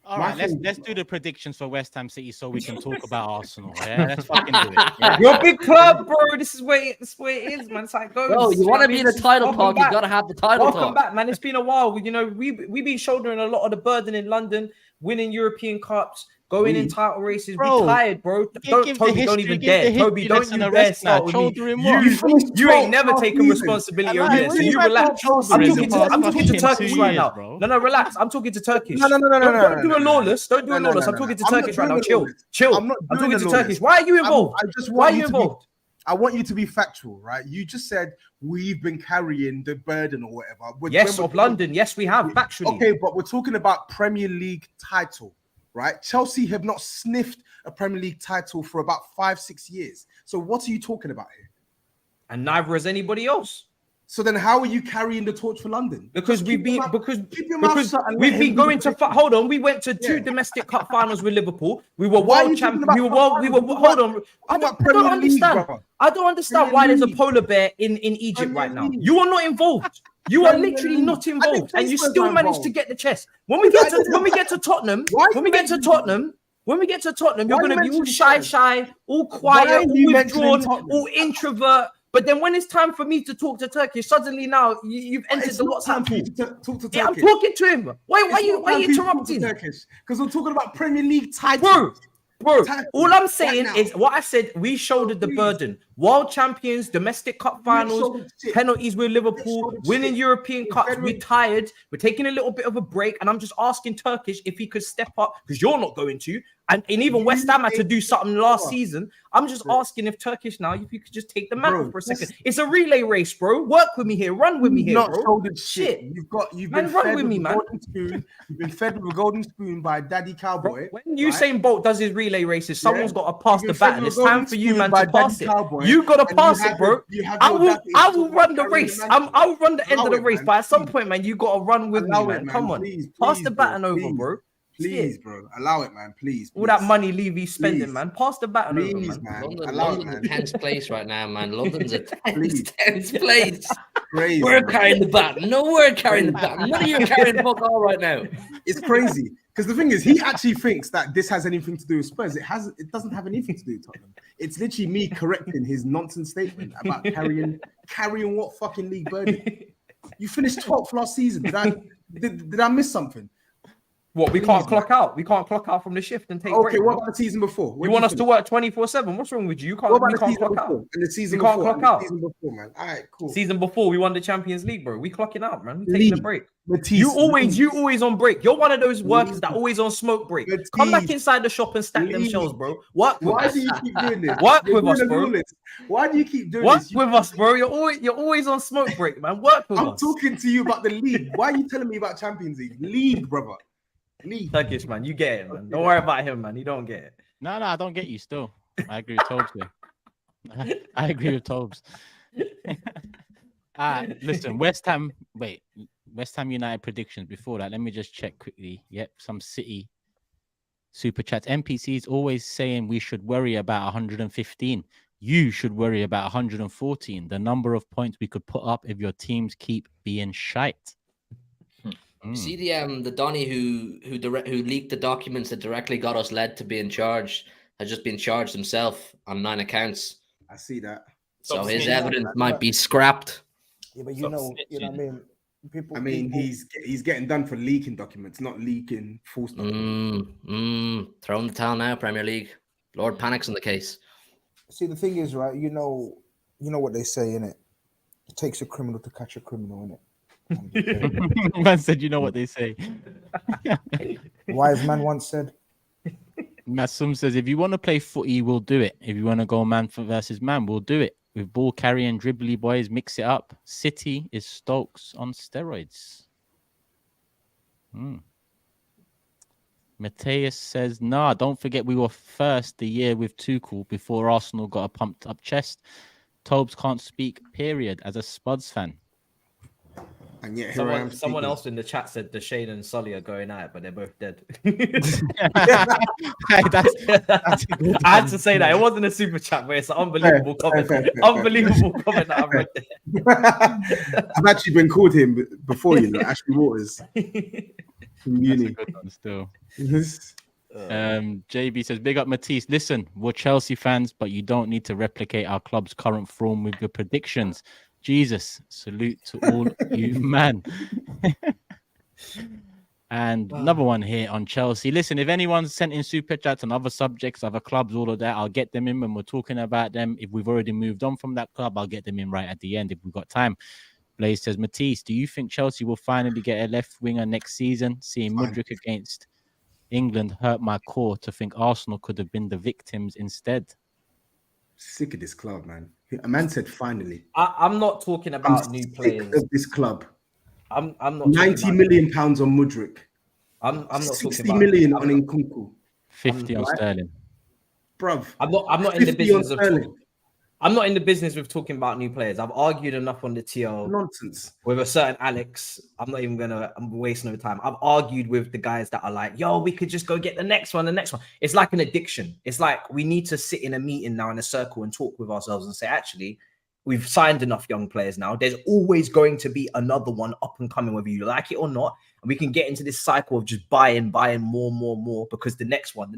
All right, let's do the predictions for West Ham City so we can talk about Arsenal. Yeah, let's fucking do it. Yeah? You're a big club, bro. This is where it is, man. It's how it goes. Bro, you want to be in the title talk, you got to have the title Welcome talk. back, man. It's been a while. We've been shouldering a lot of the burden in London, winning European Cups, going in title races. Bro, We tired, bro. give the Toby, don't history, even give dare. the Toby, history don't lesson you a dare rest now. start with me. Shouldering what? You ain't never taken responsibility over this, so you relax. I'm talking to Turkish right now. Bro. No, relax. I'm talking to Turkish. No. Don't do a lawless. Don't do a lawless. I'm talking to Turkish right now. Chill. I'm not I'm doing talking a to Turkish. Why are you involved? I just Why want are you you to be. involved? I want you to be factual, right? You just said we've been carrying the burden or whatever. Yes, of London. Yes, we have. Factually. Okay, but we're talking about Premier League title, right? Chelsea have not sniffed a Premier League title for about 5-6 years. So what are you talking about here? And neither has anybody else. So then, how are you carrying the torch for London? Because Just we've keep your been mouth- keep your mouth shut and let we've him been do going the to hold on. We went to two domestic cup finals with Liverpool. We were Why are you world talking champions. about We were cup world. We were finals? hold on. I about don't Premier League, understand. brother. I don't understand Premier why there's a League. polar bear in Egypt Premier right now. League. You are not involved. You are Premier literally League. not I didn't involved, say and you Spurs still are managed to involved. get the chest. When we get to I Tottenham, Why when we get to Tottenham, you're Why going to you be all mentioning shy, Spurs? all Why quiet, are all you mentioning withdrawn, Tottenham? all introvert. But then when it's time for me to talk to Turkish, suddenly now you've entered It's the not time WhatsApp for you call. to talk to Yeah, I'm Turkish. talking to him. Why are you interrupting? Turkish? Because we're talking about Premier League titles. Bro, Titles all I'm right saying now. is what I said. We shouldered the Please. burden. World champions, domestic cup finals, shouldered shit. penalties with Liverpool, shouldered winning shit. European cups. We're Federation. tired. We're taking a little bit of a break, and I'm just asking Turkish if he could step up because you're not going to. And even West Ham had to do something last season. I'm just asking if Turkish now, if you could just take the mantle for a second. It's a relay race, bro. Work with me here. Run with me here, Not bro. shouldered shit. You've Man, been run fed with me, a man. golden spoon. You've been fed with a golden spoon by Daddy Cowboy. When Usain Bolt does his relay races, someone's got to pass You've the been fed baton. with It's a golden time for you, spoon man, by to pass Daddy it. Cowboy, You got to and pass you it, bro. you have I your will daddy run the carrying race. the mantle. I will run the end Allow of the it, race, man. but at some point, man, you got to run with Allow me, it, man. man. Come on. Please, Pass please, the bro. baton over, Please. bro. Please, bro. Allow it, man. Please. All that please. money Levy's spending, Please. man. Pass the baton over, Please, man. man. Allow it, London's man. a tense place right now, man. London's a Please. tense place. Crazy. We're man. carrying the baton. No, we're carrying the baton. None of you are carrying fuck all right now. It's crazy because the thing is, he actually thinks that this has anything to do with Spurs. It doesn't have anything to do with Tottenham. It's literally me correcting his nonsense statement about carrying what fucking league burden. You finished 12th last season. Did I miss something? What, we can't clock out? We can't clock out from the shift and take Okay, break, what bro? about the season before? You want us to work 24/7? What's wrong with you? You can't, What about we the can't season clock before? out. And the season We can't before, clock out. Season before, man. All right, cool. Season before, we won the Champions League, bro. We clocking out, man. We taking a League. break. Matisse, You always on break. You're one of those workers that always on smoke break. Matisse. Come back inside the shop and stack them League. shells, bro. Work with Why us. do you keep doing this? Work You're with us, doing a bro. lawless. Why do you keep doing Work this? with us, bro. You're always on smoke break, man. Work with I'm us. talking to you about the league. Why are you telling me about Champions League? League, brother. League. Turkish, man. You get it, man. Don't worry about him, man. You don't get it. No, I don't get you still. I agree with Tobes here. I agree with Tobes. Listen, West Ham United predictions. Before that, let me just check quickly. Yep, some City super chats. NPC is always saying we should worry about 115. You should worry about 114. The number of points we could put up if your teams keep being shite. You see the Donny who leaked the documents that directly got us led to being charged has just been charged himself on 9 accounts. I see that. So Stop his snitching. evidence might be scrapped. Yeah, but Stop you know what I mean. People. I mean, he's getting done for leaking documents, not leaking false documents. Throw in the towel now, Premier League. Lord Panic's in the case. See, the thing is, right? You know what they say, innit? It takes a criminal to catch a criminal, innit? Man said, you know what they say. Wise man once said. Masum says, if you want to play footy, we'll do it. If you want to go man versus man, we'll do it. With ball carrying, dribbly boys, mix it up. City is Stokes on steroids. Mateus says, nah, don't forget we were first the year with Tuchel before Arsenal got a pumped up chest. Tobes can't speak, period, as a Spuds fan. And yet here I am Someone speaking. else in the chat said Deshane and Sully are going at it, but they're both dead. Hey, that's a good I had to say that. It wasn't a super chat, but it's an unbelievable comment. fair. Unbelievable comment that I read there. I've actually been called him before, you know, Ashley Waters from That's a uni. good one still. Yes. JB says, big up Matisse. Listen, we're Chelsea fans, but you don't need to replicate our club's current form with your predictions. Jesus, salute to all you, man. And another one here on Chelsea. Listen, if anyone's sent in super chats on other subjects, other clubs, all of that, I'll get them in when we're talking about them. If we've already moved on from that club, I'll get them in right at the end if we've got time. Blaze says, Matisse, do you think Chelsea will finally get a left winger next season? Seeing Mudryk against England hurt my core to think Arsenal could have been the victims instead. Sick of this club, man. A man said finally. I'm not talking about new sick players. of this club. I'm not 90 million pounds on Mudryk. I'm not 60 talking about million on Nkunku. 50 on Sterling. Bruv. I'm not in the 50 on business of Sterling. I'm not in the business with talking about new players. I've argued enough on the TL Nonsense. with a certain Alex. I'm wasting no time. I've argued with the guys that are like, yo, we could just go get the next one. It's like an addiction. It's like we need to sit in a meeting now in a circle and talk with ourselves and say, actually, we've signed enough young players now. There's always going to be another one up and coming, whether you like it or not. And we can get into this cycle of just buying more, because the next one.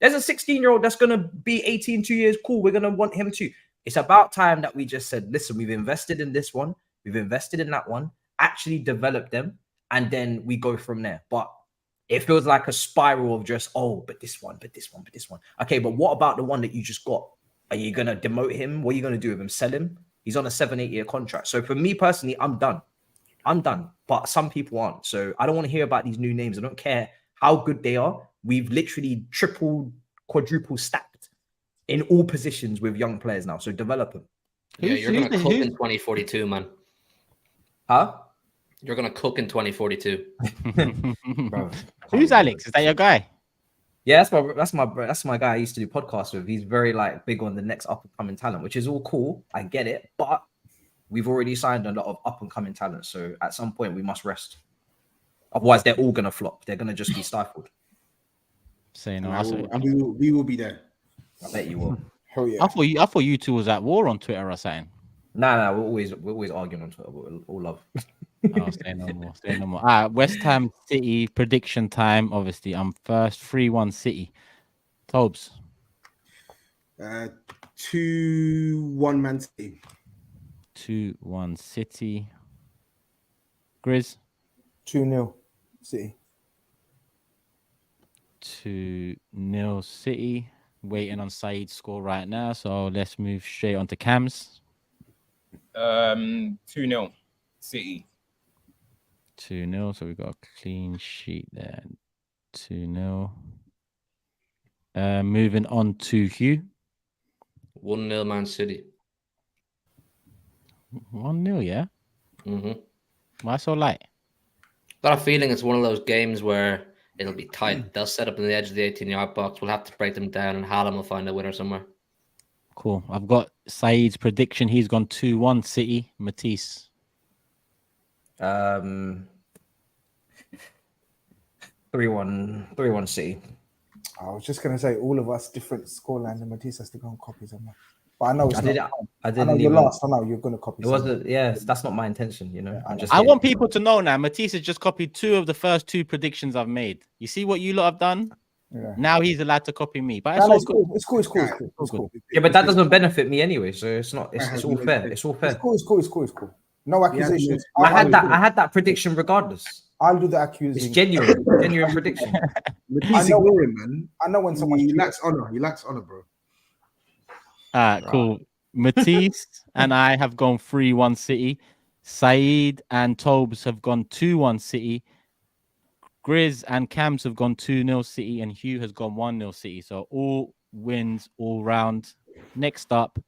There's a 16-year-old that's going to be 18, 2 years. Cool. We're going to want him too. It's about time that we just said, listen, we've invested in this one. We've invested in that one, actually develop them. And then we go from there. But it feels like a spiral of just, but this one. Okay, but what about the one that you just got? Are you going to demote him? What are you going to do with him? Sell him? He's on a 7-8 year contract. So for me personally, I'm done. But some people aren't. So I don't want to hear about these new names. I don't care how good they are. We've literally triple, quadruple stacked in all positions with young players now. So develop them. Yeah, you're going to cook in 2042, man. Huh? You're going to cook in 2042. Bro, Who's Alex? Is that your guy? Yeah, that's my guy I used to do podcasts with. He's very big on the next up and coming talent, which is all cool. I get it, but we've already signed a lot of up and coming talent. So at some point we must rest. Otherwise, they're all gonna flop. They're gonna just be stifled. Say no. And we will be there. I bet you will. Hell yeah. I thought you two was at war on Twitter or something. Nah, we're always arguing on Twitter. We're all love. Oh, say no more. All right, West Ham City prediction time. Obviously, I'm first. 3-1 City. Tobes. 2-1 Man City. 2-1 City. Grizz. 2-0 City. 2-0 City. Waiting on Saeed's score right now, so let's move straight on to Cam's. 2-0 City. 2-0, so we got a clean sheet there. 2-0. Moving on to Hugh. 1-0 Man City. 1-0, yeah? Mm-hmm. Why so light? Got a feeling it's one of those games where it'll be tight. They'll set up on the edge of the 18-yard box. We'll have to break them down, and Haaland will find a winner somewhere. Cool. I've got Saeed's prediction. He's gone 2-1 City. Matisse. 3-1 City. I was just gonna say all of us different scorelines, and Matisse has to go and copy something. But I know it's not. I know you're last. I know you're gonna copy. It wasn't. Yeah, that's not my intention. You know, I want people to know now. Matisse has just copied 2 of the first 2 predictions I've made. You see what you lot have done? Yeah. Now he's allowed to copy me. But it's cool. It's cool. Yeah, but that doesn't benefit me anyway. So it's not. It's all fair. It's all fair. It's cool. No accusations. I had that prediction regardless. I'll do the accusing. It's genuine prediction. Matisse ignoring, man. I know when someone he lacks honor. He lacks honor, bro. Cool. Matisse and I have gone 3-1 City. Saeed and Tobes have gone 2-1 City. Grizz and Cams have gone 2-0 City, and Hugh has gone 1-0 City. So all wins all round. Next up,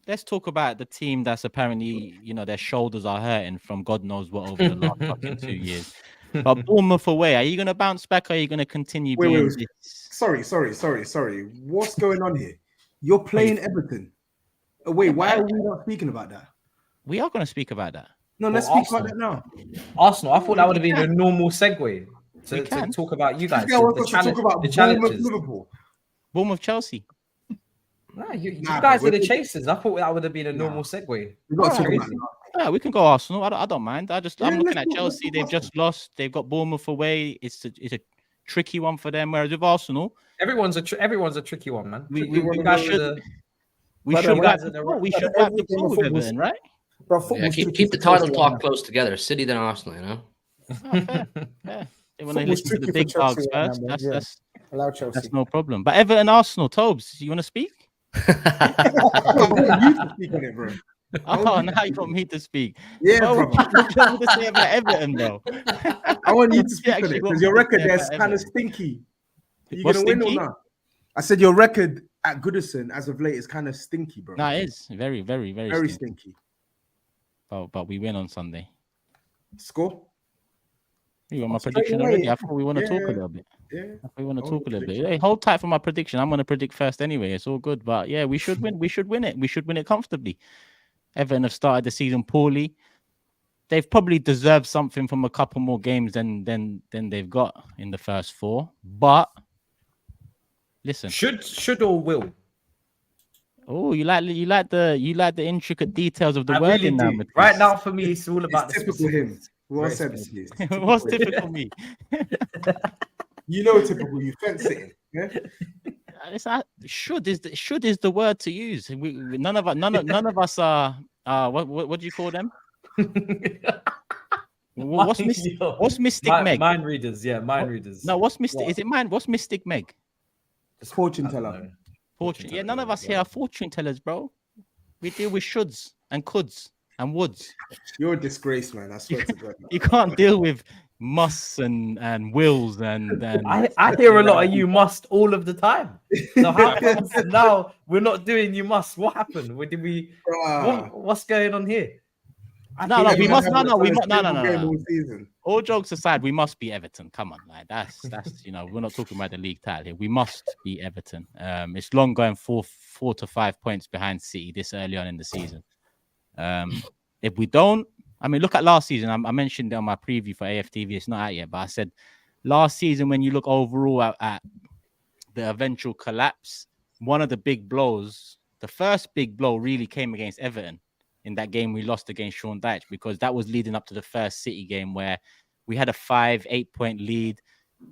let's talk about the team that's apparently, their shoulders are hurting from God knows what over the last fucking 2 years. But Bournemouth away, are you going to bounce back or are you going to continue being this? Sorry. What's going on here? You're playing Everton. Wait, why are we not speaking about that? We are going to speak about that. No, let's speak about that now. Arsenal, I thought that would have been a normal segue to talk about you guys. The challenges. Liverpool. Bournemouth, Chelsea. No, you guys are the chasers. I thought that would have been a normal segue. Yeah, we can go Arsenal. I don't mind. I'm looking at Chelsea. They've just lost. They've got Bournemouth away. It's a tricky one for them. Whereas with Arsenal, everyone's a tricky one, man. We should have the ball with Everton, right? Bro, keep the title talk close together. City then Arsenal, you know. Fair. They want to listen to the big dogs first. That's no problem. But Everton, Arsenal, Tobes, you want to speak? I want you to speak on it, bro. Oh, now you want me to speak. Yeah, bro. What do you want to say about Everton, though? I want you to speak on it because your record there is kind of stinky. Are you going to win or not? I said your record at Goodison as of late is kind of stinky, bro. No, it is. Very, very, very stinky. But we win on Sunday. Score? You want my Straight prediction away. already? I thought we want to talk a Yeah. little bit. Yeah. I thought we want to Oh, talk a little bit. prediction. Hey, hold tight for my prediction. I'm going to predict first anyway. It's all good. But yeah, we should win. We should win it. We should win it comfortably. Everton have started the season poorly. They've probably deserved something from a couple more games than they've got in the first 4. But listen, Should or will? oh, you like the intricate details of the I wording really now. do. Right now, for me, it's all about It's the typical him. specifics. Well Very said. specific. It's What's typical him. typical me? You know, typical. You fence it. Yeah. Should is the word to use. None of us are what do you call them? What's Mystic Meg? Mind readers, yeah, mind readers. No, what's Mystic? Is it mine? What's Mystic Meg? Fortune teller. Fortune. Yeah, none of us here are fortune tellers, bro. We deal with shoulds and coulds and woulds. You're a disgrace, man. I swear to God. You can't deal with musts and wills and I hear a lot of you must all of the time. So how come now we're not doing you must? What happened? What did we? What's going on here? No, we must. No. Season. All jokes aside, we must be Everton. Come on, like that's we're not talking about the league title here. We must be Everton. It's long going 4 to 5 points behind City this early on in the season. If we don't, I mean, look at last season. I mentioned it on my preview for AFTV. It's not out yet, but I said last season when you look overall at the eventual collapse, one of the big blows, the first big blow really came against Everton. In that game we lost against Sean Dyche, because that was leading up to the first City game where we had a 5-8 point lead.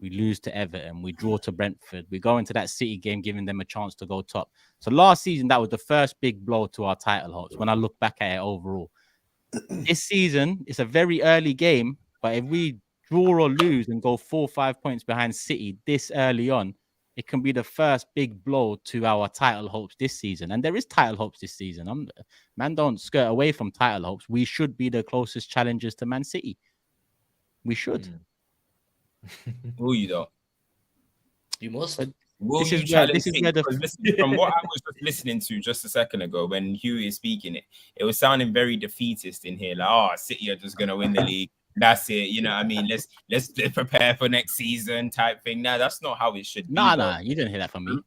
We lose to Everton. We draw to Brentford. We go into that City game, giving them a chance to go top. So last season, that was the first big blow to our title hopes when I look back at it overall. This season, it's a very early game, but if we draw or lose and go 4 or 5 points behind City this early on, it can be the first big blow to our title hopes this season. And there is title hopes this season. Man, don't skirt away from title hopes. We should be the closest challengers to Man City. We should. Will you though? You must. Will This you is where- challenge this is City? where the- Because listen, from what I was just listening to just a second ago when Hugh is speaking, it was sounding very defeatist in here. Like, oh, City are just gonna win the league. That's it. You know what I mean? Let's prepare for next season type thing. Nah, that's not how it should be. Nah, you didn't hear that from me.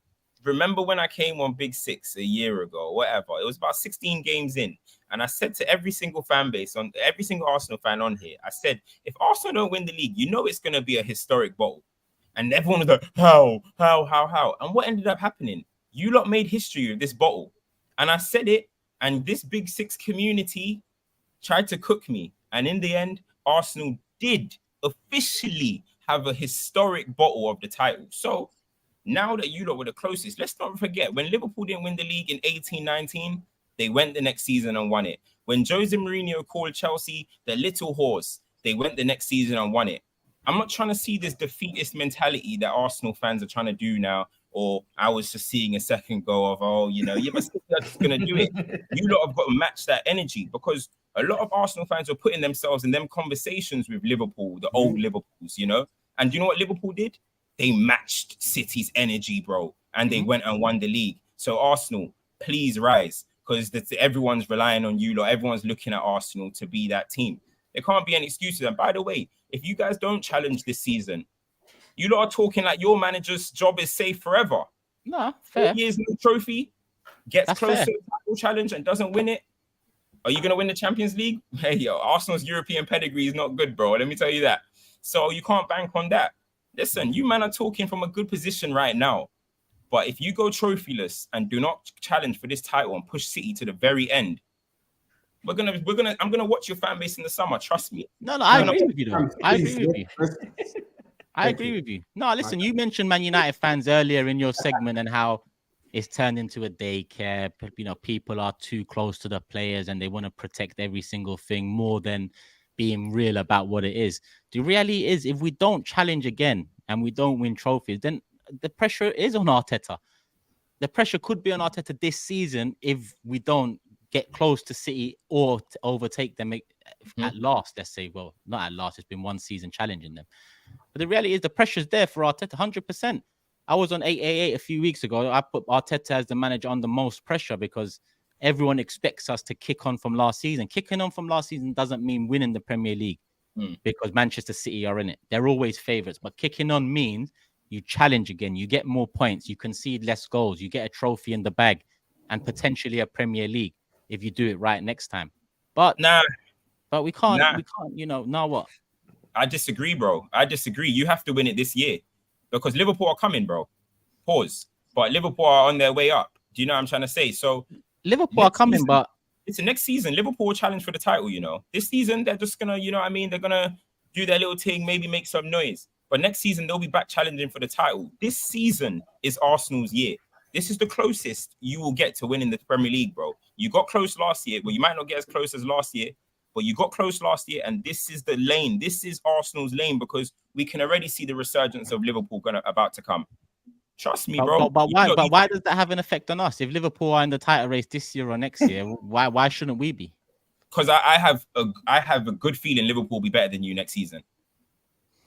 Remember when I came on Big Six a year ago, whatever, it was about 16 games in. And I said to every single fan base, on every single Arsenal fan on here, I said, if Arsenal don't win the league, you know it's going to be a historic bottle. And everyone was like, how? And what ended up happening? You lot made history with this bottle. And I said it, and this Big Six community tried to cook me. And in the end, Arsenal did officially have a historic bottle of the title. So now that you lot were the closest, let's not forget, when Liverpool didn't win the league in 18-19, they went the next season and won it. When Jose Mourinho called Chelsea the little horse, they went the next season and won it. I'm not trying to see this defeatist mentality that Arsenal fans are trying to do now, or I was just seeing a second go of, but City are just going to do it. You lot have got to match that energy, because a lot of Arsenal fans are putting themselves in them conversations with Liverpool, the old Liverpools, And you know what Liverpool did? They matched City's energy, bro, and they went and won the league. So Arsenal, please rise, because everyone's relying on you lot. Everyone's looking at Arsenal to be that team. There can't be any excuses. And by the way, if you guys don't challenge this season, you lot are talking like your manager's job is safe forever. No, fair. 4 years, no trophy, gets That's close fair. to the title challenge and doesn't win it. Are you going to win the Champions League? Hey, Arsenal's European pedigree is not good, bro. Let me tell you that. So you can't bank on that. Listen, you man are talking from a good position right now. But if you go trophyless and do not challenge for this title and push City to the very end, I'm gonna watch your fan base in the summer. Trust me. No, I agree with you though. I agree with you. I agree with you. No, listen, you mentioned Man United fans earlier in your segment and how it's turned into a daycare. People are too close to the players and they want to protect every single thing more than being real about what it is. The reality is, if we don't challenge again and we don't win trophies, then the pressure is on Arteta. The pressure could be on Arteta this season if we don't get close to City or to overtake them at last. Let's say, well, not at last. It's been one season challenging them. But the reality is the pressure's there for Arteta, 100%. I was on 888 a few weeks ago. I put Arteta as the manager under most pressure because everyone expects us to kick on from last season. Kicking on from last season doesn't mean winning the Premier League. because Manchester City are in it. They're always favourites. But kicking on means you challenge again. You get more points. You concede less goals. You get a trophy in the bag and potentially a Premier League if you do it right next time. But we can't. We can't. Now what? I disagree, bro. I disagree. You have to win it this year because Liverpool are coming, bro. Pause. But Liverpool are on their way up. Do you know what I'm trying to say? So Liverpool are coming, but it's the next season. Liverpool will challenge for the title, This season, they're just gonna, they're gonna do their little thing, maybe make some noise. But next season, they'll be back challenging for the title. This season is Arsenal's year. This is the closest you will get to winning the Premier League, bro. You got close last year, but you might not get as close as last year. But you got close last year, and this is the lane. This is Arsenal's lane because we can already see the resurgence of Liverpool about to come. Trust me, bro. But why does that have an effect on us? If Liverpool are in the title race this year or next year, why shouldn't we be? Because I have a good feeling Liverpool will be better than you next season.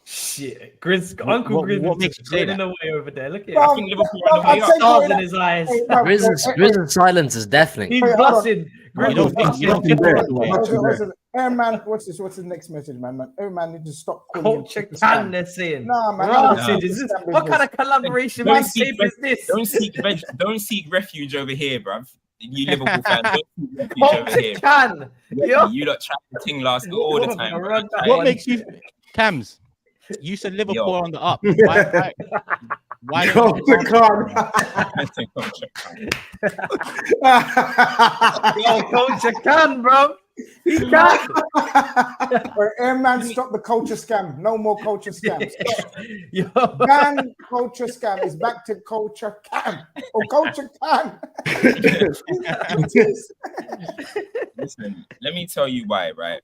Shit, Uncle Grizz what makes you say that? away over there. Look at I think Liverpool are on the way up. stars in his eyes. Grizz's silence is deafening. He's blushing. You don't think Man, what's his next message, man? Man need to stop calling him Culture Chicken can, Scam. they're saying. Nah, man. What kind of collaboration Don't mixtape is this? Don't seek refuge over here, bruv. You Liverpool fans, don't seek refuge over here. Can. You lot chat the thing last all the time. Bro. What makes you, Cams? You said Liverpool are on the up. Why Culture can. Culture can, bro. He can. Man, stop the culture scam. No more culture scams. Yo. Ban culture scam is back to culture cam or culture can. Listen, let me tell you why, right?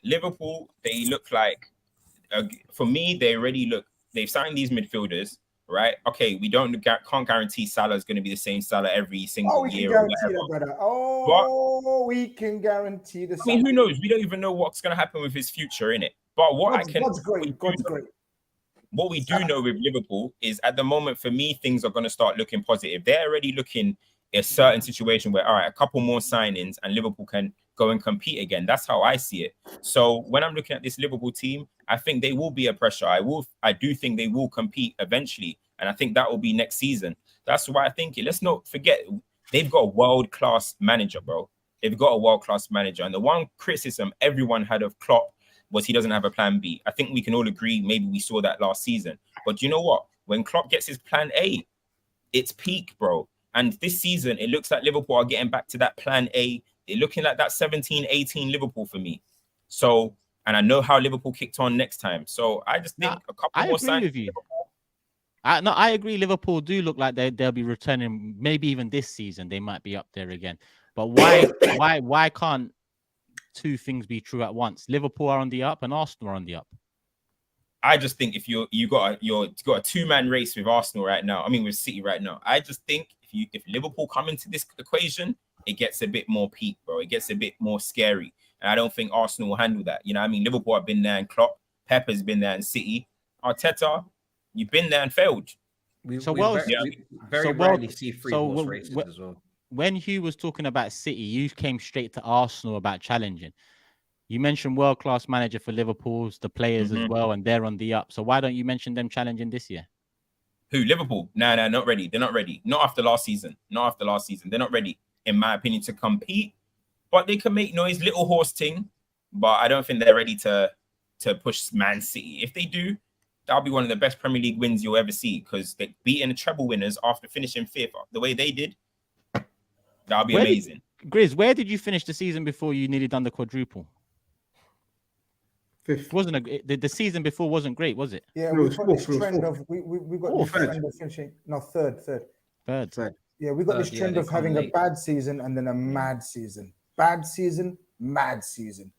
Liverpool, they look like, for me, they've signed these midfielders, right? Okay, we can't guarantee Salah's going to be the same Salah every single year. Guarantee that, brother. We can guarantee the. I mean, who knows? We don't even know what's going to happen with his future in it. But God's great. What we do know with Liverpool is at the moment, for me, things are going to start looking positive. They're already looking a certain situation where, all right, a couple more signings and Liverpool can go and compete again. That's how I see it. So when I'm looking at this Liverpool team, I think they will be a pressure. I do think they will compete eventually. And I think that will be next season. That's why I think let's not forget, they've got a world-class manager, bro. They've got a world-class manager. And the one criticism everyone had of Klopp was he doesn't have a plan B. I think we can all agree, maybe we saw that last season. But you know what? When Klopp gets his plan A, it's peak, bro. And this season, it looks like Liverpool are getting back to that plan A. They're looking like that 17-18 Liverpool for me. So, and I know how Liverpool kicked on next time. So I just think a couple more signs. With you. I agree. Liverpool do look like they'll be returning. Maybe even this season they might be up there again. But why can't two things be true at once? Liverpool are on the up and Arsenal are on the up. I just think if you got a two-man race with Arsenal right now, with City right now, I just think if Liverpool come into this equation, it gets a bit more peak, bro. It gets a bit more scary. And I don't think Arsenal will handle that. You know what I mean? Liverpool have been there and Klopp. Pep has been there and City. Arteta, you've been there and failed. We very rarely see three horse races as well. When Hugh was talking about City, you came straight to Arsenal about challenging. You mentioned world-class manager for Liverpool's, the players as well, and they're on the up. So why don't you mention them challenging this year? Who? Liverpool? No, not ready. They're not ready. Not after last season. They're not ready, in my opinion, to compete. But they can make noise, little horse thing. But I don't think they're ready to push Man City. If they do, that'll be one of the best Premier League wins you'll ever see because they're beating the treble winners after finishing fifth the way they did. That'll be amazing. Grizz, where did you finish the season before you nearly done the quadruple? Fifth. The season before wasn't great, was it? Yeah, we got this trend of we got this trend of finishing. No, third. Yeah, we got this trend of having a bad season and then a mad season. Bad season, mad season.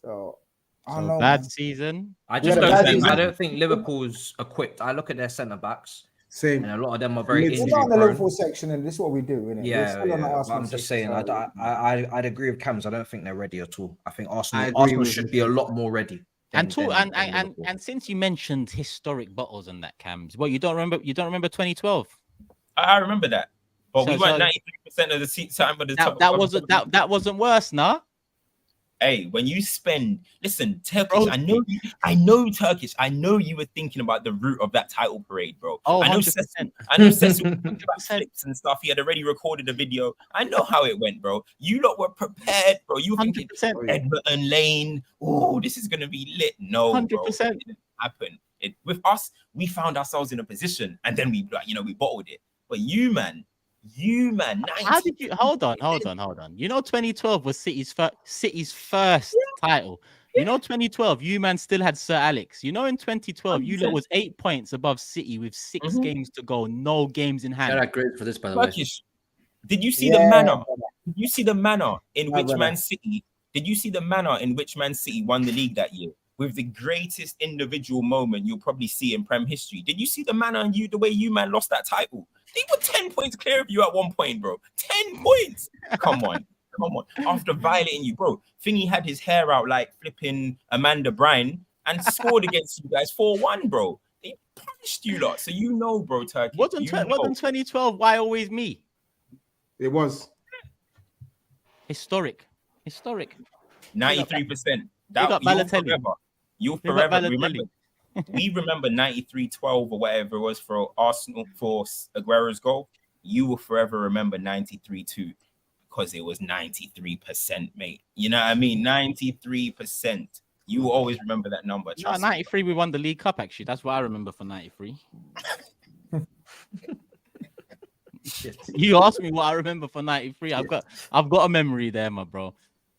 So I don't know. Bad season. I don't think Liverpool's equipped. I look at their centre backs. Same. And a lot of them are very injury We're not in the prone. Liverpool section, and this is what we do, isn't it? Yeah. I'm just saying. I'd agree with Cams. I don't think they're ready at all. I think Arsenal should be a lot more ready. And since you mentioned historic bottles and that, Cams, you don't remember 2012? I remember that. But we went 93% of the time for the top. That wasn't worse, nah. Hey, when you spend, listen, Turkish. Bro. I know Turkish. I know you were thinking about the route of that title parade, bro. Oh, I know 100%. Cecil was thinking about flips and stuff. He had already recorded a video. I know how it went, bro. You lot were prepared, bro. You were thinking 100%. Everton Lane. Oh, this is gonna be lit. No, bro, 100%. it didn't happen. With us, we found ourselves in a position, and then we bottled it. But you, man. How did you hold on? You know, 2012 was City's first title. You know, 2012, you man still had Sir Alex. You know, in 2012, you lot was 8 points above City with 6 games to go, no games in hand. Shout out GRIZZ for this, by the way. Turkish. Did you see the manner? Did you see the manner in which Man City? Did you see the manner in which Man City won the league that year? With the greatest individual moment you'll probably see in Prem history. Did you see the manner and the way you man lost that title? They were 10 points clear of you at one point, bro. 10 points. Come on. After violating you, bro. Thingy had his hair out like flipping Amanda Bryan and scored against you guys 4-1, bro. They punished you lot. So you know, bro, Turkey. Wasn't 2012, why always me? It was. Historic. 93%. You'll forever remember. We remember 93-12 or whatever it was for Arsenal for Aguero's goal. You will forever remember 93-2 because it was 93%, mate. You know what I mean? 93%. You will always remember that number. No, 93 we won the League Cup, actually. That's what I remember for 93. You asked me what I remember for 93. I've got a memory there, my bro.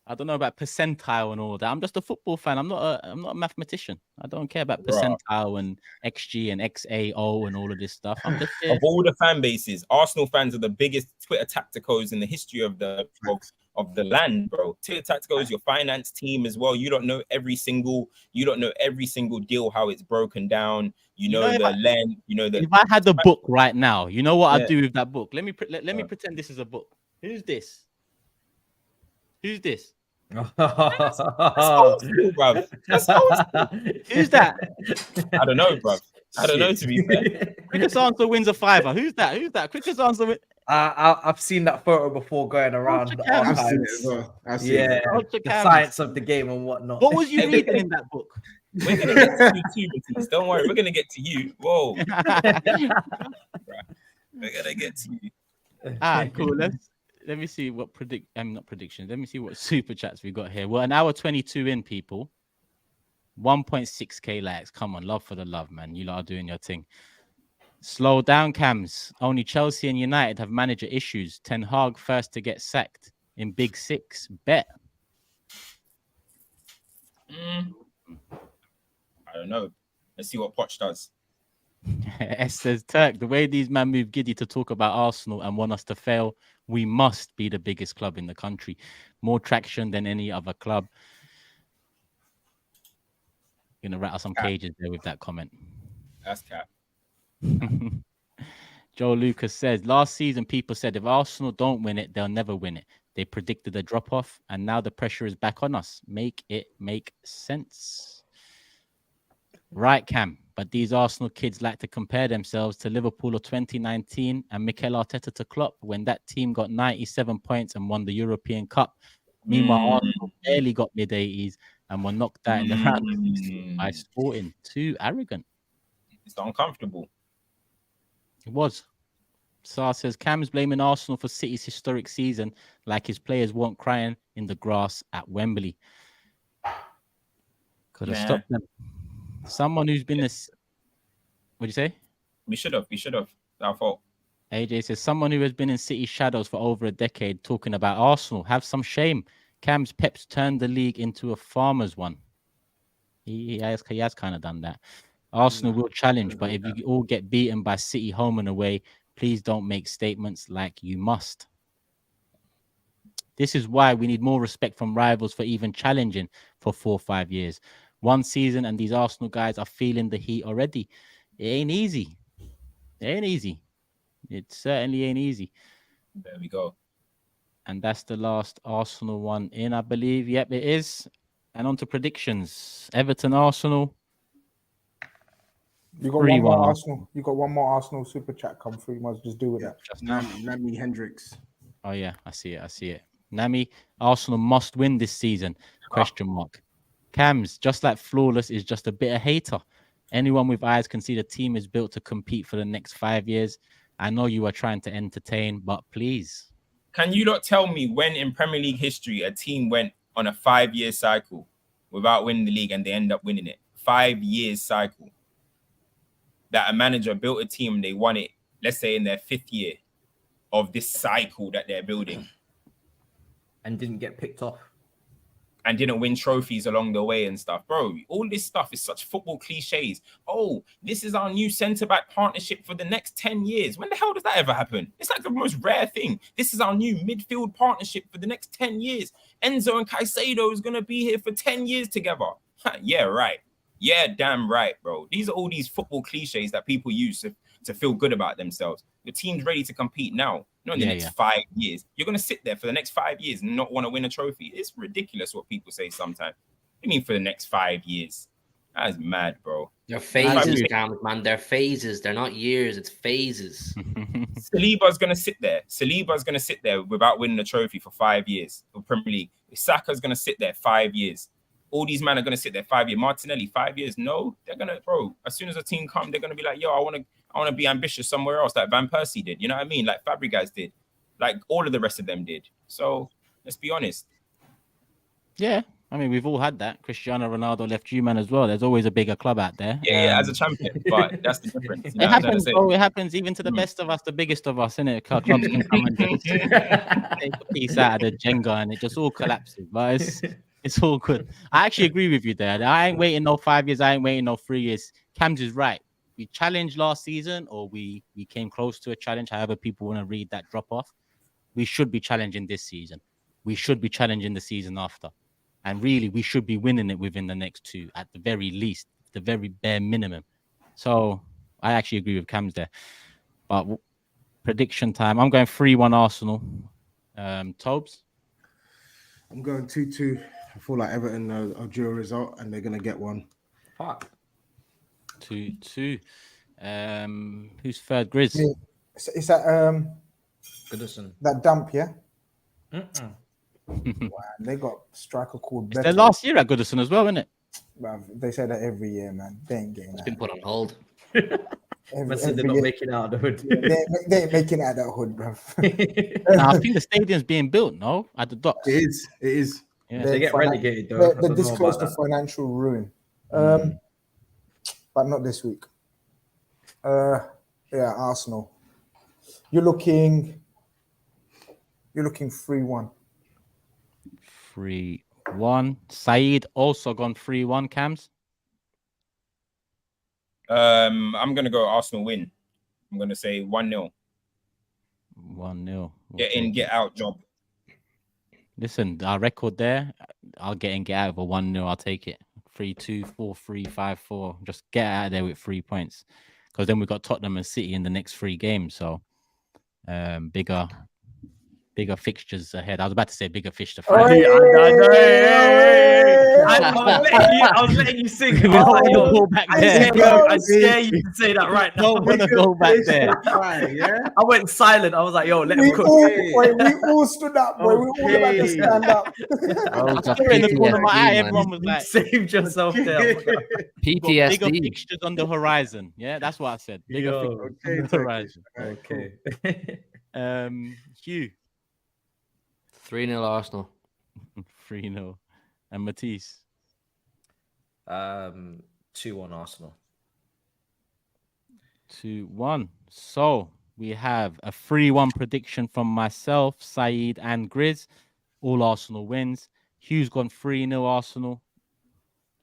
I don't know about percentile and all that. I'm just a football fan. I'm not a mathematician. I don't care about percentile and XG and XAO and all of this stuff. I'm just of all the fan bases, Arsenal fans are the biggest Twitter tacticos in the history of the land, bro. Twitter tacticos, your finance team as well. You don't know every single deal, how it's broken down. You know the lend. You know if I had the book right now, you know what I'd do with that book? Let me pretend this is a book. Who's this? That's old school, bruv. That's old school. Who's that? I don't know, bruv. I don't know, to be fair. Quickest answer wins a $5. Who's that? Quickest answer. I've seen that photo before going around. I've seen it as well. The science of the game and whatnot. What was you reading in that book? We're gonna get to you too, Matisse. Don't worry, we're gonna get to you. Whoa. We're gonna get to you. Cool. Let me see what not predictions. Let me see what super chats we got here. Well, an hour 22 in, people. 1.6k likes. Come on, love for the love, man. You lot are doing your thing. Slow down, Cams. Only Chelsea and United have manager issues. Ten Hag first to get sacked in Big Six. Bet. I don't know. Let's see what Poch does. S says, Turk, the way these men move giddy to talk about Arsenal and want us to fail, we must be the biggest club in the country. More traction than any other club. You're going to rattle some cages there with that comment. That's cap. Joe Lucas says, last season people said if Arsenal don't win it, they'll never win it. They predicted a drop-off, and now the pressure is back on us. Make it make sense. Right, Cam. But these Arsenal kids like to compare themselves to Liverpool of 2019 and Mikel Arteta to Klopp when that team got 97 points and won the European Cup. Meanwhile, Arsenal barely got mid-80s and were knocked out in the round by Sporting. Too arrogant. It's uncomfortable. It was. Sar says, Cam's blaming Arsenal for City's historic season like his players weren't crying in the grass at Wembley. Could have stopped them. Someone who's been this. What do you say? We should have. Our fault. AJ says, someone who has been in City shadows for over a decade talking about Arsenal. Have some shame. Cam's Pep's turned the league into a farmer's one. He has kind of done that. Arsenal will challenge, but if you all get beaten by City home and away, please don't make statements like you must. This is why we need more respect from rivals for even challenging for 4 or 5 years. One season and these Arsenal guys are feeling the heat already. It ain't easy. It certainly ain't easy. There we go. And that's the last Arsenal one in, I believe. Yep, it is. And on to predictions. Everton, Arsenal. You got one more Arsenal. You got one more Arsenal super chat come through. You must just do with that. Nami Hendricks. Oh yeah, I see it. Nami, Arsenal must win this season. Question mark. Cams, just like flawless, is just a bitter hater. Anyone with eyes can see the team is built to compete for the next 5 years. I know you are trying to entertain, but please. Can you not tell me when in Premier League history a team went on a 5-year cycle without winning the league and they end up winning it? 5 years cycle. That a manager built a team, they won it, let's say in their 5th year of this cycle that they're building. And didn't get picked off. And didn't win trophies along the way and stuff. Bro, all this stuff is such football cliches. Oh, this is our new centre-back partnership for the next 10 years. When the hell does that ever happen? It's like the most rare thing. This is our new midfield partnership for the next 10 years. Enzo and Caicedo is going to be here for 10 years together. Yeah, right. Yeah, damn right, bro. These are all these football cliches that people use to feel good about themselves. The team's ready to compete now. Not in the next 5 years. You're going to sit there for the next 5 years and not want to win a trophy. It's ridiculous what people say sometimes. What do you mean for the next 5 years? That is mad, bro. They're phases, Cam, man. They're phases. They're not years. It's phases. Saliba's going to sit there. Saliba's going to sit there without winning a trophy for 5 years for Premier League. Saka's going to sit there 5 years. All these men are going to sit there 5 years. Martinelli, 5 years. No, they're going to, bro. As soon as a team comes, they're going to be like, yo, I want to be ambitious somewhere else, like Van Persie did. You know what I mean? Like Fabregas did. Like all of the rest of them did. So let's be honest. Yeah, I mean, we've all had that. Cristiano Ronaldo left Juman as well. There's always a bigger club out there. Yeah, as a champion, but that's the difference. It happens, bro. It happens even to the best of us, the biggest of us, innit? Clubs can come and just take a piece out of the Jenga and it just all collapses. But it's all good. I actually agree with you there. I ain't waiting no 5 years. I ain't waiting no 3 years. Cams is right. We challenged last season, or we came close to a challenge, however people want to read that drop off. We should be challenging this season. We should be challenging the season after. And really, we should be winning it within the next 2 at the very least, the very bare minimum. So I actually agree with Cams there. But prediction time. I'm going 3-1 Arsenal. Tobes? I'm going 2-2. I feel like Everton are due a result and they're going to get one. Fuck. 2-2. Who's third? GRIZZ? Is that Goodison. that dump, yeah? Wow, they got a striker called It's their last year at Goodison as well, isn't it? Bruv, they say that every year, man. They ain't getting It's that. been put on hold. Every They're not year. making it out of the hood. They ain't making it out of that hood, bruv. Nah, I think the stadium's being built, no? At the docks. It is. Yeah. They get relegated, though. I They're don't this know close about to that. financial ruin. But not this week. Yeah, Arsenal. You're looking 3-1. 3-1. Saeed also gone 3-1, Cams. I'm going to go Arsenal win. I'm going to say 1-0. 1-0. Get in, get out job. Listen, our record there, I'll get in, get out of a 1-0. I'll take it. 3-2, 4-3, 5-4. Just get out of there with 3 points. Because then we've got Tottenham and City in the next 3 games. So bigger fixtures ahead. I was about to say bigger fish to fry. I was letting you sing. I was like, yo, Go back I there. scare you to say that right now. Don't want to go back there. Yeah. I went silent. I was like, yo, let We him cook. all stood up, boy. We all had to stand up. Oh, I saw it in the corner of my eye. Everyone was You like, saved yourself there. got bigger PTSD. fixtures on the horizon. Yeah, that's what I said. Bigger Yo, fixtures on the horizon. Okay. Hugh. 3-0 Arsenal. 3-0. And Matisse. 2-1 Arsenal. 2-1. So we have a 3-1 prediction from myself, Saeed, and GRIZZ. All Arsenal wins. Hugh's gone 3-0 Arsenal.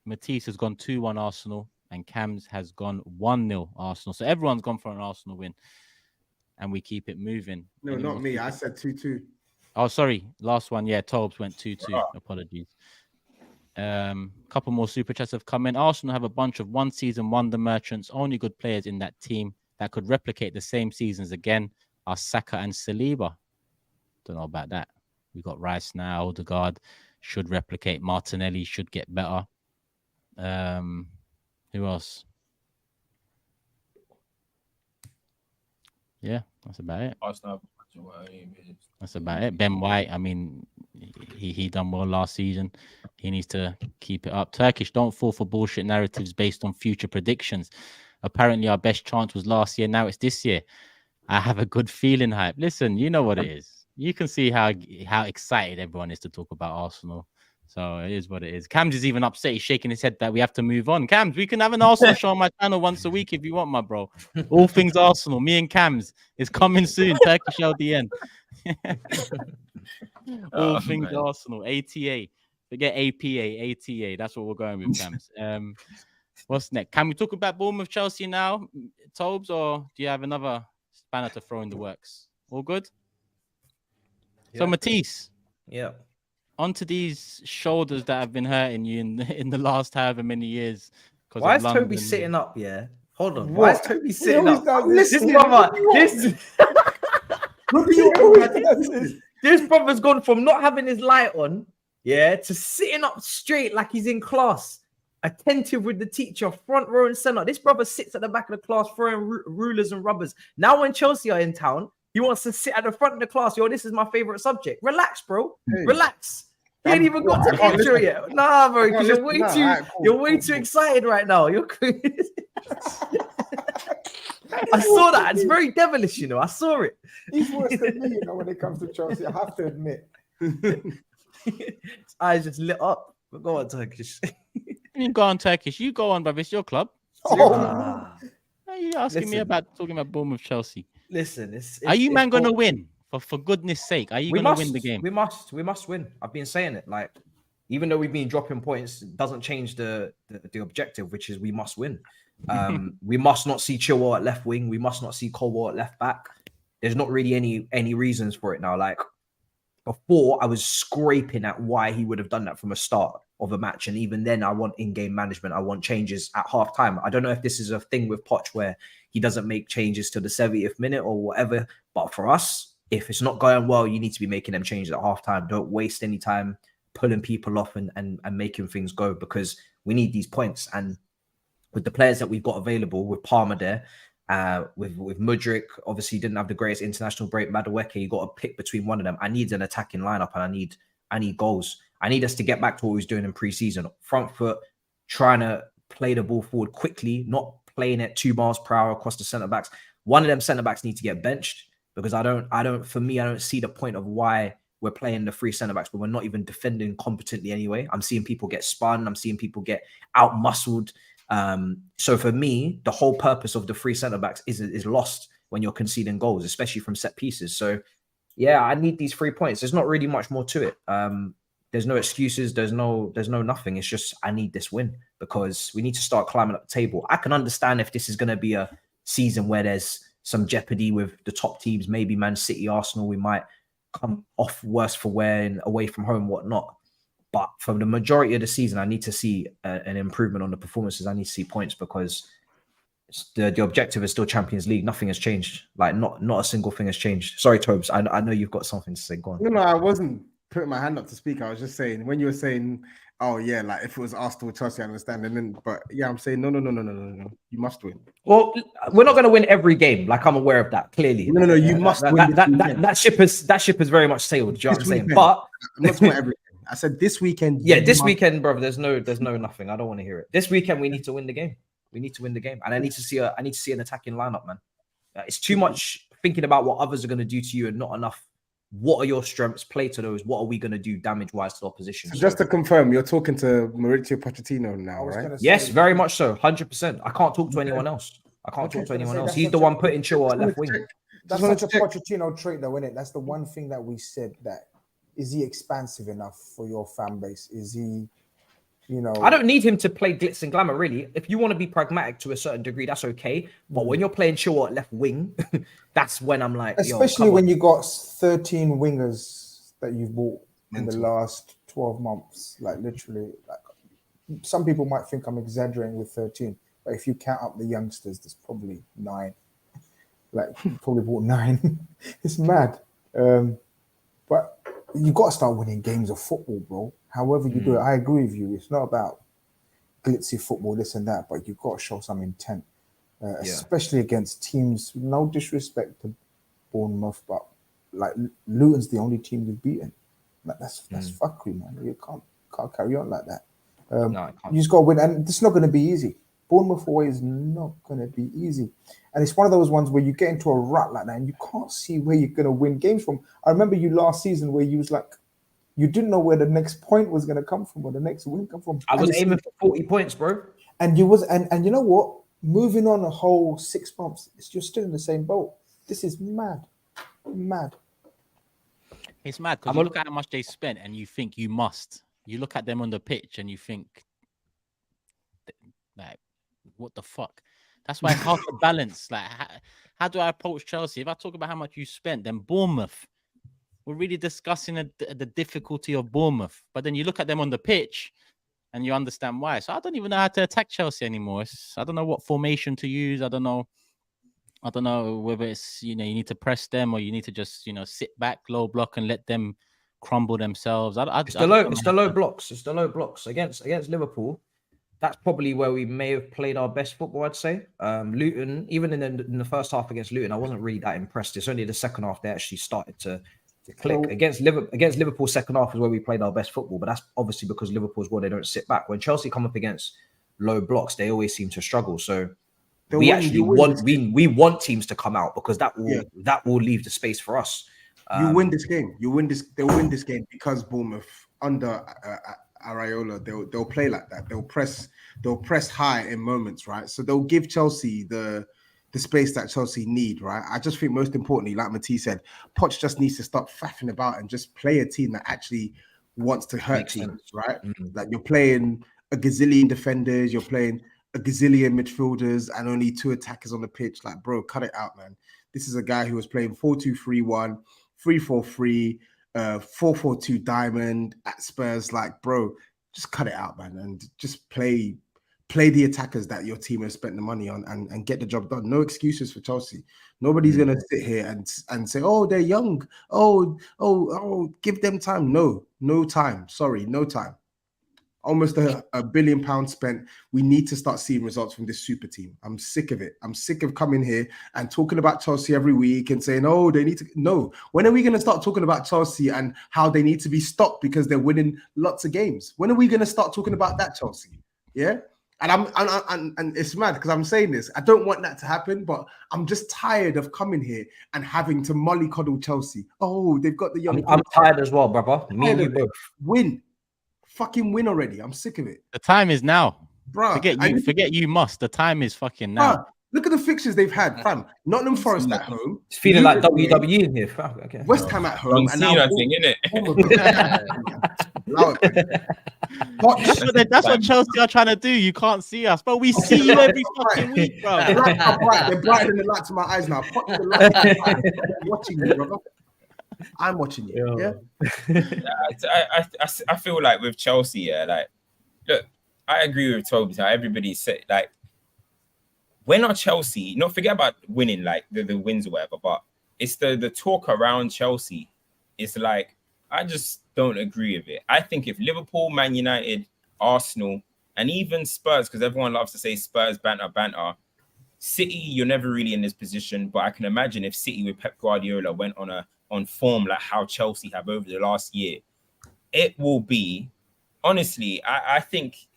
Matisse has gone 2-1 Arsenal. And Cams has gone 1-0 Arsenal. So everyone's gone for an Arsenal win. And we keep it moving. No, not me. I said 2-2. Oh, sorry. Last one. Yeah, Tobes went 2-2. Apologies. Couple more super chats have come in. Arsenal have a bunch of one-season wonder merchants. Only good players in that team that could replicate the same seasons again are Saka and Saliba. Don't know about that. We got Rice now. Odegaard should replicate. Martinelli should get better. Who else? Yeah, that's about it. Arsenal. That's about it. Ben White, I mean, he done well last season. He needs to keep it up. Turkish, don't fall for bullshit narratives based on future predictions. Apparently, our best chance was last year. Now it's this year. I have a good feeling, hype. Listen, you know what it is. You can see how excited everyone is to talk about Arsenal. So it is what it is. Cams is even upset. He's shaking his head that we have to move on. Cams, we can have an Arsenal show on my channel once a week if you want, my bro. All things Arsenal. Me and Cams is coming soon. Turkish LDN. All things man. Arsenal. ATA. Forget APA. ATA. That's what we're going with, Cams. What's next? Can we talk about Bournemouth, Chelsea now, Tobes, or do you have another spanner to throw in the works? All good? So, Matisse. Yeah. Onto these shoulders that have been hurting you in the last however many years. Why is London. Toby sitting up? Yeah. Hold on. What? Why is Toby sitting up? Listen, This brother's gone from not having his light on, yeah, to sitting up straight like he's in class, attentive with the teacher, front row and center. This brother sits at the back of the class throwing rulers and rubbers. Now when Chelsea are in town, he wants to sit at the front of the class. Yo, this is my favorite subject. Relax, bro. Hey. Relax. You ain't even got to the intro yet. Nah, bro, because you're way too excited right now. You're I saw that. It's very devilish, you know. I saw it. He's worse than me, you know, when it comes to Chelsea. I have to admit. His eyes just lit up. But go on, Turkish. You go on, Turkish. You go on, brother. It's your club. Oh, Are you asking me about talking about Bournemouth, Chelsea? Listen, are you man going to win? For goodness sake, are you going to win the game? We must win. I've been saying it. Like, even though we've been dropping points, it doesn't change the objective, which is we must win. We must not see Chilwell at left wing. We must not see Colwell at left back. There's not really any reasons for it now. Like, before, I was scraping at why he would have done that from a start of a match. And even then, I want in-game management. I want changes at halftime. I don't know if this is a thing with Poch where he doesn't make changes to the 70th minute or whatever. But for us, if it's not going well, you need to be making them changes at halftime. Don't waste any time pulling people off and making things go, because we need these points. And with the players that we've got available, with Palmer there, with Mudryk, obviously didn't have the greatest international break. Madueke, you got to pick between one of them. I need an attacking lineup, and I need goals. I need us to get back to what we was doing in pre-season. Front foot, trying to play the ball forward quickly, not playing at 2 miles per hour across the centre backs. One of them centre backs need to get benched, because I don't see the point of why we're playing the 3 centre backs, but we're not even defending competently anyway. I'm seeing people get spun. I'm seeing people get out muscled. So for me, the whole purpose of the 3 centre backs is lost when you're conceding goals, especially from set pieces. So yeah, I need these 3 points. There's not really much more to it. There's no excuses. There's no nothing. It's just, I need this win, because we need to start climbing up the table. I can understand if this is going to be a season where there's some jeopardy with the top teams, maybe Man City, Arsenal, we might come off worse for wear and away from home, whatnot. But for the majority of the season, I need to see an improvement on the performances. I need to see points, because the objective is still Champions League. Nothing has changed. Like, not a single thing has changed. Sorry, Tobes. I know you've got something to say. Go on. No, I wasn't putting my hand up to speak. I was just saying, when you were saying, oh yeah, like if it was Arsenal, Chelsea, I understand. And then, but yeah, I'm saying no. You must win. Well, we're not going to win every game. Like, I'm aware of that, clearly. No, you must win. That ship has very much sailed. Do you know what I'm saying? But I'm not talking about every game. I said this weekend. Yeah, this weekend, bro. There's no nothing. I don't want to hear it. This weekend, we need to win the game. We need to win the game, and I need to see an attacking lineup, man. It's too much thinking about what others are going to do to you, and not enough. What are your strengths? Play to those. What are we going to do damage-wise to the opposition? So just to confirm, you're talking to Mauricio Pochettino now, right? Yes, very much so. 100%. I can't talk to anyone else. He's the one putting Chilwell at left wing. That's such a Pochettino trait, though, isn't it? That's the one thing that we said, that is he expansive enough for your fan base? Is he, you know? I don't need him to play glitz and glamour, really. If you want to be pragmatic to a certain degree, that's okay. But when you're playing Chilwell at left wing, that's when I'm like, especially when you got 13 wingers that you've bought in the last 12 months, like literally. Like, some people might think I'm exaggerating with 13, but if you count up the youngsters, there's probably 9. Like, probably bought 9. It's mad. But you got to start winning games of football, bro. However you do it, I agree with you. It's not about glitzy football, this and that, but you've got to show some intent, especially against teams. No disrespect to Bournemouth, but like Luton's the only team you've beaten. That's fuckery, man. You can't carry on like that. No, I can't. You just got to win, and it's not going to be easy. Bournemouth away is not going to be easy, and it's one of those ones where you get into a rut like that, and you can't see where you're going to win games from. I remember you last season where you was like, you didn't know where the next point was going to come from or the next win come from. I was aiming for 40 points, bro. And you was, and you know what? Moving on a whole 6 months, you're still in the same boat. This is mad. It's mad because you look at how much they spent and you think you must. You look at them on the pitch and you think, like, what the fuck? That's why it's hard to balance. Like, how do I approach Chelsea? If I talk about how much you spent, then Bournemouth, we're really discussing the difficulty of Bournemouth. But then you look at them on the pitch and you understand why. So I don't even know how to attack Chelsea anymore. I don't know what formation to use. I don't know whether it's, you need to press them or you need to just, sit back, low block and let them crumble themselves. It's the low blocks. It's the low blocks against Liverpool. That's probably where we may have played our best football, I'd say. Luton, even in the first half against Luton, I wasn't really that impressed. It's only the second half they actually started to click. Against Liverpool, second half is where we played our best football, but that's obviously because Liverpool's they don't sit back. When Chelsea come up against low blocks, they always seem to struggle. So we want teams to come out because that will leave the space for us. You win this game. They'll win this game because Bournemouth under Areola, they'll play like that. They'll press high in moments, right? So they'll give Chelsea the space that Chelsea need, right? I just think most importantly, like Matisse said, Poch just needs to stop faffing about and just play a team that actually wants to hurt teams, right? Mm-hmm. Like you're playing a gazillion defenders, you're playing a gazillion midfielders and only 2 attackers on the pitch. Like, bro, cut it out, man. This is a guy who was playing 4-2-3-1, 3-4-3, 4-4-2 diamond at Spurs. Like, bro, just cut it out, man, and just play the attackers that your team has spent the money on and get the job done. No excuses for Chelsea. Nobody's going to sit here and say, oh, they're young. Oh, give them time. No time. Sorry, no time. Almost £1 billion spent. We need to start seeing results from this super team. I'm sick of it. I'm sick of coming here and talking about Chelsea every week and saying, oh, they need to. No. When are we going to start talking about Chelsea and how they need to be stopped because they're winning lots of games? When are we going to start talking about that, Chelsea? Yeah? And it's mad because I'm saying this. I don't want that to happen, but I'm just tired of coming here and having to mollycoddle Chelsea. Oh, they've got the young. I'm tired as well, brother. Me and you both. Win. Fucking win already. I'm sick of it. The time is now. Bro. Forget you must. The time is fucking now. Bruh, look at the fixtures they've had, fam. Nottingham Forest at home. It's feeling like WWE in here. Okay. West Ham at home. And now thing, innit? That's what Chelsea are trying to do. You can't see us, but we see you every fucking week, bro. They're brighter than the lights of my eyes now. I'm watching you, brother. I'm watching you. Yeah. I feel like with Chelsea, like, look, I agree with Toby. How everybody said, like, when are Chelsea? Not forget about winning, like the wins or whatever, but it's the talk around Chelsea. It's like I just don't agree with it. I think if Liverpool, Man United, Arsenal, and even Spurs, because everyone loves to say Spurs banter. City, you're never really in this position, but I can imagine if City with Pep Guardiola went on form like how Chelsea have over the last year, it will be, honestly, I think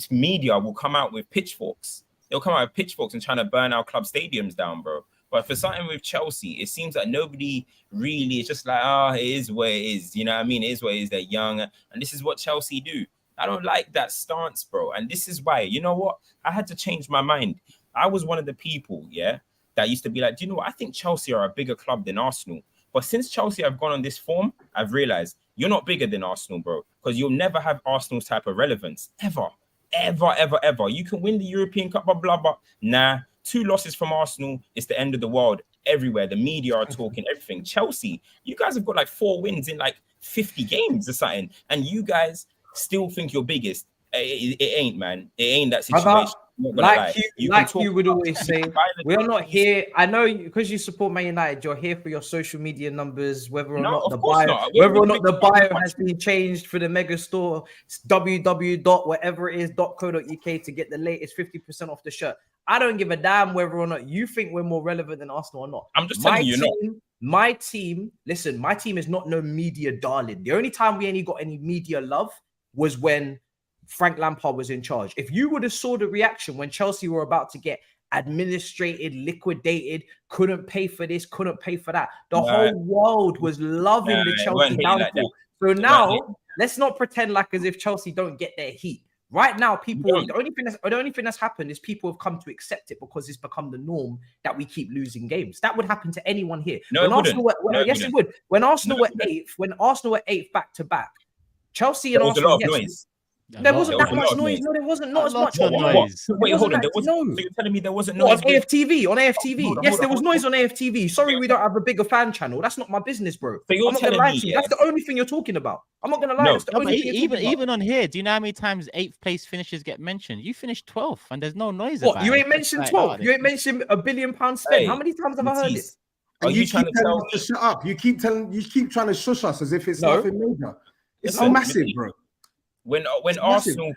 media will come out with pitchforks. They'll come out with pitchforks and trying to burn our club stadiums down, bro. But for something with Chelsea, it seems like nobody really is just like, it is what it is. You know what I mean? It is what it is. They're young. And this is what Chelsea do. I don't like that stance, bro. And this is why, you know what? I had to change my mind. I was one of the people, that used to be like, do you know what? I think Chelsea are a bigger club than Arsenal. But since Chelsea have gone on this form, I've realized you're not bigger than Arsenal, bro. Because you'll never have Arsenal's type of relevance. Ever. You can win the European Cup, blah, blah. Nah, 2 losses from Arsenal, it's the end of the world. Everywhere, the media are talking, everything. Chelsea, you guys have got like 4 wins in like 50 games or something. And you guys still think you're biggest. It ain't, man. It ain't that situation. You would always say, we are not here. I know because you support Man United, you're here for your social media numbers, whether or not the bio has been changed for the mega store, www.whatever.co.uk to get the latest 50% off the shirt. I don't give a damn whether or not you think we're more relevant than Arsenal or not. I'm just telling you, my team, listen, my team is not no media darling. The only time we ain't got any media love was when Frank Lampard was in charge. If you would have saw the reaction when Chelsea were about to get administrated, liquidated, couldn't pay for this, couldn't pay for that. The whole world was loving the Chelsea downfall. So now let's not pretend like as if Chelsea don't get their heat. Right now, people, the only thing that's happened is people have come to accept it because it's become the norm that we keep losing games. That would happen to anyone here. No, when it Arsenal wouldn't. were, yes, it would. When Arsenal were eighth, back to back, Chelsea and Arsenal, noise. There wasn't that much noise. No, there wasn't. Not as much noise. Wait, hold on. So you're telling me there wasn't noise on AFTV? On AFTV, yes, there was noise on AFTV. Sorry, we don't have a bigger fan channel. That's not my business, bro. So you're telling me that's the only thing you're talking about. I'm not gonna lie. That's the only thing even on here, do you know how many times 8th place finishes get mentioned? You finished 12th, and there's no noise. What, you ain't mentioned 12? You ain't mentioned £1 billion spent. How many times have I heard it? Are you trying to tell us to shut up? You keep trying to shush us as if it's nothing major. It's massive, bro. When Arsenal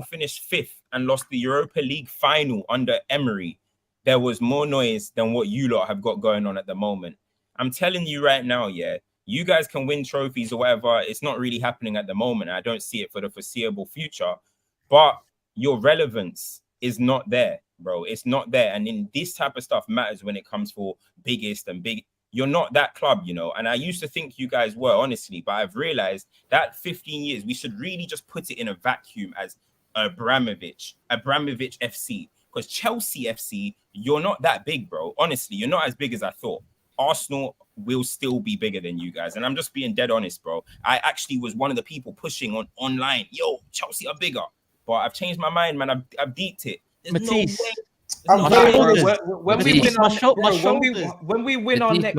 finished 5th and lost the Europa League final under Emery, there was more noise than what you lot have got going on at the moment. I'm telling you right now, yeah, you guys can win trophies or whatever. It's not really happening at the moment. I don't see it for the foreseeable future. But your relevance is not there, bro. It's not there. And in this type of stuff matters when it comes for biggest and big. You're not that club, you know. And I used to think you guys were, honestly, but I've realized that 15 years, we should really just put it in a vacuum as Abramovich FC. Because Chelsea FC, you're not that big, bro. Honestly, you're not as big as I thought. Arsenal will still be bigger than you guys. And I'm just being dead honest, bro. I actually was one of the people pushing online, yo, Chelsea are bigger. But I've changed my mind, man. I've deeped it. There's Matisse. no way. When we win our next,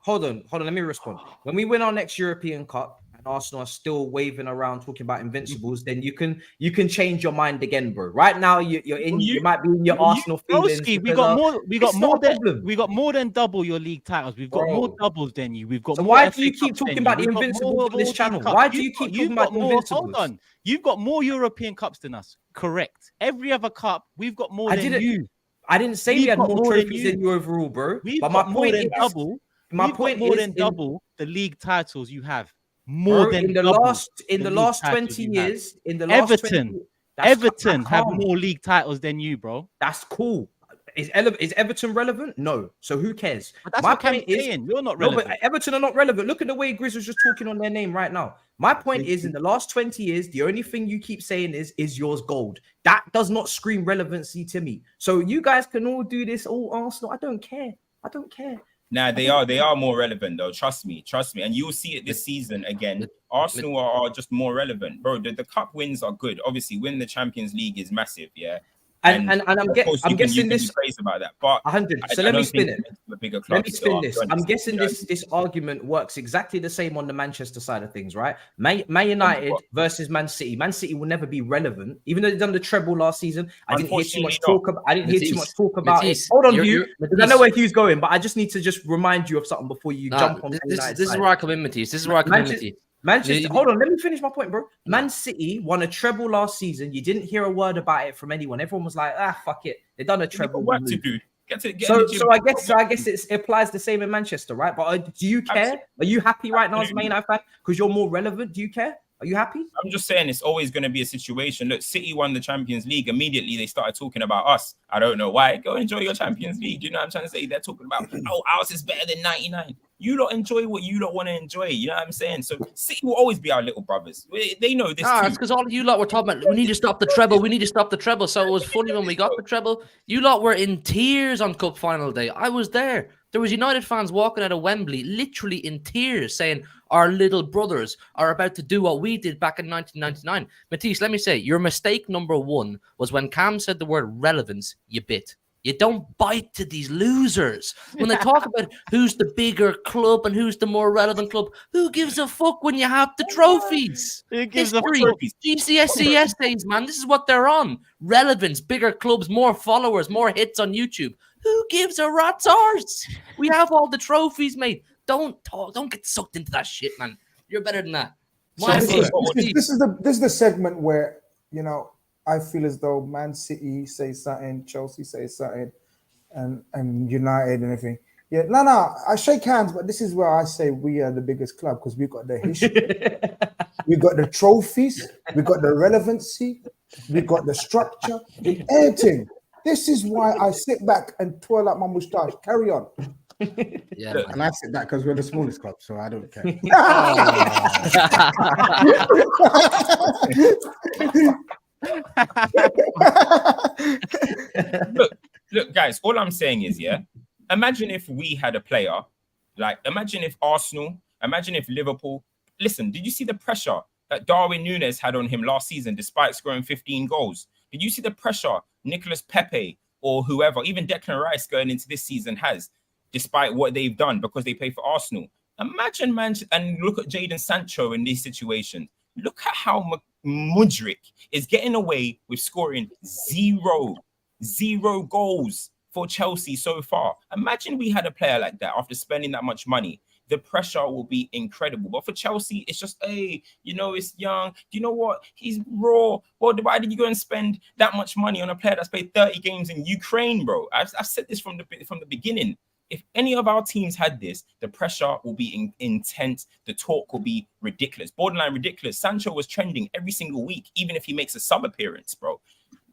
hold on, let me respond. When we win our next European Cup and Arsenal are still waving around talking about invincibles, then you can change your mind again, bro. Right now, you might be in your Arsenal feelings. We got more than double your league titles. We've got more doubles than you. We've got. So why do you keep talking about the invincibles on this channel? Why do you keep talking about the invincibles? Hold on, you've got more European Cups than us. Correct. Every other cup, we've got more than you. I didn't say we had more trophies than you overall, bro. But my point is double. My point is double the league titles you have. More than in the last 20 years. In the last Everton have more league titles than you, bro. That's cool. Is Everton relevant? No. So who cares? But that's my point is saying. You're not relevant. No, but Everton are not relevant. Look at the way GRIZZ was just talking on their name right now. My point is, in the last 20 years, the only thing you keep saying is yours gold. That does not scream relevancy to me. So you guys can all do this, all Arsenal. I don't care. Nah, they are more relevant though. Trust me. And you'll see it this season again. Arsenal are just more relevant, bro. The cup wins are good. Obviously, winning the Champions League is massive, yeah. And I'm guessing this about that, but 100. So let me spin it. Let me spin this. I'm guessing this argument works exactly the same on the Manchester side of things, right? Man United versus Man City. Man City will never be relevant, even though they've done the treble last season. I didn't hear too much talk about. it. Hold on, Hugh. I know where Hugh's going, but I just need to just remind you of something before you jump on. This is where I come in, Matisse. This is where I come in, Matisse. Manchester, hold on, let me finish my point, bro. Man City won a treble last season. You didn't hear a word about it from anyone. Everyone was like, fuck it. They done a treble. What to do? So I guess it applies the same in Manchester, right? But do you care? Absolutely. Are you happy right now as a Man United fan because you're more relevant? Do you care? Are you happy? I'm just saying it's always going to be a situation. Look, City won the Champions League. Immediately, they started talking about us. I don't know why. Go enjoy your Champions League. You know what I'm trying to say? They're talking about, ours is better than 99. You lot enjoy what you lot want to enjoy. You know what I'm saying? So City will always be our little brothers. They know this. It's because all of you lot were talking about, we need to stop the treble. We need to stop the treble. So it was funny when we got the treble. You lot were in tears on Cup final day. I was there. There was United fans walking out of Wembley, literally in tears, saying our little brothers are about to do what we did back in 1999. Matisse, let me say, your mistake number one was when Cam said the word relevance, you bit. You don't bite to these losers. When they talk about who's the bigger club and who's the more relevant club, who gives a fuck when you have the trophies? Who gives a fuck? GCSE essays, man. This is what they're on. Relevance, bigger clubs, more followers, more hits on YouTube. Who gives a rat's arse? We have all the trophies, mate. Don't get sucked into that shit, man. You're better than that. This is the segment where, you know, I feel as though Man City say something, Chelsea say something, and United and everything. Yeah, no, I shake hands, but this is where I say we are the biggest club because we've got the history, we've got the trophies, we've got the relevancy, we've got the structure, everything. This is why I sit back and twirl up my moustache. Carry on. Yeah, Look, And I said that because we're the smallest club, so I don't care. look, guys, all I'm saying is, yeah, imagine if we had a player, like, imagine if Arsenal, imagine if Liverpool, listen, did you see the pressure that Darwin Núñez had on him last season despite scoring 15 goals? Did you see the pressure Nicolas Pepe or whoever, even Declan Rice going into this season has, despite what they've done because they play for Arsenal? Imagine, man, and look at Jadon Sancho in these situations. Look at how Mudryk is getting away with scoring zero goals for Chelsea so far. Imagine we had a player like that after spending that much money. The pressure will be incredible. But for Chelsea, it's just, hey, you know, it's young. Do you know what? He's raw. Well, why did you go and spend that much money on a player that's played 30 games in Ukraine, bro? I've said this from the beginning. If any of our teams had this, the pressure will be intense. The talk will be ridiculous, borderline ridiculous. Sancho was trending every single week, even if he makes a sub appearance, bro.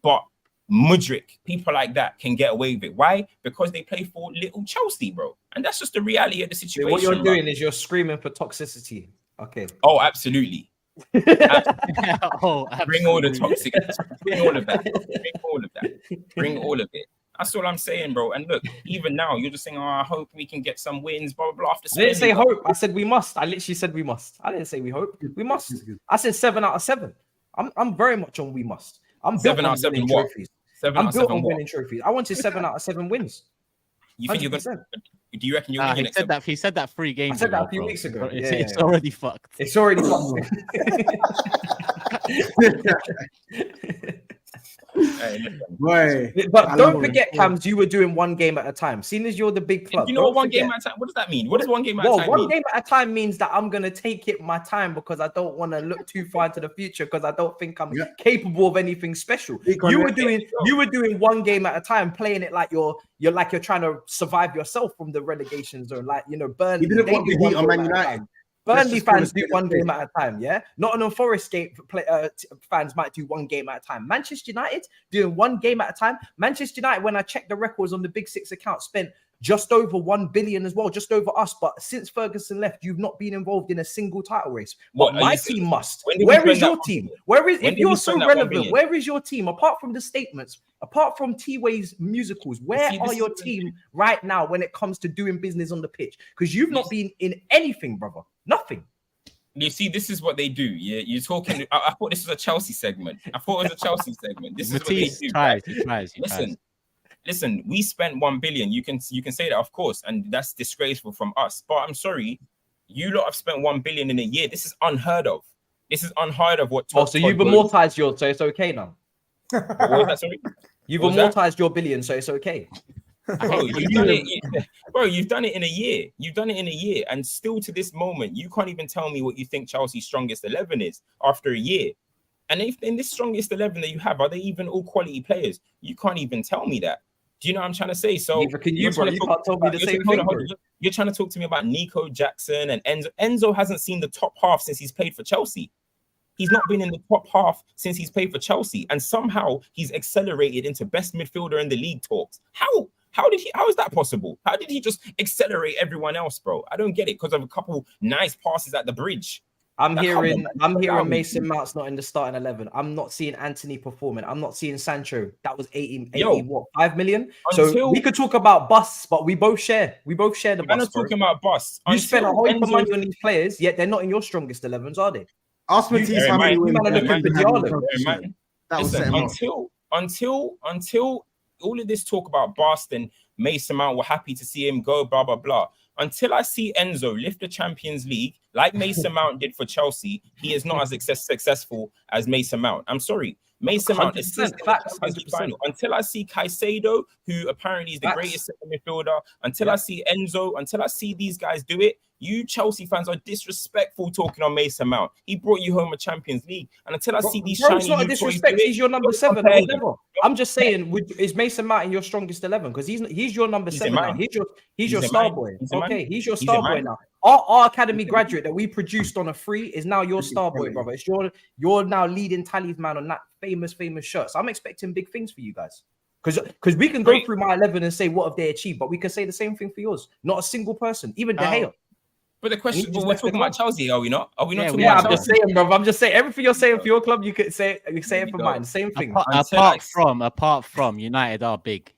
But Mudryk, people like that can get away with it. Why? Because they play for little Chelsea, bro. And that's just the reality of the situation. What you're doing is you're screaming for toxicity. Okay. Oh, absolutely. Oh, Bring all the toxic. Bring all of that. Bring all of that. Bring all of it. That's all I'm saying, bro. And look, even now, you're just saying, oh, I hope we can get some wins, blah, blah, blah. After I didn't say hope. I said we must. I literally said we must. I didn't say we hope. We must. I said 7 out of 7. I'm very much on we must. I'm 7 out of 7 what? Trophies. 7 I'm out of built 7 on what? winning trophies. I wanted 7 out of 7 wins. You think 100%. you're going to... Do you reckon you're going to... He said that 3 games I said ago, that a few bro. weeks ago. It's already fucked. It's already fucked. Hey, listen. Boy, But don't forget, Cams, you were doing 1 game at a time. Seeing as you're the big club. You know what 1 game at a time? What does that mean? What does 1 game at a time One mean? game at a time means that I'm gonna take it my time because I don't want to look too far into the future because I don't think I'm capable of anything special. You were doing 1 game at a time, playing it like you're trying to survive yourself from the relegation zone, like Burnley. He didn't want the heat on Man United. Burnley fans do 1 game at a time, yeah. Nottingham Forest fans might do 1 game at a time. Manchester United doing 1 game at a time. Manchester United, when I checked the records on the Big Six account, spent just over 1 billion as well, just over us. But since Ferguson left, you've not been involved in a single title race. But my team must. Where is your team? If you're so relevant, where is your team? Apart from the statements, apart from T-Way's musicals, where are your team right now when it comes to doing business on the pitch? Because you've not been in anything, brother. Nothing. You see, this is what they do. Yeah, you're talking. I thought this was a Chelsea segment. This is what they do. Listen. We spent 1 billion. You can say that, of course, and that's disgraceful from us. But I'm sorry, you lot have spent 1 billion in a year. This is unheard of. What? So you've amortized yours, so it's okay now. What was that, sorry? You've amortized your billion, so it's okay. Bro, you've done it in a year. And still to this moment, you can't even tell me what you think Chelsea's strongest 11 is after a year. And if in this strongest 11 that you have, are they even all quality players? You can't even tell me that. Do you know what I'm trying to say? So you can't tell me the same thing. You're trying to talk to me about Nico Jackson and Enzo. Enzo hasn't seen the top half since he's played for Chelsea. He's not been in the top half since he's played for Chelsea. And somehow he's accelerated into best midfielder in the league talks. How is that possible? How did he just accelerate everyone else, bro? I don't get it because of a couple nice passes at the bridge. I'm hearing Mason Mount's not in the starting 11. I'm not seeing Anthony performing. I'm not seeing Sancho. That was 5 million. So we could talk about busts, but we both share the bus. I'm not talking about busts. You spent a whole heap of money on these players, yet they're not in your strongest 11s, are they? Ask Matisse how many wins. Until all of this talk about Boston, Mason Mount, we're happy to see him go, blah, blah, blah. Until I see Enzo lift the Champions League like Mason Mount did for Chelsea, he is not as successful as Mason Mount. I'm sorry. Mason Mount is final. Until I see Caicedo, who apparently is the greatest second midfielder, until I see Enzo, until I see these guys do it, You Chelsea fans are disrespectful talking on Mason Mount. He brought you home a Champions League, and until I see these Bro, shiny it's not a youths what disrespect. doing, He's your number don't 7 or compare him. whatever. I'm just saying, is Mason Mount in your strongest 11? Because he's your number He's 7 in now. mine. He's your in star mine. boy. He's in Okay, mine. he's your He's star in boy mine. now. Our academy graduate that we produced on a free is now your star boy, brother. It's you're now leading talisman on that famous shirt. So I'm expecting big things for you guys. Because we can go through my 11 and say what have they achieved, but we can say the same thing for yours. Not a single person, even De Gea. But the question, we're talking about Chelsea, are we not? Are we not talking Yeah, about I'm Chelsea? just saying, bro. I'm just saying everything you're saying for your club, you could say it for mine. Same thing. Apart from United are big.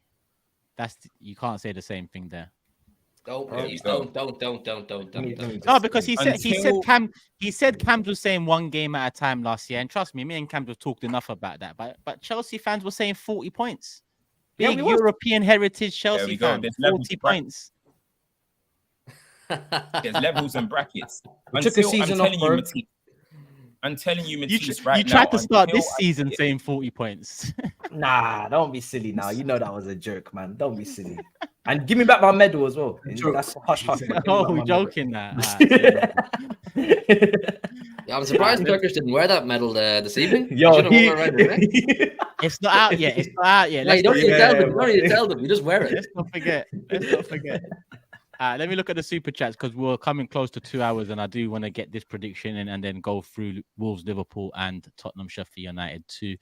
You can't say the same thing there. Don't. No, because he said Cams was saying 1 game at a time last year, and trust me, me and Cams have talked enough about that. But Chelsea fans were saying 40 points. Big European heritage Chelsea fans, 40 points. There's levels and brackets. I'm telling you, Matisse, right now. You tried to start this season saying 40 points. Nah, don't be silly now. You know that was a joke, man. Don't be silly. And give me back my medal as well. That's hush. Oh, joking now. I'm surprised Turkish didn't wear that medal this evening. It's not out yet. It's not out yet. You don't need to tell them. You just wear it. Let's not forget. Let me look at the super chats because we're coming close to 2 hours, and I do want to get this prediction in and then go through Wolves, Liverpool, and Tottenham, Sheffield United too.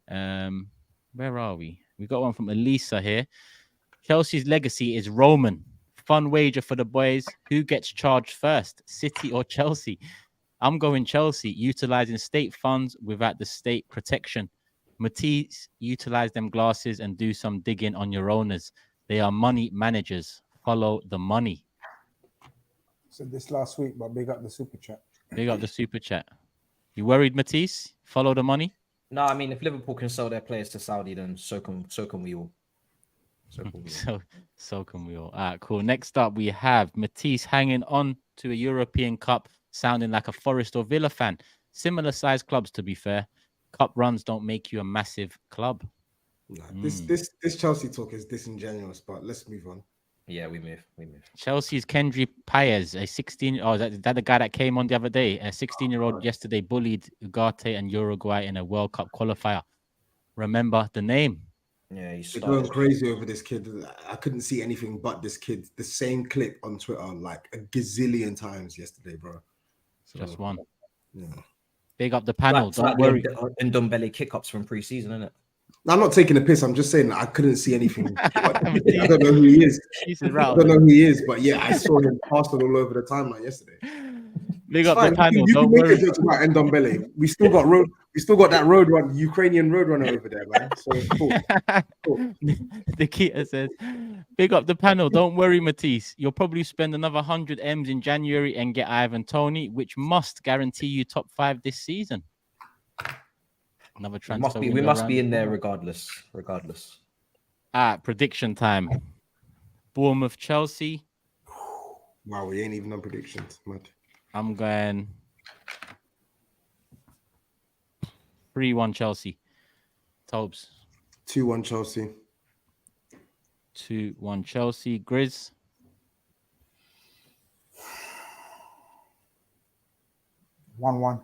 Where are we? We got one from Elisa here. Chelsea's legacy is Roman. Fun wager for the boys. Who gets charged first, City or Chelsea? I'm going Chelsea, utilizing state funds without the state protection. Matisse, utilize them glasses and do some digging on your owners. They are money managers. Follow the money. Said this last week, but big up the super chat. Big up the super chat. You worried, Matisse? Follow the money? No, I mean, if Liverpool can sell their players to Saudi, then so can we all. So can we all. All right, cool. Next up, we have Matisse hanging on to a European Cup, sounding like a Forest or Villa fan. Similar size clubs, to be fair. Cup runs don't make you a massive club. No, this Chelsea talk is disingenuous, but let's move on. Yeah, we move. Chelsea's Kendry Paez, a 16. Oh, that the guy that came on the other day. A 16-year-old yesterday bullied Ugarte and Uruguay in a World Cup qualifier. Remember the name? Yeah, he's going crazy over this kid. I couldn't see anything but this kid. The same clip on Twitter like a gazillion times yesterday, bro. So, just one. Yeah. Big up the panel. Don't worry. And Ndombele kick-ups from pre-season, isn't it? I'm not taking a piss. I'm just saying I couldn't see anything. I don't know who he is. I don't know who he is, but yeah, I saw him plastered all over the timeline yesterday. Big up the panel. You can make a joke about Ndombele. We still got that road run, Ukrainian road runner over there, man. So cool. Nikita says, big up the panel. Don't worry, Matisse. You'll probably spend another 100 M's in January and get Ivan Toney, which must guarantee you top 5 this season. Another transfer. We must be in there regardless. Prediction time. Bournemouth, Chelsea. Wow, we ain't even on predictions. Mad. I'm going 3-1 Chelsea. TOBS. 2-1 Chelsea. 2-1 Chelsea. GRIZZ. 1-1.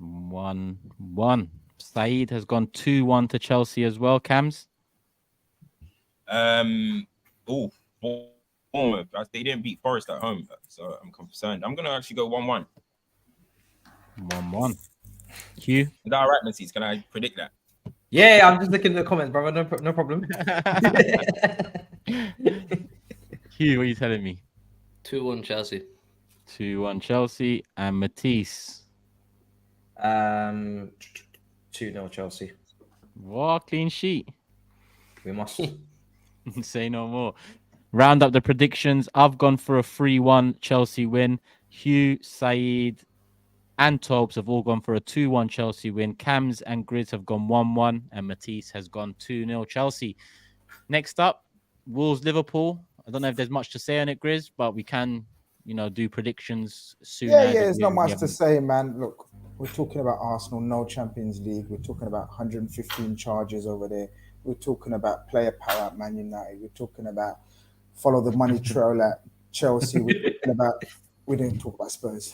1-1. Saeed has gone 2-1 to Chelsea as well. Cams? Bournemouth. They didn't beat Forest at home, so I'm concerned. I'm going to actually go 1-1. 1-1. Hugh? Is that all right, Matisse? Can I predict that? Yeah, I'm just looking at the comments, brother. No problem. Hugh, what are you telling me? 2-1 Chelsea. 2-1 Chelsea. And Matisse? 2-0 Chelsea. What? Clean sheet? We must. Say no more. Round up the predictions. I've gone for a 3-1 Chelsea win. Hugh, Saeed, and TOBS have all gone for a 2-1 Chelsea win. Cams and GRIZZ have gone 1-1, and Matisse has gone 2-0 Chelsea. Next up, Wolves, Liverpool. I don't know if there's much to say on it, GRIZZ, but we can, do predictions soon. Yeah, there's not much to say, man. Look, we're talking about Arsenal, no Champions League. We're talking about 115 charges over there. We're talking about player power at Man United. We're talking about follow the money trail at Chelsea. We didn't talk about Spurs.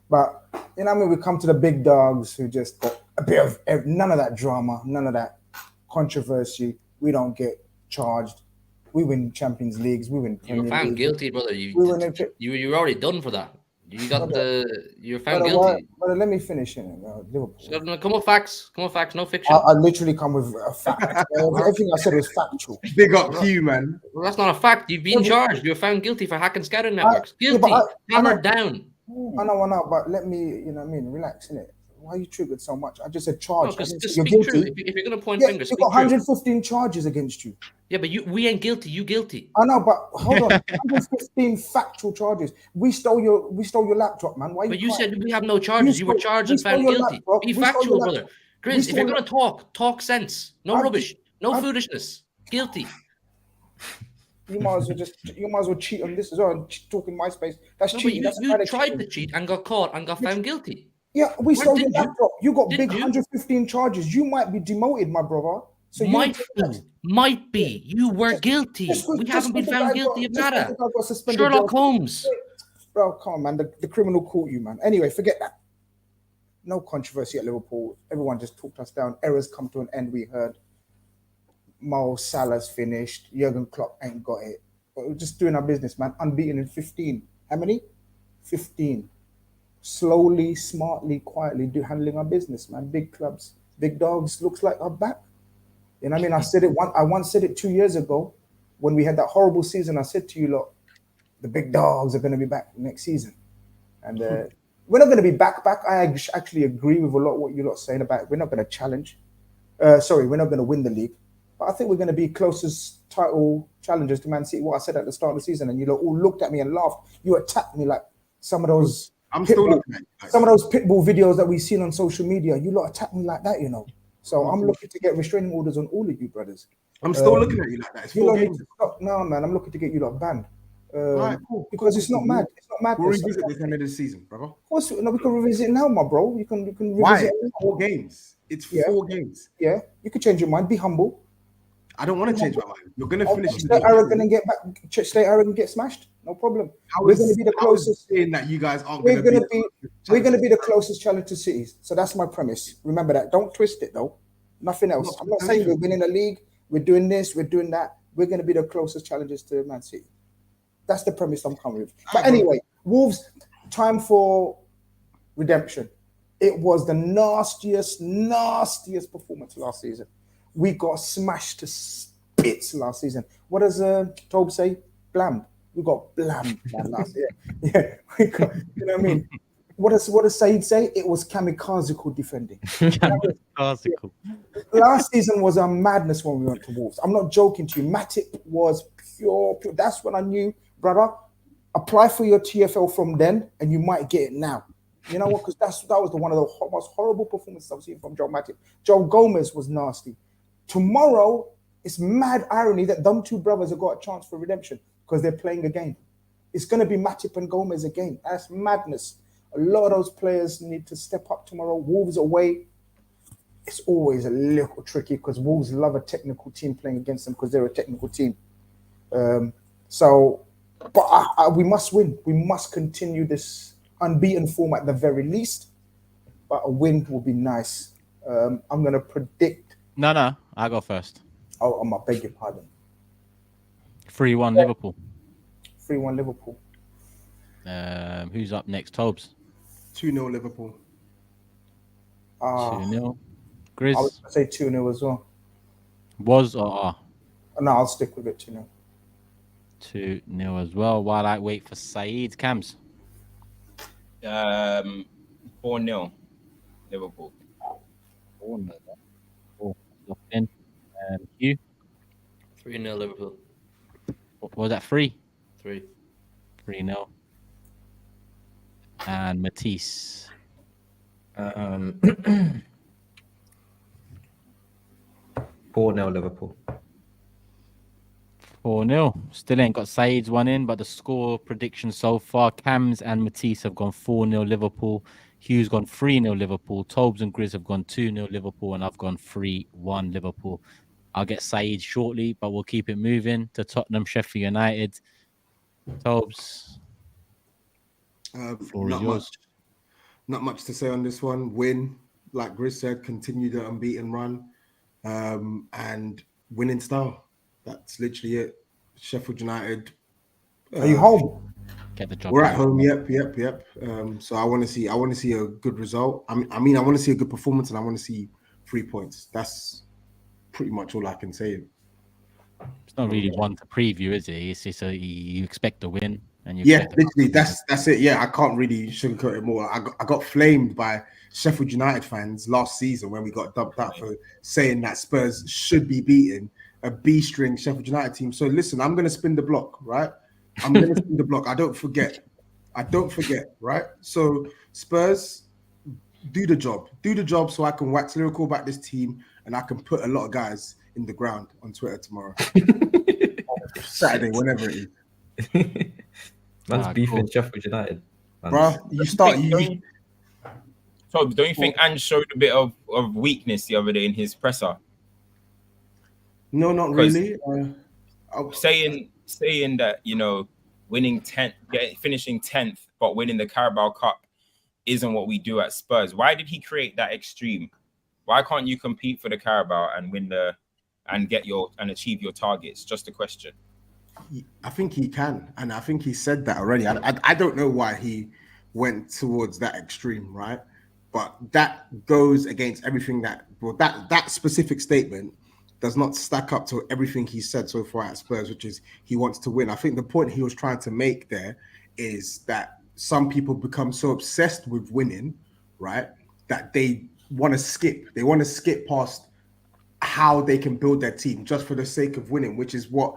But, you know what I mean? We come to the big dogs who just got a bit of none of that drama, none of that controversy. We don't get charged. We win Champions Leagues. We win You were Premier found League. guilty, brother. We win You were already done for that. You were found guilty. But let me finish in Liverpool. So, come on, facts. Come on, facts. No fiction. I literally come with a fact. Everything I said was factual. Big up to you, man. Well, that's not a fact. You've been charged. You were found guilty for hacking scouting networks. Guilty. Hammered down. I know, but let me, you know what I mean, relax, innit? Why are you triggered so much? I just said charge. No, just you're speak guilty. true. If you're going to point fingers, you've speak got 115 charges against you. Yeah, but we ain't guilty. You guilty. I know, but hold on. 115 factual charges. We stole your laptop, man. Why? But you said we have no charges. You were charged and found guilty. Be factual, brother. Grizz, if you're going to talk sense. No rubbish. No foolishness. Guilty. You might as well cheat on this as well. Talking MySpace. That's cheating. You tried to cheat and got caught and got found guilty. Yeah, we stole your laptop. You got big 115 charges. You might be demoted, my brother. So might be. You were guilty. We haven't been found guilty of nada. Sherlock Holmes. Bro, come on, man. The criminal caught you, man. Anyway, forget that. No controversy at Liverpool. Everyone just talked us down. Errors come to an end, we heard. Mo Salah's finished. Jurgen Klopp ain't got it. But we're just doing our business, man. Unbeaten in 15. How many? 15. Slowly, smartly, quietly handling our business, man. Big clubs, big dogs looks like are back. You know what I mean? I once said it 2 years ago when we had that horrible season. I said to you, look, the big dogs are going to be back next season. And we're not going to be back. I actually agree with a lot of what you're saying about it. We're not going to challenge. We're not going to win the league. But I think we're going to be closest title challengers to Man City. What I said at the start of the season, and you all looked at me and laughed. You attacked me like some of those. Some of those pitbull videos that we've seen on social media. You lot attack me like that, you know. So I'm looking to get restraining orders on all of you, brothers. I'm still looking at you like that. It's 4 games. No, man, I'm looking to get you lot banned. Right, cool. Because it's not mad. It's not mad. We'll revisit this end of the season, brother. Of course, no, we can revisit now, my bro. You can revisit. Why? 4 games. It's 4 games. Yeah, you can change your mind. Be humble. I don't want to change my mind. You're going to finish. Stay arrogant and get back. Stay arrogant and get smashed. No problem. We're going to be the closest. Saying that you guys aren't we're going to be the closest challenge to cities. So that's my premise. Remember that. Don't twist it though. Nothing else. I'm not saying we're winning the league. We're doing this. We're doing that. We're going to be the closest challengers to Man City. That's the premise I'm coming with. But anyway, Wolves, time for redemption. It was the nastiest performance last season. We got smashed to bits last season. What does TOBS say? Blammed. We got blammed last year. Yeah, we got, you know what I mean? What does Said say? It was kamikaze defending. Kamikaze. Last season was a madness when we went to Wolves. I'm not joking to you. Matip was pure. That's when I knew, brother, apply for your TFL from then and you might get it now. You know what? Because that was one of the most horrible performances I've seen from Joe Matip. Joe Gomez was nasty. Tomorrow, it's mad irony that them two brothers have got a chance for redemption because they're playing a game. It's going to be Matip and Gomez again. That's madness. A lot of those players need to step up tomorrow. Wolves away. It's always a little tricky because Wolves love a technical team playing against them because they're a technical team. But we must win. We must continue this unbeaten form at the very least. But a win will be nice. I'm going to predict. No, I go first. Oh, I beg your pardon. 3-1 Liverpool. 3-1 Liverpool. Who's up next? TOBS. 2-0 Liverpool. 2-0. GRIZZ. I was going to say 2-0 as well. Was or are? No, I'll stick with it 2-0. 2-0 as well. While I wait for Saeed. Cams. 4-0 Liverpool. 4-0. In. Hugh. 3-0 Liverpool. What was that? 3? 3-0. And Matisse. 4-0 Liverpool. 4-0. Still ain't got Saeed's one in, but the score prediction so far, Cams and Matisse have gone 4-0 Liverpool. Hugh's gone 3-0 Liverpool. TOBS and GRIZZ have gone 2-0 Liverpool, and I've gone 3-1 Liverpool. I'll get Saeed shortly, but we'll keep it moving to Tottenham, Sheffield United. Tobes, floor is yours. Not much to say on this one. Win, like Grizz said, continue the unbeaten run, and win in style. That's literally it. Sheffield United. Are you home? Get the job We're done. at home. Yep. So I want to see a good result. I mean, I want to see a good performance, and I want to see 3 points. That's pretty much all I can say. It's not really one to preview, is it? It's just you expect a win, and you Yeah, expect a literally, that's it. Yeah, I can't really sugarcoat it more. I got flamed by Sheffield United fans last season when we got dumped out for saying that Spurs should be beating a B-string Sheffield United team. So listen, I'm going to spin the block, right? I'm going to spin the block. I don't forget, right? So Spurs, do the job so I can wax lyrical about this team and I can put a lot of guys in the ground on Twitter tomorrow. Saturday, whenever it is. Man's beefing Sheffield United. Bro, you start. So don't you think Ange showed a bit of weakness the other day in his presser? No, not really. Saying that, you know, winning 10th, finishing 10th, but winning the Carabao Cup isn't what we do at Spurs. Why did he create that extreme? Why can't you compete for the Carabao and win and achieve your targets? Just a question. I think he can, and I think he said that already. I don't know why he went towards that extreme, right? But that goes against everything that specific statement does not stack up to everything he said so far at Spurs, which is he wants to win. I think the point he was trying to make there is that some people become so obsessed with winning, right, that they want to skip. They want to skip past how they can build their team just for the sake of winning, which is what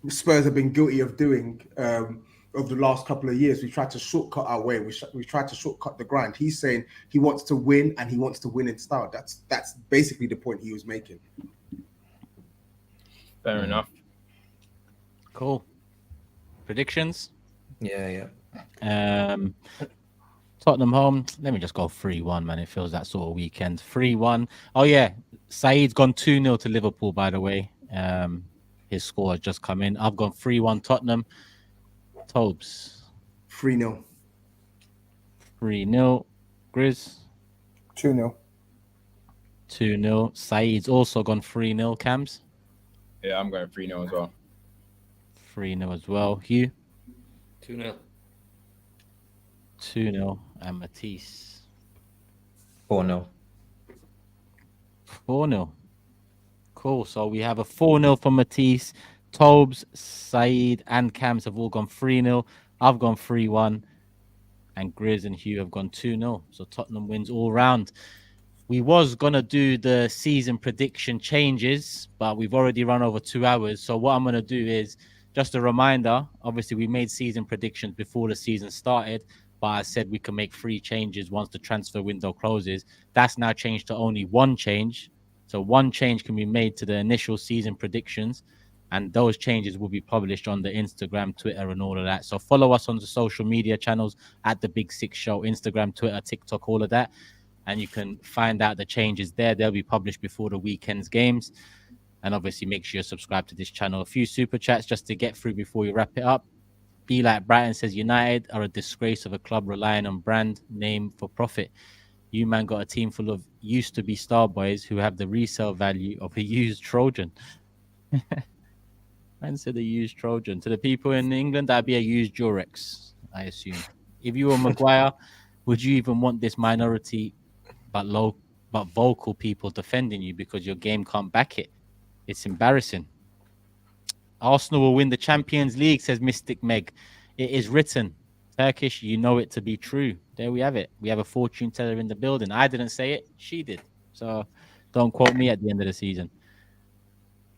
Spurs have been guilty of doing over the last couple of years. We tried to shortcut our way. We tried to shortcut the grind. He's saying he wants to win and he wants to win in style. That's basically the point he was making. Fair enough. Cool. Predictions? Yeah. Tottenham home. Let me just go 3-1, man. It feels that sort of weekend. 3-1. Oh, yeah. Saeed's gone 2-0 to Liverpool, by the way. His score has just come in. I've gone 3-1 Tottenham. Tobes. 3-0. 3-0. Grizz. 2-0. 2-0. Saeed's also gone 3-0. Cams. Yeah, I'm going 3-0 as well. 3-0 as well. Hugh. 2-0. 2-0. And Matisse. 4-0. 4-0. Cool. So we have a 4-0 for Matisse. Tobes, Saeed, and Cams have all gone 3-0. I've gone 3-1. And Grizz and Hugh have gone 2-0. So Tottenham wins all round. We was going to do the season prediction changes, but we've already run over 2 hours. So what I'm going to do is just a reminder. Obviously, we made season predictions before the season started, but I said we can make 3 changes once the transfer window closes. That's now changed to only 1 change. So 1 change can be made to the initial season predictions, and those changes will be published on the Instagram, Twitter, and all of that. So follow us on the social media channels at The Big Six Show, Instagram, Twitter, TikTok, all of that. And you can find out the changes there. They'll be published before the weekend's games. And obviously, make sure you subscribe to this channel. A few super chats just to get through before we wrap it up. Be Like Brighton says, United are a disgrace of a club relying on brand name for profit. You, man, got a team full of used-to-be star boys who have the resale value of a used Trojan. Man said a used Trojan. To the people in England, that'd be a used Durex, I assume. If you were Maguire, would you even want this minority but vocal people defending you because your game can't back it? It's embarrassing. Arsenal will win the Champions League, says Mystic Meg. It is written. Turkish, you know it to be true. There we have it. We have a fortune teller in the building. I didn't say it. She did. So don't quote me at the end of the season.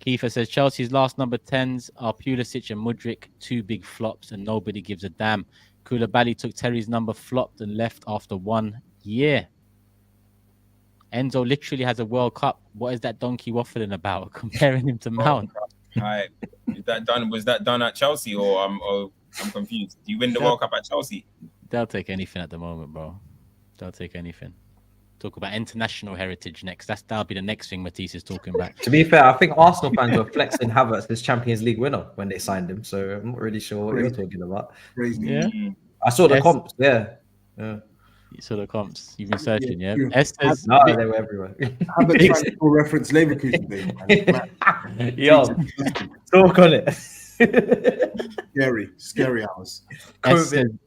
Kiefer says Chelsea's last number 10s are Pulisic and Mudryk, 2 big flops, and nobody gives a damn. Koulibaly took Terry's number, flopped, and left after 1 year. Enzo literally has a World Cup. What is that donkey waffling about? Comparing him to Mount. Right. Is that done? Was that done at Chelsea, or I'm confused? Do you win the World Cup at Chelsea? They'll take anything at the moment, bro. They'll take anything. Talk about international heritage next. That'll be the next thing Matisse is talking about. To be fair, I think Arsenal fans were flexing Havertz as Champions League winner when they signed him. So I'm not really sure what you're talking about. Crazy. Yeah, I saw the Yes. comps. Yeah. you saw the comps. You've been searching, yeah. Yeah. S says, No, they were everywhere. Havertz trying to reference Leverkusen day. Yo, talk on it. Scary hours. S says, COVID.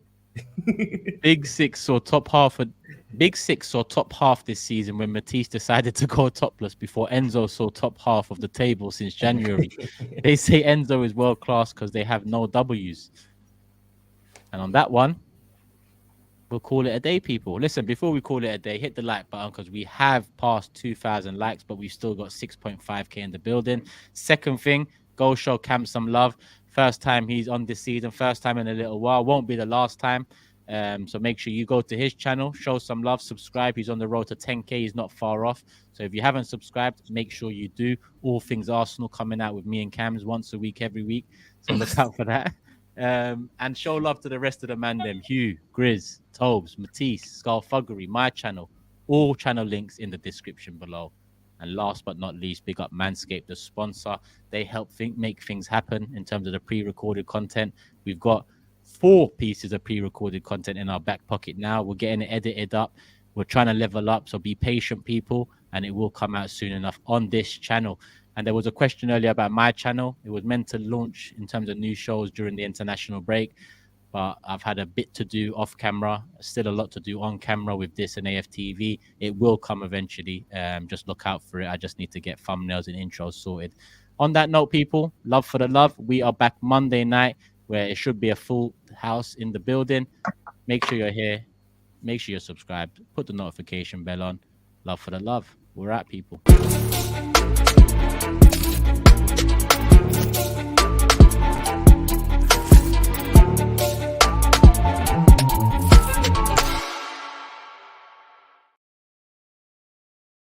Big Six saw top half this season when Matisse decided to go topless before Enzo saw top half of the table since January. They say Enzo is world class because they have no W's. And on that one, we'll call it a day, people. Listen, before we call it a day, hit the like button because we have passed 2,000 likes, but we've still got 6.5k in the building. Second thing, go show Cam some love. First time he's on this season, first time in a little while. Won't be the last time. So make sure you go to his channel, show some love, subscribe. He's on the road to 10k. He's not far off. So if you haven't subscribed, make sure you do. All things Arsenal coming out with me and Cams once a week, every week. So look out for that. And show love to the rest of the man them. HUGH, GRIZZ, TOBS, Matisse, THUGGERY, my channel. All channel links in the description below. And last but not least, big up Manscaped, the sponsor. They help make things happen in terms of the pre-recorded content. We've got 4 pieces of pre-recorded content in our back pocket now. We're getting it edited up. We're trying to level up. So be patient, people. And it will come out soon enough on this channel. And there was a question earlier about my channel. It was meant to launch in terms of new shows during the international break, but I've had a bit to do off camera. Still a lot to do on camera with this and AFTV. It will come eventually. Just look out for it. I just need to get thumbnails and intros sorted. On that note, people, love for the love. We are back Monday night where it should be a full house in the building. Make sure you're here. Make sure you're subscribed. Put the notification bell on. Love for the love. We're at, people.